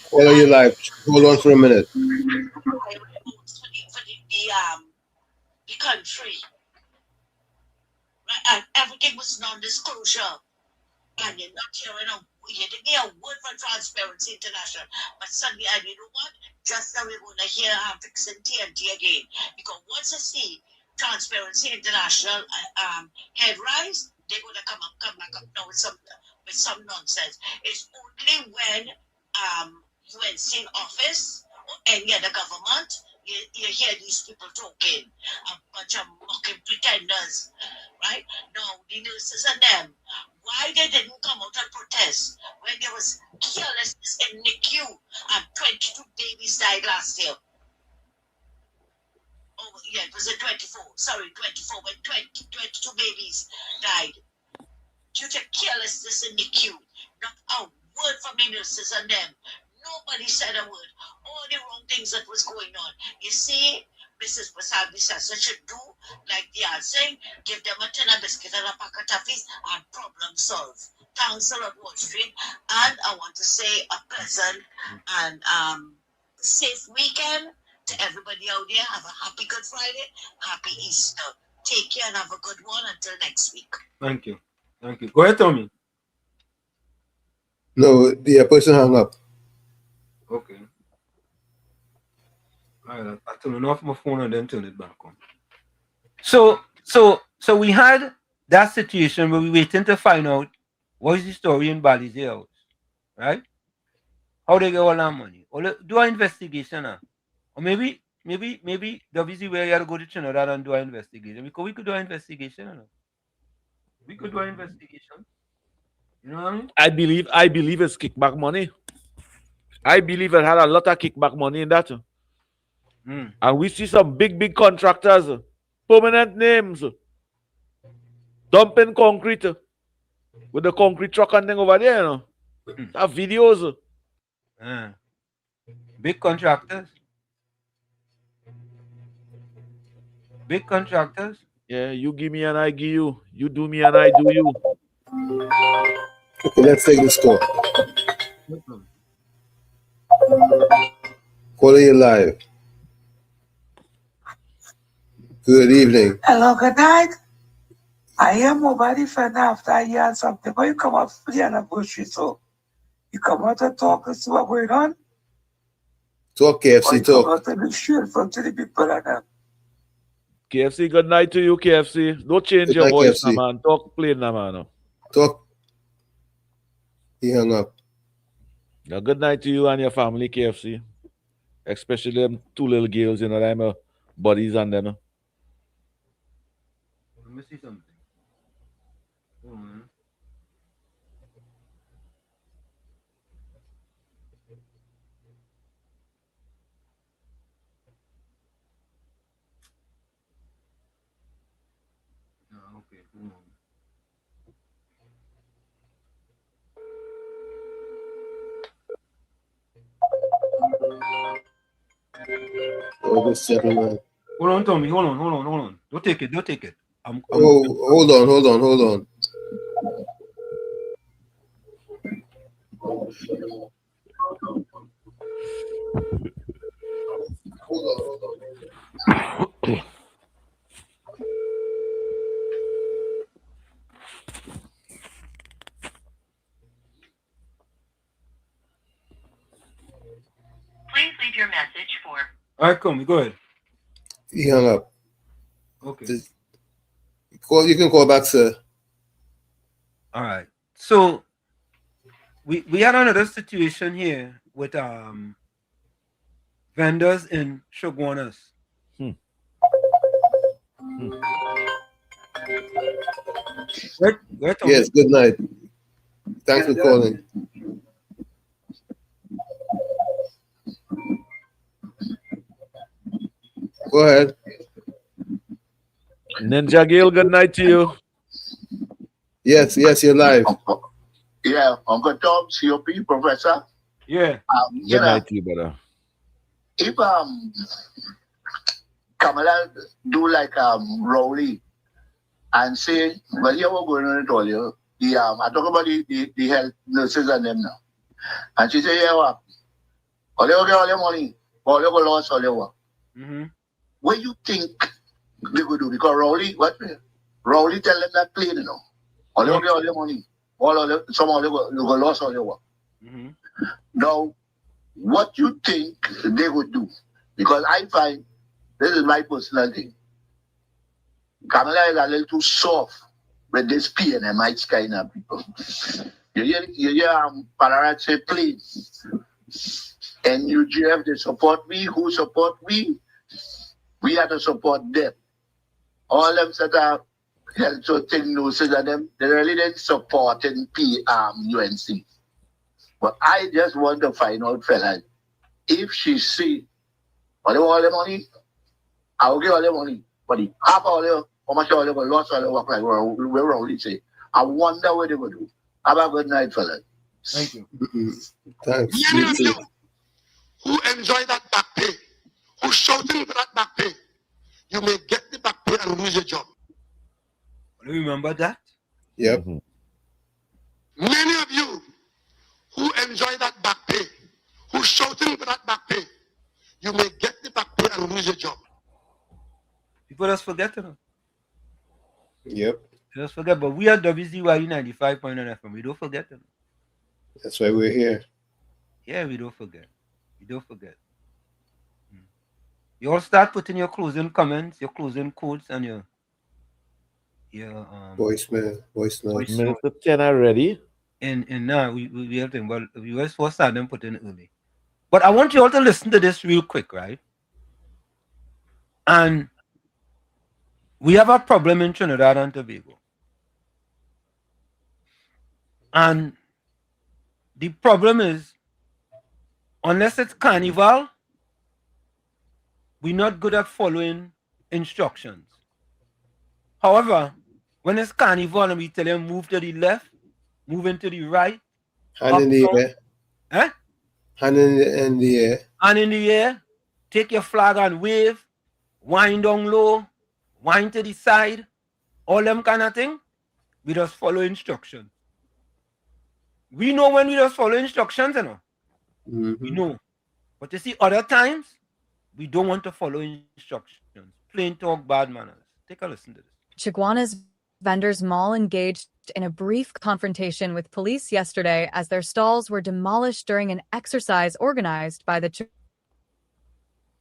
Follow your life. Hold on for a minute.
For the country. Right? And everything was non-disclosure. And you're not hearing you didn't hear a word from Transparency International. But suddenly, and you know what? Just now we're going to hear fixing TNT again. Because once you see Transparency International head rise, they're going to come back up now with some nonsense. It's only when UNC in office or any other government, you hear these people talking, a bunch of mocking pretenders, right? Now, the nurses and them, why they didn't come out and protest when there was carelessness in NICU and 22 babies died last year. Oh, yeah, it was a 24. Sorry, 24, but 22 babies died due to carelessness in NICU. Not a word from the nurses and them. Nobody said a word. All the wrong things that was going on. You see, Mrs. Prasad Bisasa should do like they are saying, give them a tin of biscuit and a pack of toffees and problem solved. Thanks a lot, Wall Street. And I want to say a pleasant and safe weekend to everybody out there. Have a happy Good Friday, happy Easter. Take care and have a good one until next week.
Thank you. Thank you. Go ahead, Tommy.
No, the person hung up.
Okay. All right, I turn off my phone and then turn it back on. So we had that situation where we waiting to find out what is the story in Bali's house, right? How they get all that money? Or do an investigation now? Or maybe WZYE had to go to Trinidad and do an investigation, because we could do an investigation. You know? We could do an investigation. You know what I mean?
I believe it's kickback money. I believe it had a lot of kickback money in that. And we see some big contractors, permanent names, dumping concrete with the concrete truck and thing over there, you know. Have videos.
Big contractors. Big contractors.
Yeah, you give me and I give you. You do me and I do you.
Okay, let's take this call. Caller, you live. Good evening.
Hello, good night. I am nobody fan after I hear something, but you come up for the anniversary, so you come out and talk and see what's going on.
Talk, KFC,
Come
talk.
out and be sure from to the people and them.
KFC, good night to you, KFC. Don't change
Good
your
night,
voice,
KFC.
man. Talk plain, man.
Talk. He hung up.
Now, good night to you and your family, KFC. Especially them two little girls, you know, them buddies and them.
Let me see something. Hold on. Okay, hold on.
Oh, this gentleman.
Hold on, Tommy. Hold on. Don't take it.
Hold on.
Please leave your message for.
All right, come. Go ahead.
He hung up.
Okay.
You can call back, sir.
All right. So we had another situation here with vendors in Shoguanas. Where, Tommy?
Yes, good night. Thanks for calling. Go ahead.
Ninja Gale, good night to you.
Yes, you're live.
Yeah, Uncle Tom, COP, Professor.
Yeah.
Good night to you, brother.
If Kamala do like Rowley and say, well, here we're going on to tell you, I talk about the health nurses and them now. And she say, yeah, what? All your money, all your loss, all your work. What you think they could do? Because Rowley tell them that plain, you know. All your money, some of you go lost all your work. Now, what you think they would do? Because I find, this is my personal thing, Kamala is a little too soft with this PNMite kind of people. You hear Pararat say, please. And UGF, they support me. Who support me? We have to support them. All them set up health so thing nurses and them, they really didn't supporting UNC. But I just want to find out, fellas, if she see all the money, I will give all the money. But the half all the how much all the lost all the work like we're only say. I wonder what they will do. Have a good night, fellas.
Thank you.
Thanks.
Many of you who enjoy that back pay, who shouting for that back pay, you may get the back pay and lose your job.
Remember that?
Yep.
Many of you who enjoy that back pay, who shouting for that back pay, you may get the back pay and lose your job.
People just forget to know.
Yep.
Just forget, but we are WZYE 95.9 FM. We don't forget to know.
That's why we're here.
Yeah, we don't forget. We don't forget. You all start putting your closing comments, your closing quotes, and your
voicemail, voice notes.
Minister 10 are ready.
And now we have to, well, we always first start them putting early. But I want you all to listen to this real quick, right? And we have a problem in Trinidad and Tobago. And the problem is, unless it's carnival, we're not good at following instructions. However, when it's carnival and we tell them move to the left, move into the right,
hand in the air.
Huh?
Hand in the air.
Hand in the air, take your flag and wave, wind down low, wind to the side, all them kind of thing. We just follow instructions. We know when we just follow instructions, you know. We know. But you see, other times, we don't want to follow instructions. Plain talk, bad manners. Take a listen to this.
Chiguana's vendors mall engaged in a brief confrontation with police yesterday as their stalls were demolished during an exercise organized by the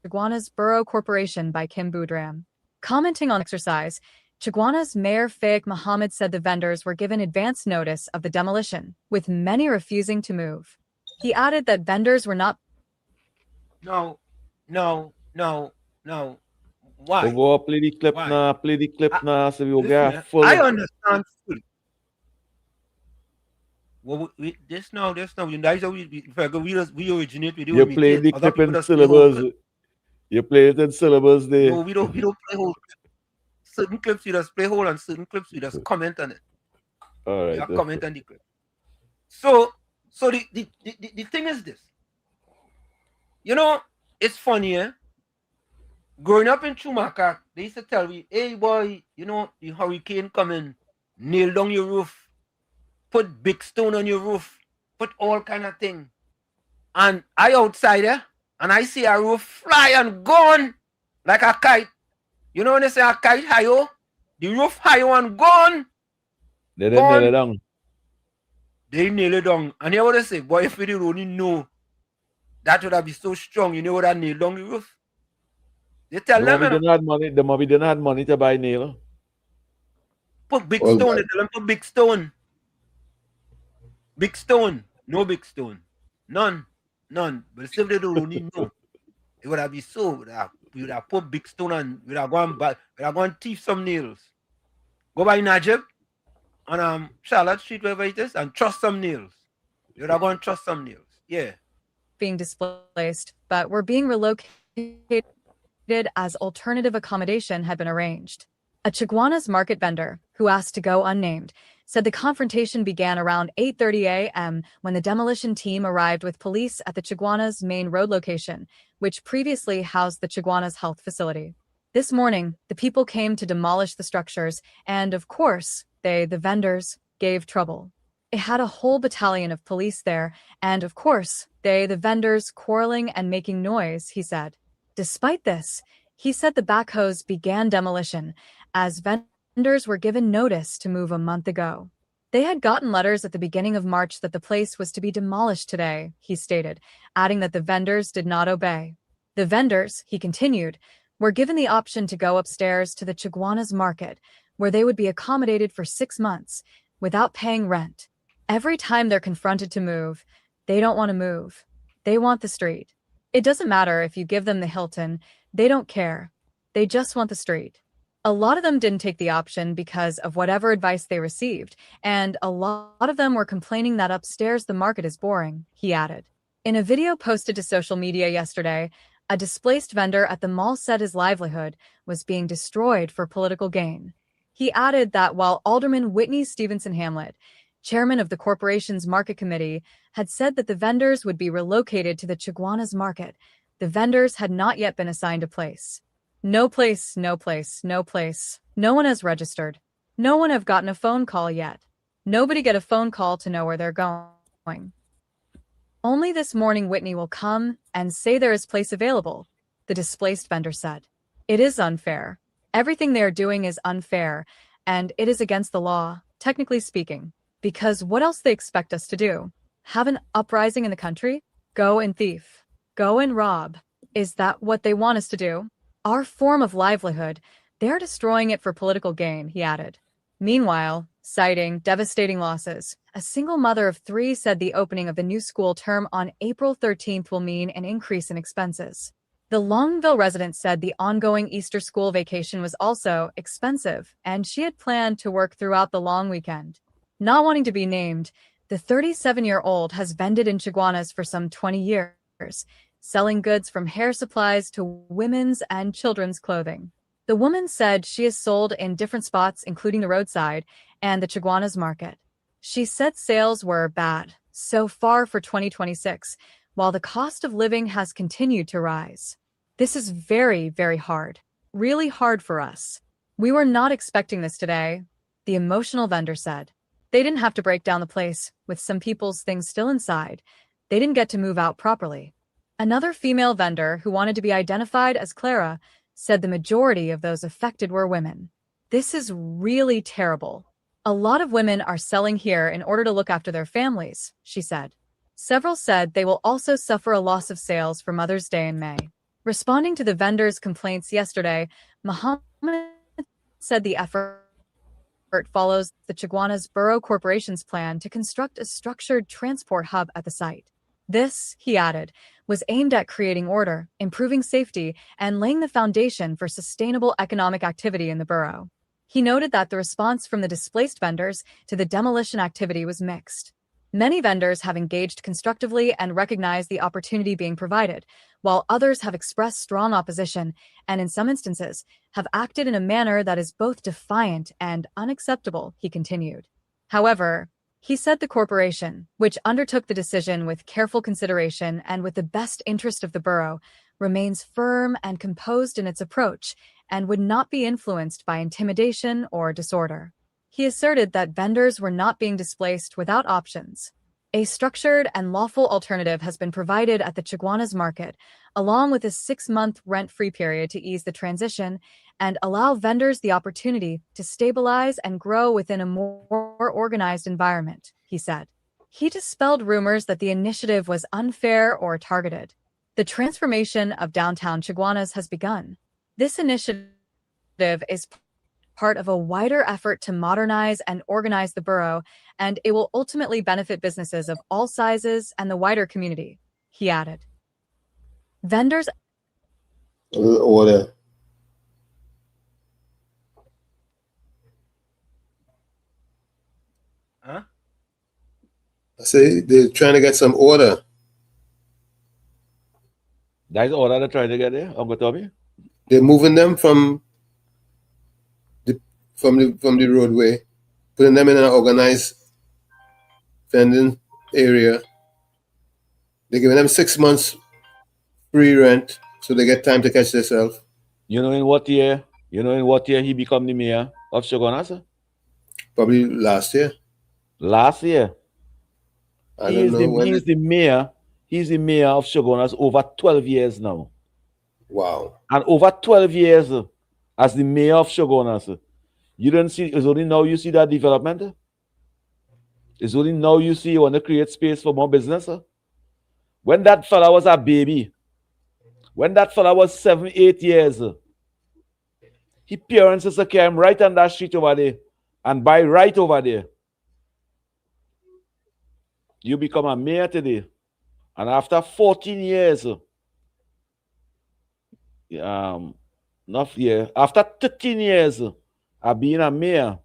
Chiguana's Borough Corporation by Kim Boudram. Commenting on exercise, Chiguana's Mayor Faik Mohammed said the vendors were given advance notice of the demolition, with many refusing to move. He added that vendors were not.
No. Why?
Go play the clip now, so we will get full.
I understand fully. Well, this now. That's how we originate with
you play the clip in syllables. You play it in syllables there.
No, we don't play whole. Certain clips we just play whole, and certain clips we just comment on it.
All right.
Comment on the clip. So the thing is this. You know, it's funny, eh? Growing up in Chumaka, they used to tell me, hey boy, you know, the hurricane coming, nail down your roof, put big stone on your roof, put all kind of thing. And I outside there, and I see a roof fly and gone like a kite. You know when they say a kite high, the roof high and gone.
They didn't nail it down.
They nail it down. And you know what they say, boy, if we didn't only know, that would have been so strong, you know what I nailed down the roof? They tell them,
the Mobby didn't have money to buy nail.
Put big stone, they tell them put big stone. Big stone, no big stone. None. But if they don't only know, it would have been so, we would have put big stone and we would have gone thief some nails. Go by Najib on Charlotte Street, wherever it is, and trust some nails. You would have gone trust some nails. Yeah.
Being displaced, but were being relocated as alternative accommodation had been arranged. A Chiguana's market vendor, who asked to go unnamed, said the confrontation began around 8:30 a.m. when the demolition team arrived with police at the Chiguana's main road location, which previously housed the Chiguana's health facility. This morning, the people came to demolish the structures, and of course, the vendors, gave trouble. It had a whole battalion of police there, and of course, the vendors quarreling and making noise, he said. Despite this, he said the backhoes began demolition, as vendors were given notice to move a month ago. They had gotten letters at the beginning of March that the place was to be demolished today, he stated, adding that the vendors did not obey. The vendors, he continued, were given the option to go upstairs to the Chiguana's market, where they would be accommodated for 6 months, without paying rent. Every time they're confronted to move, they don't want to move. They want the street. It doesn't matter if you give them the Hilton, they don't care. They just want the street. A lot of them didn't take the option because of whatever advice they received, and a lot of them were complaining that upstairs the market is boring, he added. In a video posted to social media yesterday, a displaced vendor at the mall said his livelihood was being destroyed for political gain. He added that while Alderman Whitney Stevenson Hamlet, chairman of the corporation's market committee, had said that the vendors would be relocated to the Chiguanas market, the vendors had not yet been assigned a place. No place, no place, no place. No one has registered. No one have gotten a phone call yet. Nobody get a phone call to know where they're going. Only this morning Whitney will come and say there is place available, the displaced vendor said. It is unfair. Everything they are doing is unfair, and it is against the law, technically speaking. Because what else they expect us to do? Have an uprising in the country? Go and thief. Go and rob. Is that what they want us to do? Our form of livelihood, they're destroying it for political gain, he added. Meanwhile, citing devastating losses, a single mother of 3 said the opening of the new school term on April 13th will mean an increase in expenses. The Longville resident said the ongoing Easter school vacation was also expensive, and she had planned to work throughout the long weekend. Not wanting to be named, the 37-year-old has vended in Chiguanas for some 20 years, selling goods from hair supplies to women's and children's clothing. The woman said she has sold in different spots, including the roadside and the Chiguanas market. She said sales were bad so far for 2026, while the cost of living has continued to rise. This is very, very hard. Really hard for us. We were not expecting this today, the emotional vendor said. They didn't have to break down the place, with some people's things still inside. They didn't get to move out properly. Another female vendor, who wanted to be identified as Clara, said the majority of those affected were women. This is really terrible. A lot of women are selling here in order to look after their families, she said. Several said they will also suffer a loss of sales for Mother's Day in May. Responding to the vendors' complaints yesterday, Muhammad said the effort follows the Chiguanas Borough Corporation's plan to construct a structured transport hub at the site. This, he added, was aimed at creating order, improving safety, and laying the foundation for sustainable economic activity in the borough. He noted that the response from the displaced vendors to the demolition activity was mixed. Many vendors have engaged constructively and recognized the opportunity being provided, while others have expressed strong opposition and, in some instances, have acted in a manner that is both defiant and unacceptable, he continued. However, he said the corporation, which undertook the decision with careful consideration and with the best interest of the borough, remains firm and composed in its approach and would not be influenced by intimidation or disorder. He asserted that vendors were not being displaced without options. A structured and lawful alternative has been provided at the Chiguanas market, along with a 6-month rent-free period to ease the transition and allow vendors the opportunity to stabilize and grow within a more organized environment, he said. He dispelled rumors that the initiative was unfair or targeted. The transformation of downtown Chiguanas has begun. This initiative is part of a wider effort to modernize and organize the borough, and it will ultimately benefit businesses of all sizes and the wider community, he added. Vendors
order.
Huh?
I say they're trying to get some order.
That's order they're trying to get there, Uncle Tommy?
They're moving them from the roadway, putting them in an organized vending area. They're giving them 6 months free rent, so they get time to catch themselves.
You know in what year? He become the mayor of Chiguanas?
Probably last year.
Last year.
I don't know when.
He's the mayor of Chiguanas over 12 years now.
Wow.
And over 12 years as the mayor of Chiguanas. You don't see, it's only now you see that development. It's only now you see you want to create space for more business. When that fella was a baby, when that fella was 7, 8 years, his parents came right on that street over there and buy right over there. You become a mayor today. And after 14 years, Enough, yeah. After 13 years of being a mayor,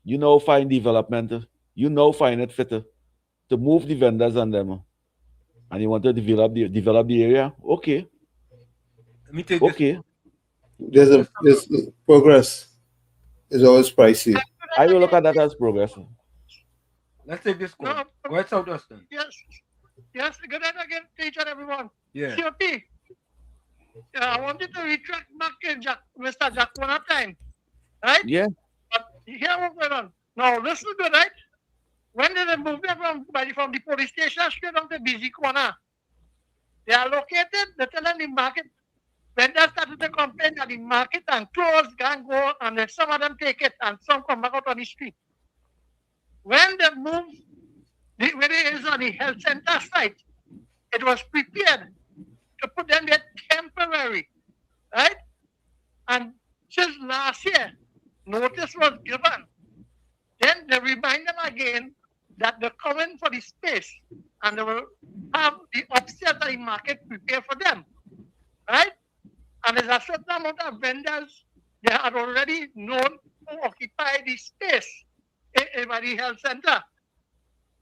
you now find development. You now find it fit to move the vendors and them. And you want to develop the area? Okay.
Let me take
Okay.
There's progress is always pricey.
I will look at that as progress.
Let's take this call. Go ahead, South Austin.
Yes, good night again to each and everyone.
Yeah.
COP, I wanted to retract back Mr. Jack one more time, right?
Yeah.
But here what's going on. Now, listen good, right? When they move them from the police station straight on the busy corner, they are located, they tell them the market, when they started to complain that the market and close, can go, and then some of them take it, and some come back out on the street. When they move, when it is on the health center site, it was prepared to put them there temporary, right? And since last year, notice was given. Then they remind them again that they're coming for the space and they will have the upstairs of the market prepared for them, right? And there's a certain amount of vendors they had already known to occupy the space in the health center.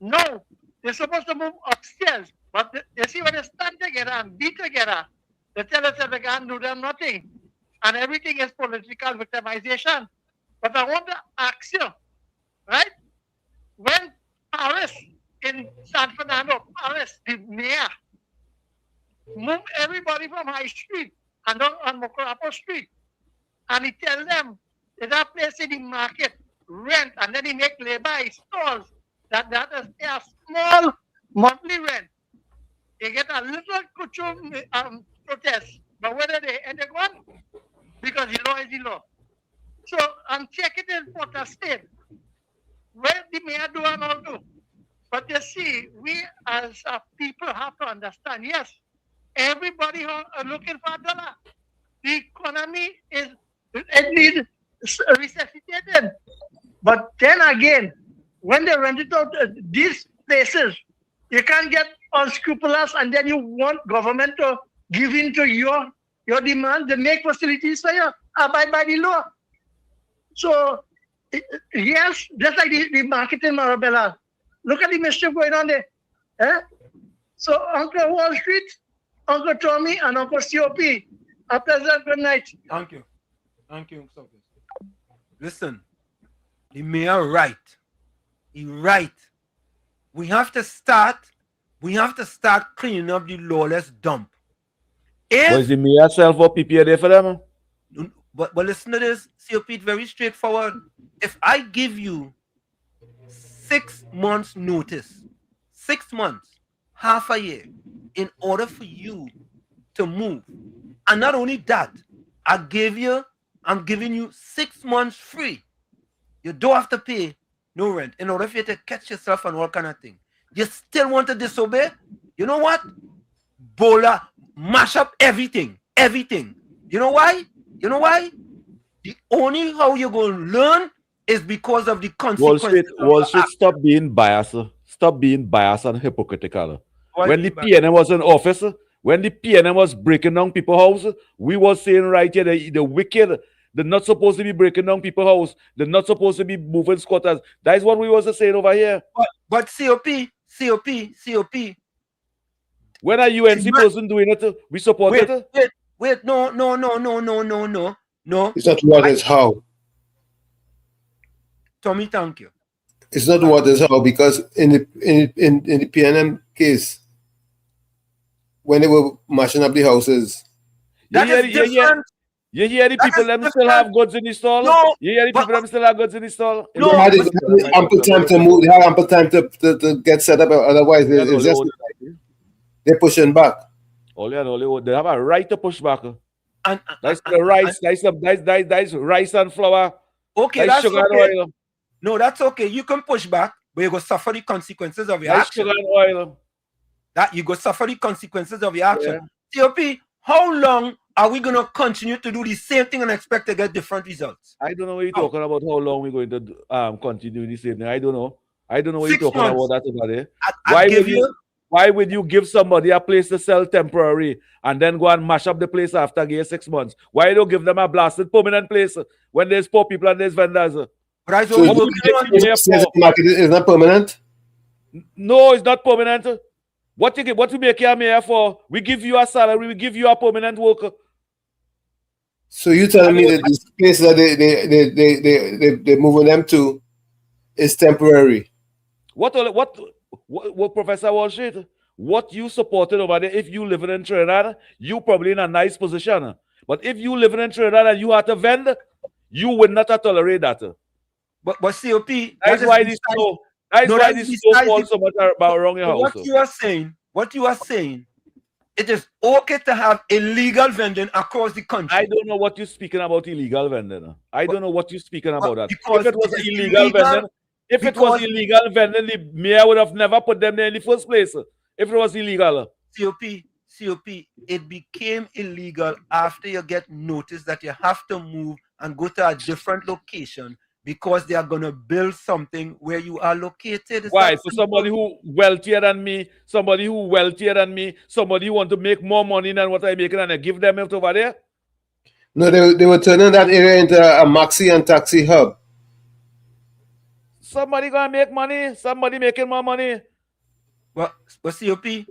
No, they're supposed to move upstairs, but you see when they stand together and be together, they tell us that they can't do them nothing. And everything is political victimization. But I want to ask you, right? When Paris in San Fernando, Paris, the mayor, moved everybody from High Street and on Mokorapo Street, and he tell them there's a place in the market, rent, and then he make labor stalls that is a small monthly rent. They get a little protest, but whether they end up one, because the law is the law. So I'm checking in Porter State, where the mayor do and all do. But you see, we as a people have to understand, yes, everybody are looking for a dollar. The economy it needs resuscitated. But then again, when they rent it out these places, you can't get unscrupulous and then you want government to give in to your demand. They make facilities for you, abide by the law. So, yes, just like the market in Marabella, look at the mischief going on there. Eh? So, Uncle Wall Street, Uncle Tommy, and Uncle COP, a pleasant good night.
Thank you. Thank you, Uncle. Listen, the mayor right. He right. We have to start cleaning up the lawless dump.
Was the mayor self or PPA there for them?
But listen to this, COP, it's very straightforward. If I give you 6 months notice, 6 months, half a year, in order for you to move, and not only that, I'm giving you 6 months free. You don't have to pay no rent in order for you to catch yourself and all kind of thing. You still want to disobey? You know what? Bola, mash up everything. You know why? The only how you're going to learn is because of the consequences.
Wall Street, stop being biased. Stop being biased and hypocritical. When the PNM was in office, when the PNM was breaking down people's houses, we was saying right here, the wicked, they're not supposed to be breaking down people's house. They're not supposed to be moving squatters. That is what we was saying over here.
But COP.
When a UNC person doing it, we support it.
Wait, no.
It's not what is how.
Tommy, thank you.
It's not what is how, because in the PNM case, when they were mashing up the houses,
You hear the people them still have goods in the stall?
No,
you hear the people them still have goods in the stall?
they had ample time to move. They had ample time to get set up. Otherwise, they're pushing back.
They have a right to push back. And that's the rice. That's rice and flour.
Okay, that's sugar okay. And oil. No, that's okay. You can push back, but you go suffer the consequences of your action.
Sugar and oil.
That you go suffer the consequences of your action. COP, how long are we going to continue to do the same thing and expect to get different results?
I don't know what you're talking about. How long we're going to continue the same thing? I don't know. What you're talking about. That over there. Why would you give somebody a place to sell temporary and then go and mash up the place after 6 months? Why don't give them a blasted permanent place when there's poor people and there's vendors?
Right,
So what would you make him here for?
market is not permanent?
No, it's not permanent. What you make him here for? We give you a salary, we give you a permanent worker.
So you telling me that this place that they're moving them to is temporary?
What Professor Walshit, what you supported over there, if you living in Trinidad, you probably in a nice position. But if you living in Trinidad and you had to vend, you would not tolerate that.
But COP,
that's why this slow. That's why this slow falls so much about around your house.
What you are saying, it is okay to have illegal vending across the country.
I don't know what you're speaking about illegal vending. I don't know what you're speaking about that.
Because
if it was illegal vending, if it was illegal vending, the mayor would have never put them there in the first place. If it was illegal.
COP, it became illegal after you get notice that you have to move and go to a different location because they are going to build something where you are located.
Why? So somebody who wealthier than me, somebody who want to make more money than what I'm making, and I give them it over there?
No, they were turning that area into a maxi and taxi hub.
Somebody gonna make money, somebody making more money.
But COP,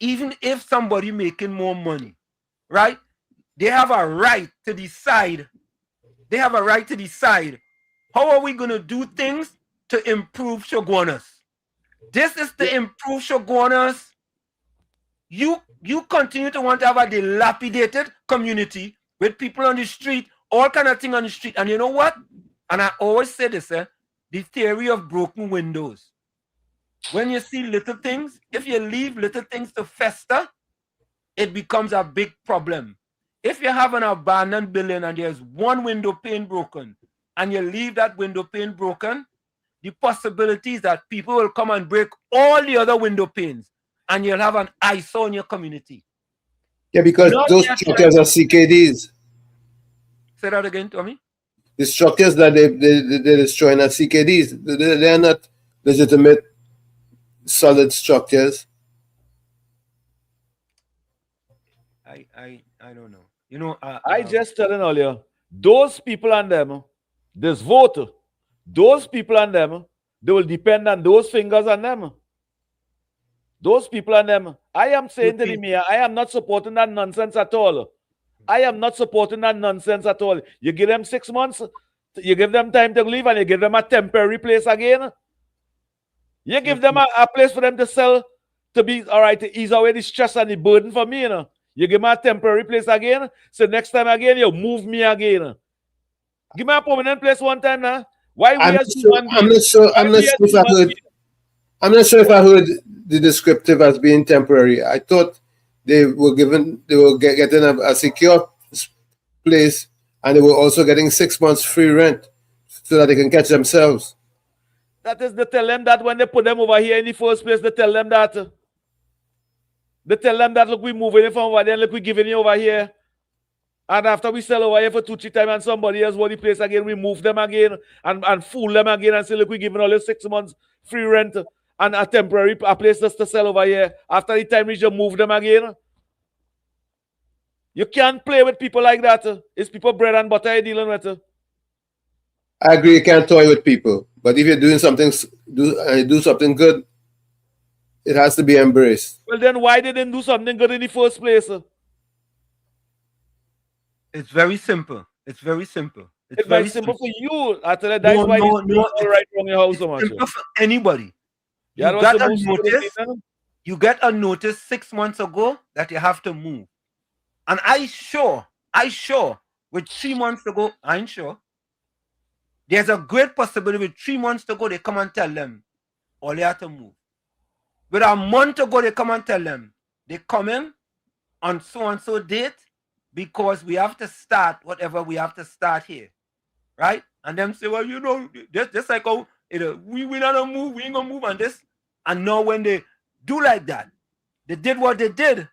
even if somebody making more money, right? They have a right to decide. How are we going to do things to improve Shogunas? This is to improve Shogunas. You continue to want to have a dilapidated community with people on the street, all kind of things on the street. And you know what? And I always say this, the theory of broken windows. When you see little things, if you leave little things to fester, it becomes a big problem. If you have an abandoned building and there's one window pane broken, and you leave that window pane broken, the possibility is that people will come and break all the other window panes, and you'll have an eyesore in your community.
Yeah, because those structures are CKDs.
Say that again, Tommy.
The structures that they're destroying are CKDs. They're not legitimate, solid structures.
I don't know. You know,
I just telling earlier, those people and them, this vote, those people and them, they will depend on those fingers and them. Those people and them. I am saying to the mayor, I am not supporting that nonsense at all. I am not supporting that nonsense at all. You give them 6 months, you give them time to leave, and you give them a temporary place again. You give them a place for them to sell, to be, all right, to ease away the stress and the burden for me, you know. You give me a temporary place again, so next time again, you move me again. Give me a permanent place one time now. Why we
I'm
as human
not sure if I heard the descriptive as being temporary. I thought they were getting a secure place, and they were also getting 6 months free rent so that they can catch themselves.
That is, they tell them that when they put them over here in the first place, they tell them that. Look, we moving it from over there, look, we giving it over here. And after we sell over here for 2-3 times and somebody else want the place again, we move them again and fool them again and say, look, we giving all you 6 months free rent and a temporary place just to sell over here. After the time we just move them again. You can't play with people like that. It's people bread and butter you're dealing with.
I agree, you can't toy with people. But if you're doing something, do something good, it has to be embraced.
Well, then why didn't do something good in the first place?
It's very simple. It's very simple.
It's very simple for you. After that, that's why it's right from your house so much.
Simple for anybody.
Yeah,
you get a notice 6 months ago that you have to move. And I sure, with 3 months to go, I'm sure, there's a great possibility with 3 months to go, they come and tell them, all you have to move. With a month to go, they come and tell them, they come in on so-and-so date because we have to start whatever we have to start here, right? And them say, well, you know, just like, oh, we not gonna move, we ain't gonna move on this. And now when they do like that, they did what they did,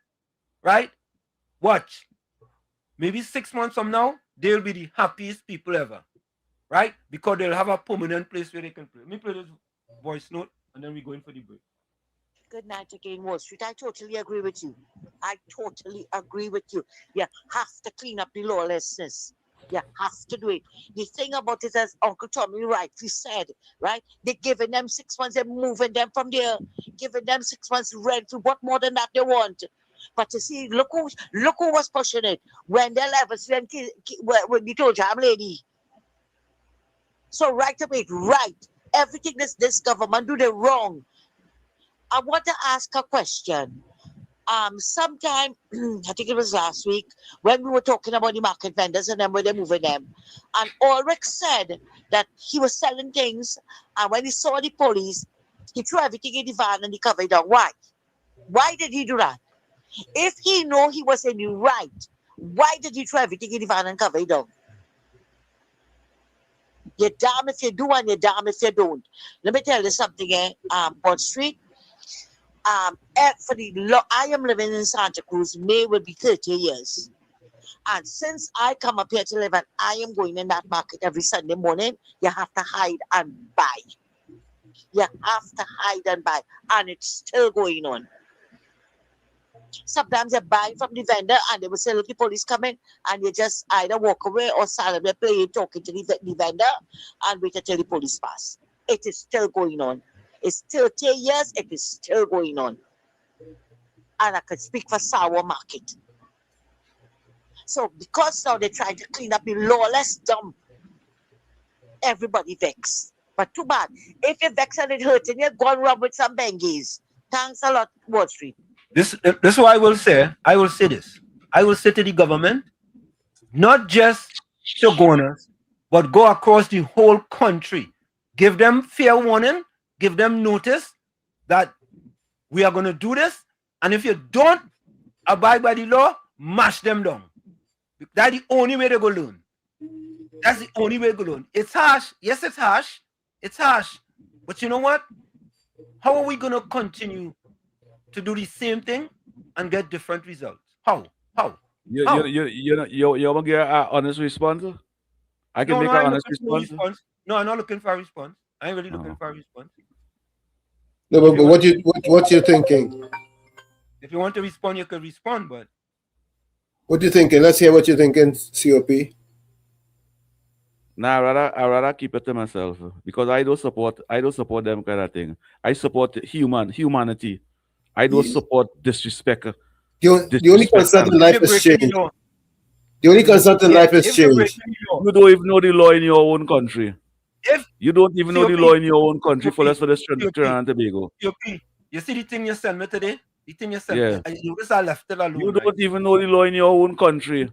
right? Watch. Maybe 6 months from now, they'll be the happiest people ever, right? Because they'll have a permanent place where they can play. Let me play this voice note, and then we go in for the break.
Good night again, Wall Street. I totally agree with you. I totally agree with you. You have to clean up the lawlessness. You have to do it. The thing about it, as Uncle Tommy rightly said, right? They're giving them 6 months, they're moving them from there, giving them 6 months rent. What more than that they want? But you see, look who was pushing it. Wendell Evans, when we told you, I'm lady. So right away, right. Everything this government do, they wrong. I want to ask a question. Sometime, I think it was last week, when we were talking about the market vendors and then where they're moving them. And Ulrich said that he was selling things, and when he saw the police, he threw everything in the van and he covered it up. Why? Why did he do that? If he knew he was in the right, why did he throw everything in the van and cover it up? You're damn if you do and you're damn if you don't. Let me tell you something, Bond Street. I am living in Santa Cruz. May will be 30 years. And since I come up here to live and I am going in that market every Sunday morning, you have to hide and buy. You have to hide and buy. And it's still going on. Sometimes you buy from the vendor and they will say, look, the police coming, and you just either walk away or silently play talking to the vendor and wait until the police pass. It is still going on. It's 30 years, it is still going on. And I can speak for Sour Market. So because now they're trying to clean up the lawless dump, everybody vexed. But too bad. If you vex and it hurting you, go and rub with some bengies. Thanks a lot, Wall Street.
This is what I will say. I will say this. I will say to the government, not just Shogunas, but go across the whole country. Give them fair warning, give them notice that we are going to do this. And if you don't abide by the law, mash them down. That's the only way they go learn. That's the only way they go learn. It's harsh. Yes, it's harsh. It's harsh. But you know what? How are we going to continue to do the same thing and get different results? How?
You want to get an honest response? I can make an honest response.
No, I'm not looking for a response. I ain't really looking for a response.
No, but what you thinking?
If you want to respond, you can respond, but
what you thinking? Let's hear what you're thinking, COP.
Nah, I rather keep it to myself because I don't support them kind of thing. I support humanity. I don't support disrespect.
The only concern in life is change. The only concern in life is change.
You don't even know the law in your own country. You don't even know the law in your own country for the Trinidad and Tobago.
You see the thing you sent me today? The thing you sent me, you just left it alone.
You don't even know the law in your own country.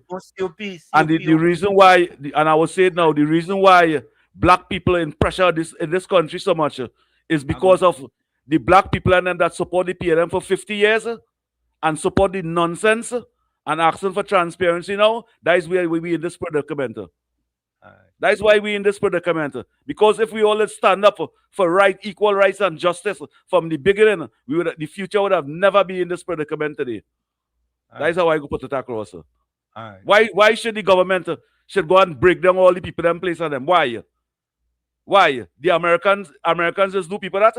And the reason why, and I will say it now, the reason why black people in pressure in this country so much is because of the black people and them that support the PLM for 50 years and support the nonsense and asking for transparency now. That is why we in this predicament. That is why we in this predicament. Because if we all stand up for equal rights and justice from the beginning, the future would have never been in this predicament today. That is how I go put it across. Why should the government should go and break down all the people and place on them? Why? The Americans just do people that?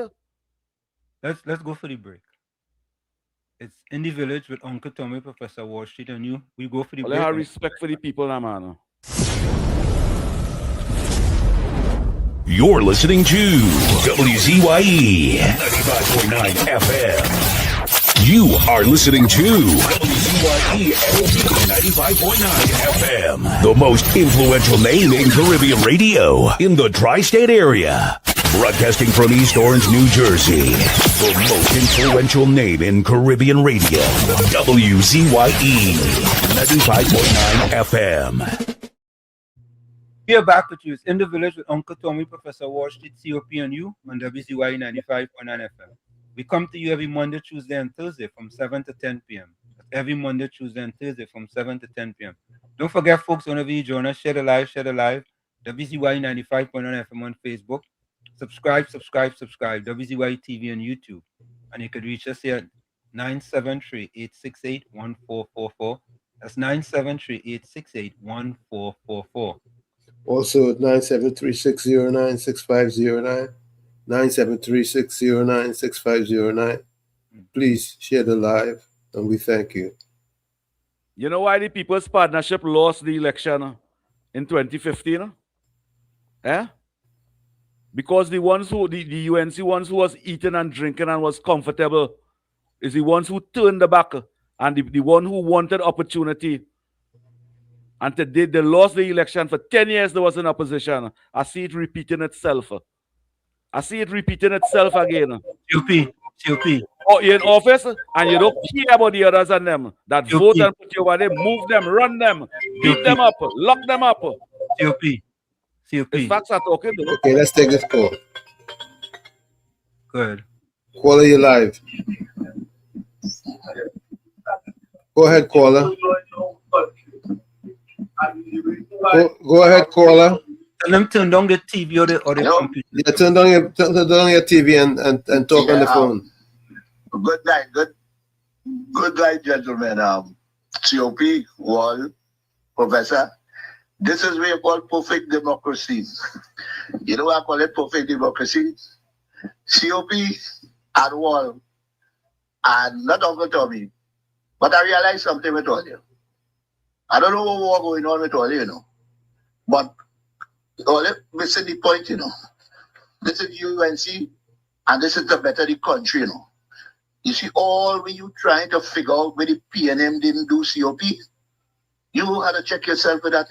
Let's go for the break. It's in the village with Uncle Tommy, Professor Wall Street, and you. We go for the break.
I have respect for the people now, man.
You're listening to WZYE 95.9 FM. You are listening to WZYE 95.9 FM, the most influential name in Caribbean radio in the tri-state area. Broadcasting from East Orange, New Jersey, the most influential name in Caribbean radio, WZYE 95.9 FM.
We are back with you. It's in the village with Uncle Tommy, Professor Wall Street, COP, and you on WZYE 95.9 FM. We come to you every Monday, Tuesday, and Thursday from 7 to 10 p.m. Every Monday, Tuesday, and Thursday from 7 to 10 p.m. Don't forget, folks, whenever you join us, share the live. WZYE 95.9 FM on Facebook. Subscribe. WZYE TV on YouTube. And you can reach us here at 973-868-1444. That's 973-868-1444.
Also 973-609-6509. 973-609-6509. please share the live, and we thank you.
You know why the People's Partnership lost the election in 2015? Eh? Because the ones who, the UNC ones who was eating and drinking and was comfortable is the ones who turned the back, and the one who wanted opportunity. And today they lost the election. For 10 years there was an opposition. I see it repeating itself. I see it repeating itself again.
COP.
Or you're in office and you don't care about the others and them that vote and put you over there, move them, run them, beat them up, lock them up.
COP.
It's facts are talking though.
Okay, let's take this call.
Good.
Caller, you live. Go ahead, caller. Go ahead, caller.
Tell them turn down the TV or the computer.
Yeah, turn down your TV and talk on the phone.
Good night, gentlemen. COP, Wall, Professor. This is what we call perfect democracy. You know what I call it perfect democracy? COP and Wall, and not Uncle Tommy. But I realized something with all you. I don't know what war going on with all you, But all missing the point, This is UNC, and this is to better the country, You see, all when you trying to figure out where the PNM didn't do COP, you had to check yourself with that,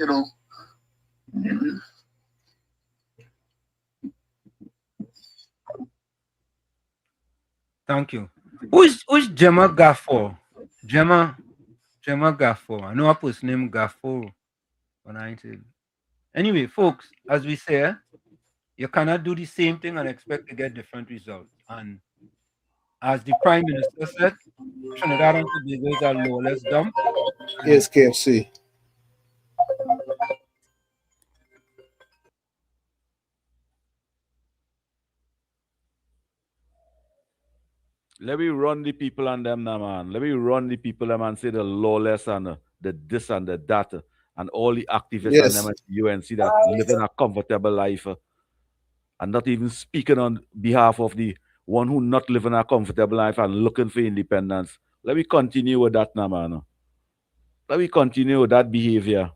Thank you. Who's Gemma Gafford? Gemma Gafford. I know a person named Gafford. Anyway, folks, as we say, you cannot do the same thing and expect to get different results. And as the Prime Minister said, Trinidad and Tobago is a lawless dump.
Yes, KFC.
Let me run the people on them now, man. Let me run the people them and say the lawless and the this and the that and all the activists and them at UNC that live in a comfortable life and not even speaking on behalf of the one who not living a comfortable life and looking for independence. Let me continue with that now, man. Let me continue with that behavior.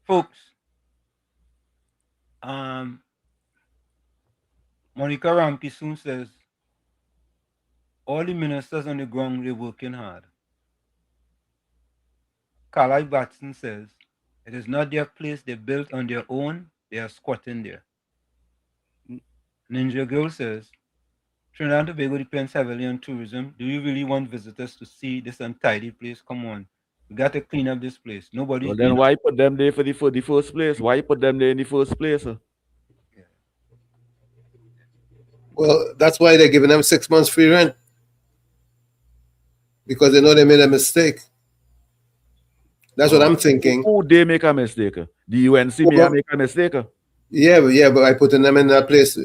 Folks, Monica Ramke soon says, all the ministers on the ground, they're working hard. Carly Batson says, it is not their place, they built on their own, they are squatting there. Ninja Girl says, Trinidad and Tobago depends heavily on tourism. Do you really want visitors to see this untidy place? Come on. We got to clean up this place. Nobody.
Well, then why put them there for the first place? Why put them there in the first place?
Yeah. Well, that's why they're giving them 6 months free rent. Because they know they made a mistake. That's what I'm thinking.
Oh, they make a mistake. The UNC may make a mistake.
Yeah, but I putting them in that place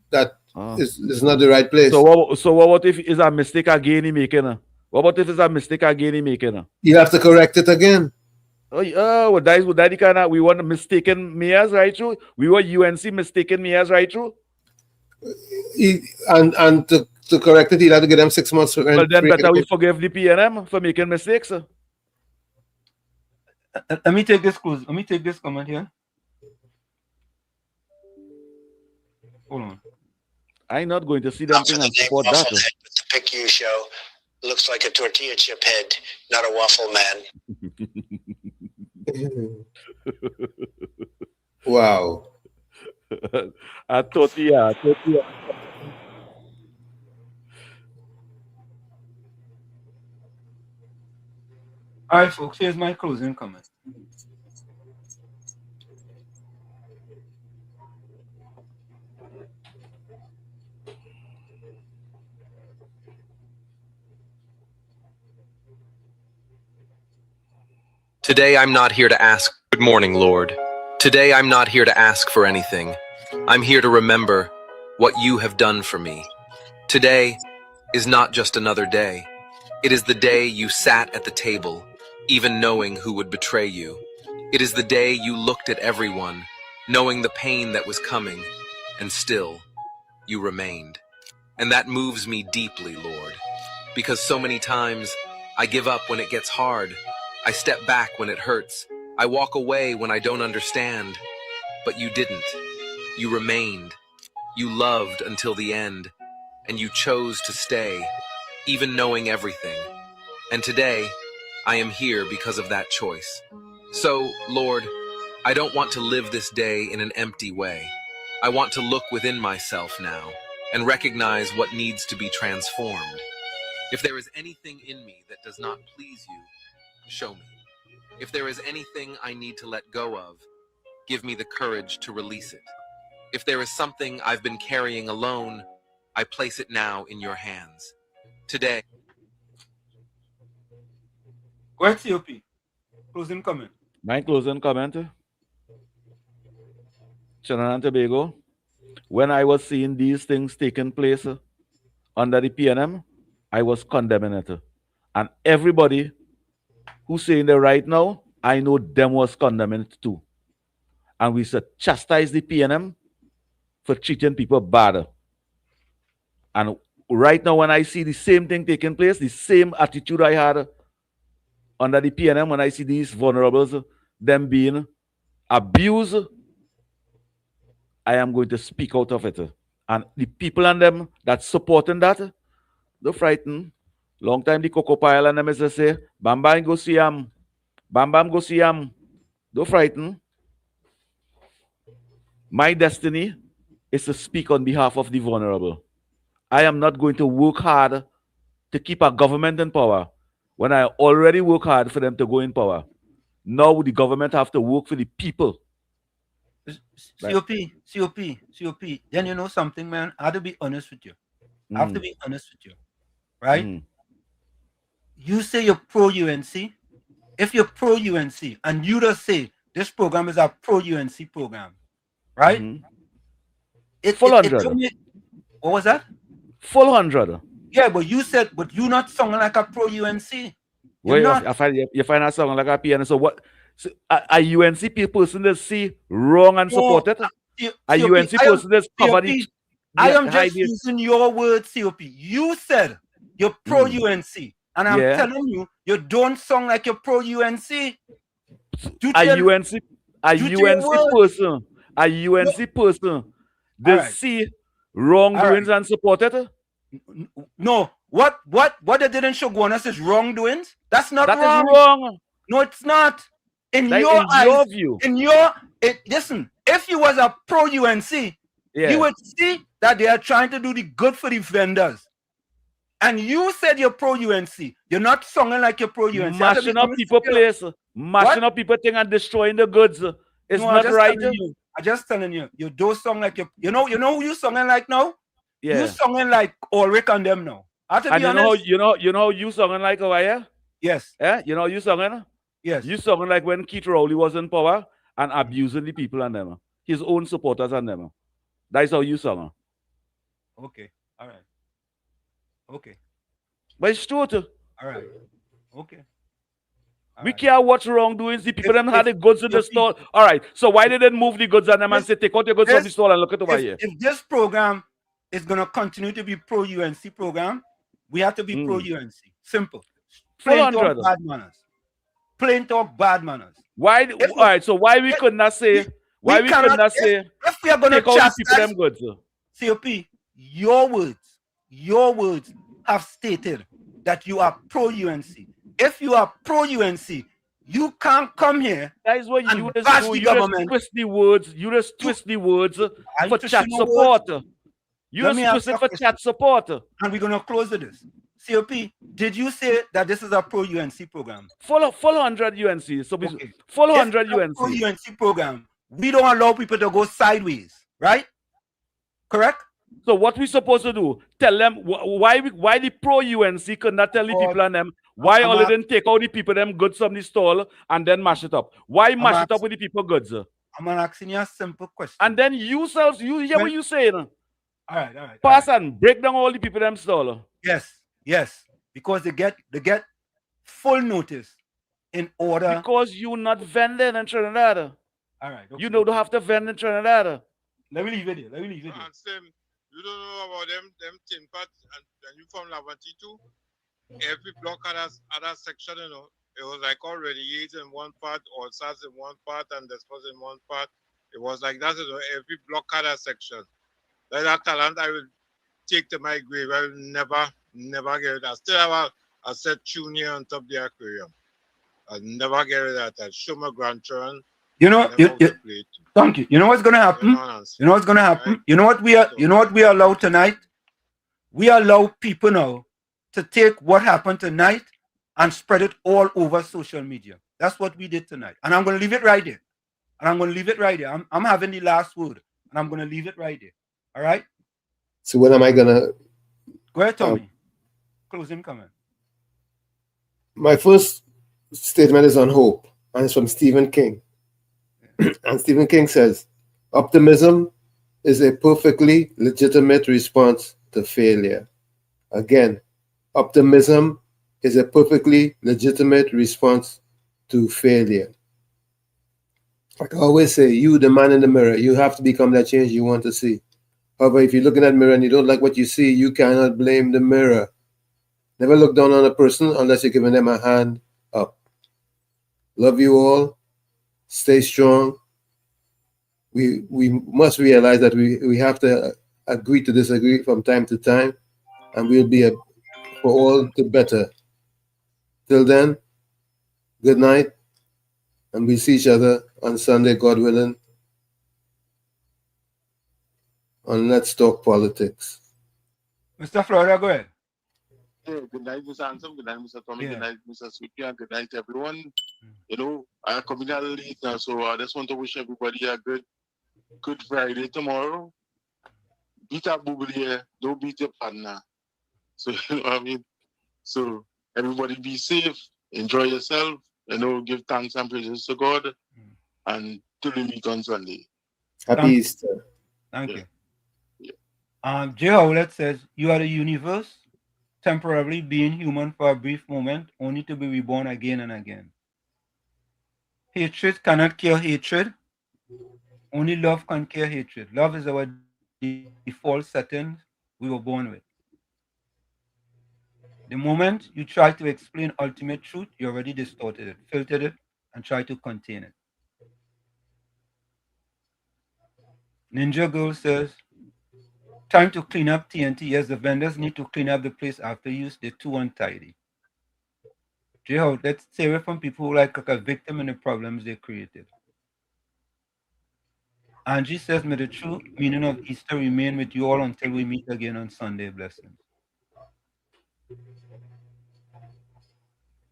that is not the right place.
So what if it's a mistake again he making? What about if it's a mistake again he making?
You have to correct it again.
Well, that is kind of, we want mistaken mayors right through. We want UNC mistaken mayors right through.
And to correct it, you have to give them 6 months.
Well, then better we forgive the PNM for making mistakes.
Let me take this close. Let me take this comment here. Hold on.
I'm not going to see them thing and support that.
The pick you show looks like a tortilla chip head, not a waffle man.
Wow.
A tortilla.
All right, folks, here's my closing comment.
Today I'm not here to ask, good morning, Lord. Today I'm not here to ask for anything. I'm here to remember what you have done for me. Today is not just another day. It is the day you sat at the table, even knowing who would betray you. It is the day you looked at everyone, knowing the pain that was coming, and still, you remained. And that moves me deeply, Lord, because so many times I give up when it gets hard. I step back when it hurts. I walk away when I don't understand. But you didn't. You remained. You loved until the end, and you chose to stay, even knowing everything. And today, I am here because of that choice. So, Lord, I don't want to live this day in an empty way. I want to look within myself now and recognize what needs to be transformed. If there is anything in me that does not please you, show me. If there is anything I need to let go of, give me the courage to release it. If there is something I've been carrying alone, I place it now in your hands. Today.
Go ahead, COP. Closing comment.
My closing comment. Trinidad and Tobago. When I was seeing these things taking place under the PNM, I was condemning it. And everybody who's saying that right now, I know them was condemning it too. And we should chastise the PNM for treating people bad. And right now, when I see the same thing taking place, the same attitude I had under the PNM, when I see these vulnerables, them being abused, I am going to speak out of it. And the people and them that supporting that, they're frightened. Long time the Cocoa Pile and them is to say, Bam Bam go see him. Bam Bam go see him. They're frightened. My destiny is to speak on behalf of the vulnerable. I am not going to work hard to keep a government in power when I already work hard for them to go in power. Now the government have to work for the people.
COP. Then you know something, man. I have to be honest with you. I have to be honest with you. Right? You say you're pro-UNC. If you're pro-UNC and you just say this program is a pro-UNC program, right?
Full 100.
What was that?
Full 100.
Yeah, but you said, but you not sounding like a pro-UNC.
Well, you find that song like a piano. So what? So a UNC person that see wrong and support it? A UNC person that's covered it?
I am just using your words, COP. You said you're pro-UNC. And I'm telling you, you don't sound like you're pro-UNC.
A UNC person that see wrongdoings and support it?
No. What they didn't show us is wrongdoings? That's not wrong.
That is wrong.
No, it's not. In
like
your eyes,
your view.
Listen, if you was a pro-UNC, you would see that they are trying to do the good for the vendors. And you said you're pro-UNC. You're not sounding like you're pro-UNC.
Mashing up people place. Mashing up people thing and destroying the goods. It's not right.
I'm just telling you. You don't sound like you know who you sounding like now?
Yeah.
You sounding like Ulrich and them now. I have to be honest.
You know how you sounding like over here?
Yes.
Yeah? You know how you sounding?
Yes.
You sounding like when Keith Rowley was in power and abusing the people and them. His own supporters and them. That's how you sound.
Okay. All right. Okay.
But it's true too.
All right. Okay.
We can't watch wrongdoings. The people them had the goods in the store. All right. So why didn't move the goods and them and say, take out your goods from the store and look at over here?
If this program is going to continue to be pro-UNC program, we have to be pro-UNC. Simple. Plain talk, bad manners. Plain talk, bad manners.
Why? All right. So why we could not say? Why we could not say?
If we are going to
chastise people them goods,
COP, your words have stated that you are pro-UNC. If you are pro-UNC, you can't come here.
That is what you
just do.
You just twist the words. You just twist the words for chat support. You just twist it for chat support.
And we're going to close with this. COP, did you say that this is a pro-UNC program?
Full 100 UNC. So full 100 UNC.
Pro-UNC program. We don't allow people to go sideways, right? Correct?
So what we supposed to do? Tell them why the pro-UNC could not tell the people and them why only didn't take out the people them goods from the stall and then mash it up. Why mash it up with the people goods?
I'm asking you a simple question.
And then you hear what you saying.
All right.
Pass and break down all the people them stall.
Yes. because they get full notice in order.
Because you not vending in Trinidad.
All right. Okay,
you know, don't have to vend in Trinidad.
Let me leave it here.
Ask them, you don't know about them tin pot, and you from Lavati too? Every block had a section, you know. It was like all radiates in one part, all stars in one part, and disperse in one part. It was like that, you know. Every block had a section. Like that talent I will take to my grave. I will never get it. I still have a set tune here on top of the aquarium. I'll never get rid of that. I'll show my grandchildren.
You know, thank you. You know what's gonna happen? You know what's gonna happen? Right. You know what we are allowed tonight? We allow people now to take what happened tonight and spread it all over social media. That's what we did tonight. And I'm gonna leave it right there. I'm having the last word, and I'm gonna leave it right there. All right?
So when am I gonna
go ahead, Tommy? Closing comment.
My first statement is on hope, and it's from Stephen King. And Stephen King says, optimism is a perfectly legitimate response to failure. Again, optimism is a perfectly legitimate response to failure. Like I always say, you, the man in the mirror, you have to become that change you want to see. However, if you look in that mirror and you don't like what you see, you cannot blame the mirror. Never look down on a person unless you're giving them a hand up. Love you all. Stay strong. We must realize that we have to agree to disagree from time to time, and we'll be for all the better. Till then, good night, and we'll see each other on Sunday, God willing, on Let's Talk Politics.
Mr. Florida, go ahead.
Yeah, good night, Mr. Anson. Good night, Mr. Tommy. Good night, Mr. Sweetie. Good night, everyone. You know, I'm coming out late now, so I just want to wish everybody a good Friday tomorrow. Beat up Booble, don't beat your partner. So, you know what I mean? So, everybody be safe, enjoy yourself, you know, give thanks and praises to God, and till we meet on Sunday.
Happy Easter.
Thank you. J. Howlett says, you are the universe, temporarily being human for a brief moment, only to be reborn again and again. Hatred cannot cure hatred. Only love can cure hatred. Love is our default setting we were born with. The moment you try to explain ultimate truth, you already distorted it, filtered it, and tried to contain it. Ninja Girl says, time to clean up TNT. Yes, the vendors need to clean up the place after use. They're too untidy. J-Ho, let's stay away from people who like a victim in the problems they created. Angie says, may the true meaning of Easter remain with you all until we meet again on Sunday. Blessings.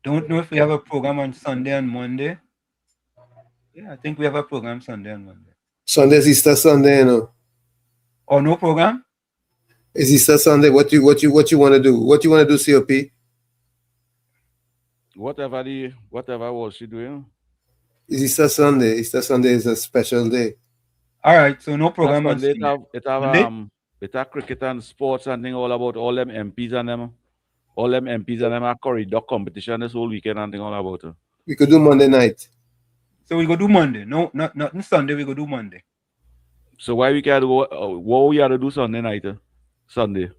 Don't know if we have a program on Sunday and Monday. Yeah, I think we have a program Sunday and Monday.
Sunday's Easter Sunday, you know.
Oh, no program?
It's Easter Sunday. What you want to do? What you want to do, COP?
Whatever was she doing?
It's Easter Sunday. Easter Sunday is a special day.
All right, so no program on
Sunday. It have cricket and sports and thing all about all them MPs and them. All them MPs and them are corridor competition this whole weekend and thing all about it.
We could do Monday night.
So we go do Monday. No, not Sunday. We go do Monday.
So why we can't go? What we have to do Sunday night? Sunday.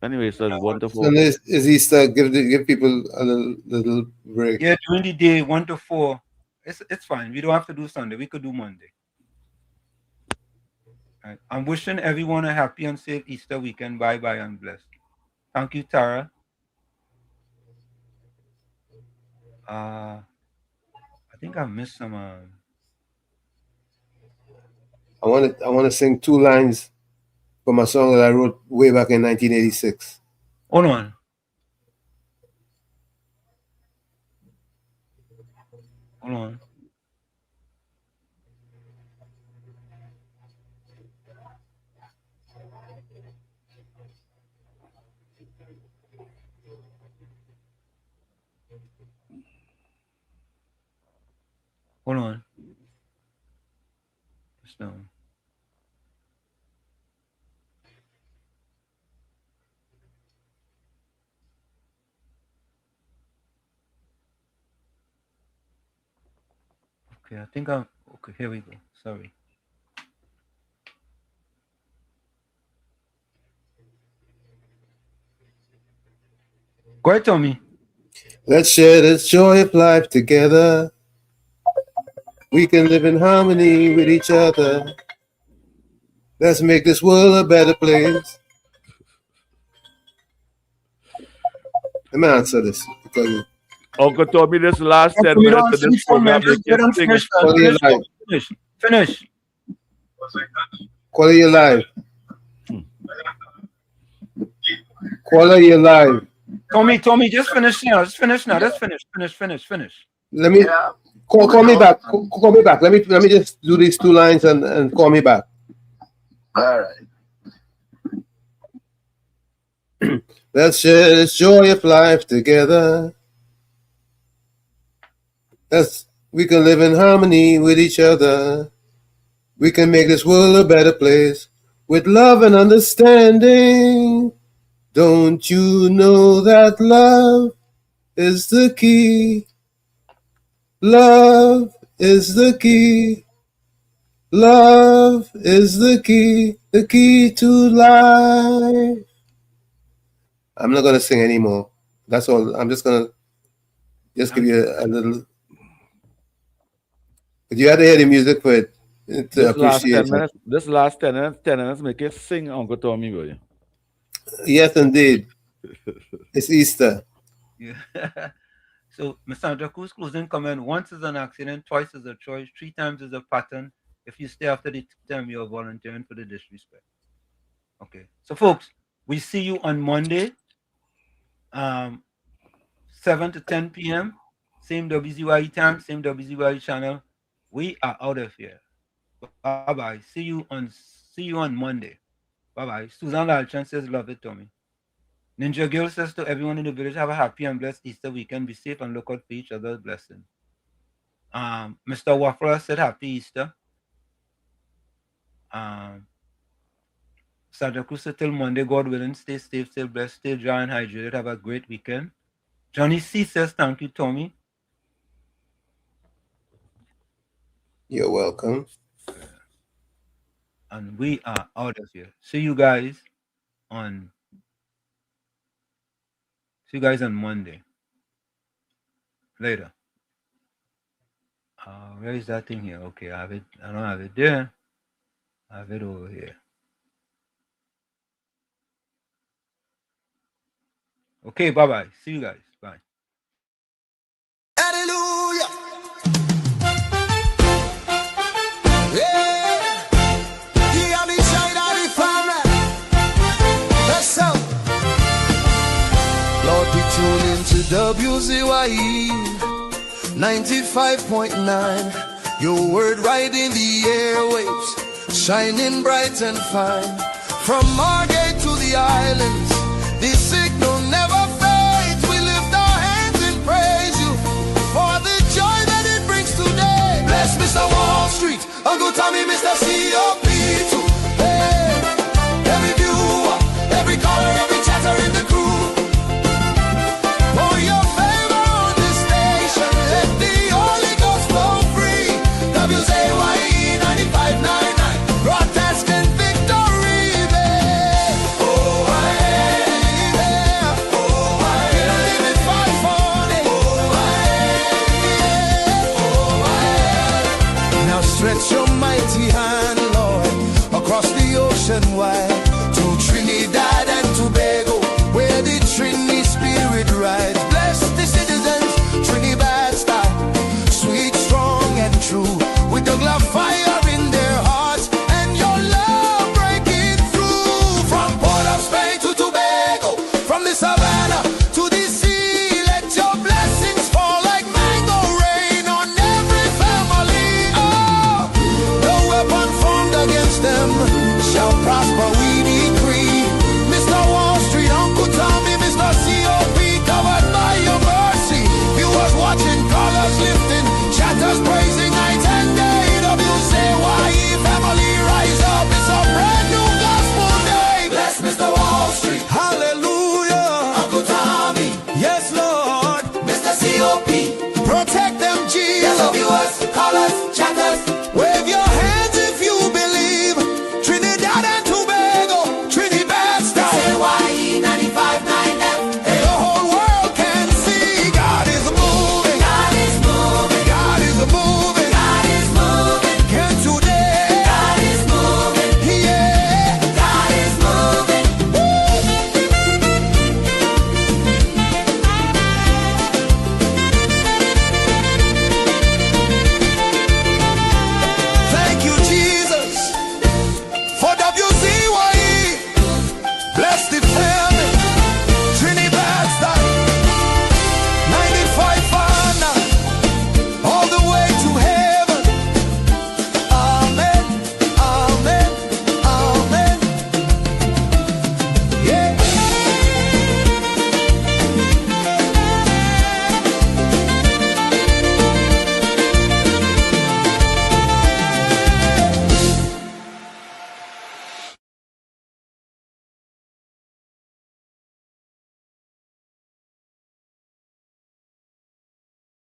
Anyway, so it's wonderful.
Sunday is Easter. Give people a little break.
Yeah, during the day, 1 to 4. It's fine. We don't have to do Sunday. We could do Monday. Right. I'm wishing everyone a happy and safe Easter weekend. Bye and blessed. Thank you, Tara. I think I missed some.
I want to sing 2 lines from a song that I wrote way back in 1986.
Hold on. Hold on. Hold on. Just down. Okay, I think I'm okay. Here we go. Sorry. Go ahead, Tommy.
Let's share this joy of life together. We can live in harmony with each other. Let's make this world a better place. Let me answer this because
Uncle Tommy, this last 10 minutes of this program, make you sing.
Finish.
Quality of life. Quality of life.
Tommy, just finish now. Just finish now. Let's finish.
Let me call me back. Call me back. Let me just do these 2 lines and call me back.
All right.
Let's share this joy of life together. We can live in harmony with each other. We can make this world a better place with love and understanding. Don't you know that love is the key? Love is the key. Love is the key to life. I'm not going to sing anymore. That's all. I'm just going to give you a little. But you had to hear the music for it to appreciate it.
This last 10 minutes make you sing, Uncle Tommy, will you?
Yes, indeed. It's Easter.
Yeah. So, Mr. Sandra Cruz, closing comment. Once is an accident, twice is a choice, 3 times is a pattern. If you stay after the term, you're volunteering for the disrespect. Okay. So, folks, we see you on Monday, 7 to 10 p.m. Same WZYE time, same WZYE channel. We are out of here. Bye-bye. See you on Monday. Bye-bye. Susan Lalchan says, love it, Tommy. Ninja Girl says to everyone in the village, have a happy and blessed Easter weekend. Be safe and look out for each other's blessing. Mr. Waffler said, happy Easter. Sandra Cruz said, till Monday, God willing, stay safe, stay blessed, stay dry and hydrated. Have a great weekend. Johnny C says, thank you, Tommy.
You're welcome.
And we are out of here. See you guys on Monday. Later. Where is that thing here? Okay, I have it. I don't have it there. I have it over here. Okay, bye-bye. See you guys. Bye.
Hallelujah. Yeah. He on the side of the family. Let's go. Lord, we tune into WZYE 95.9. Your word right in the airwaves, shining bright and fine. From Margate to the islands,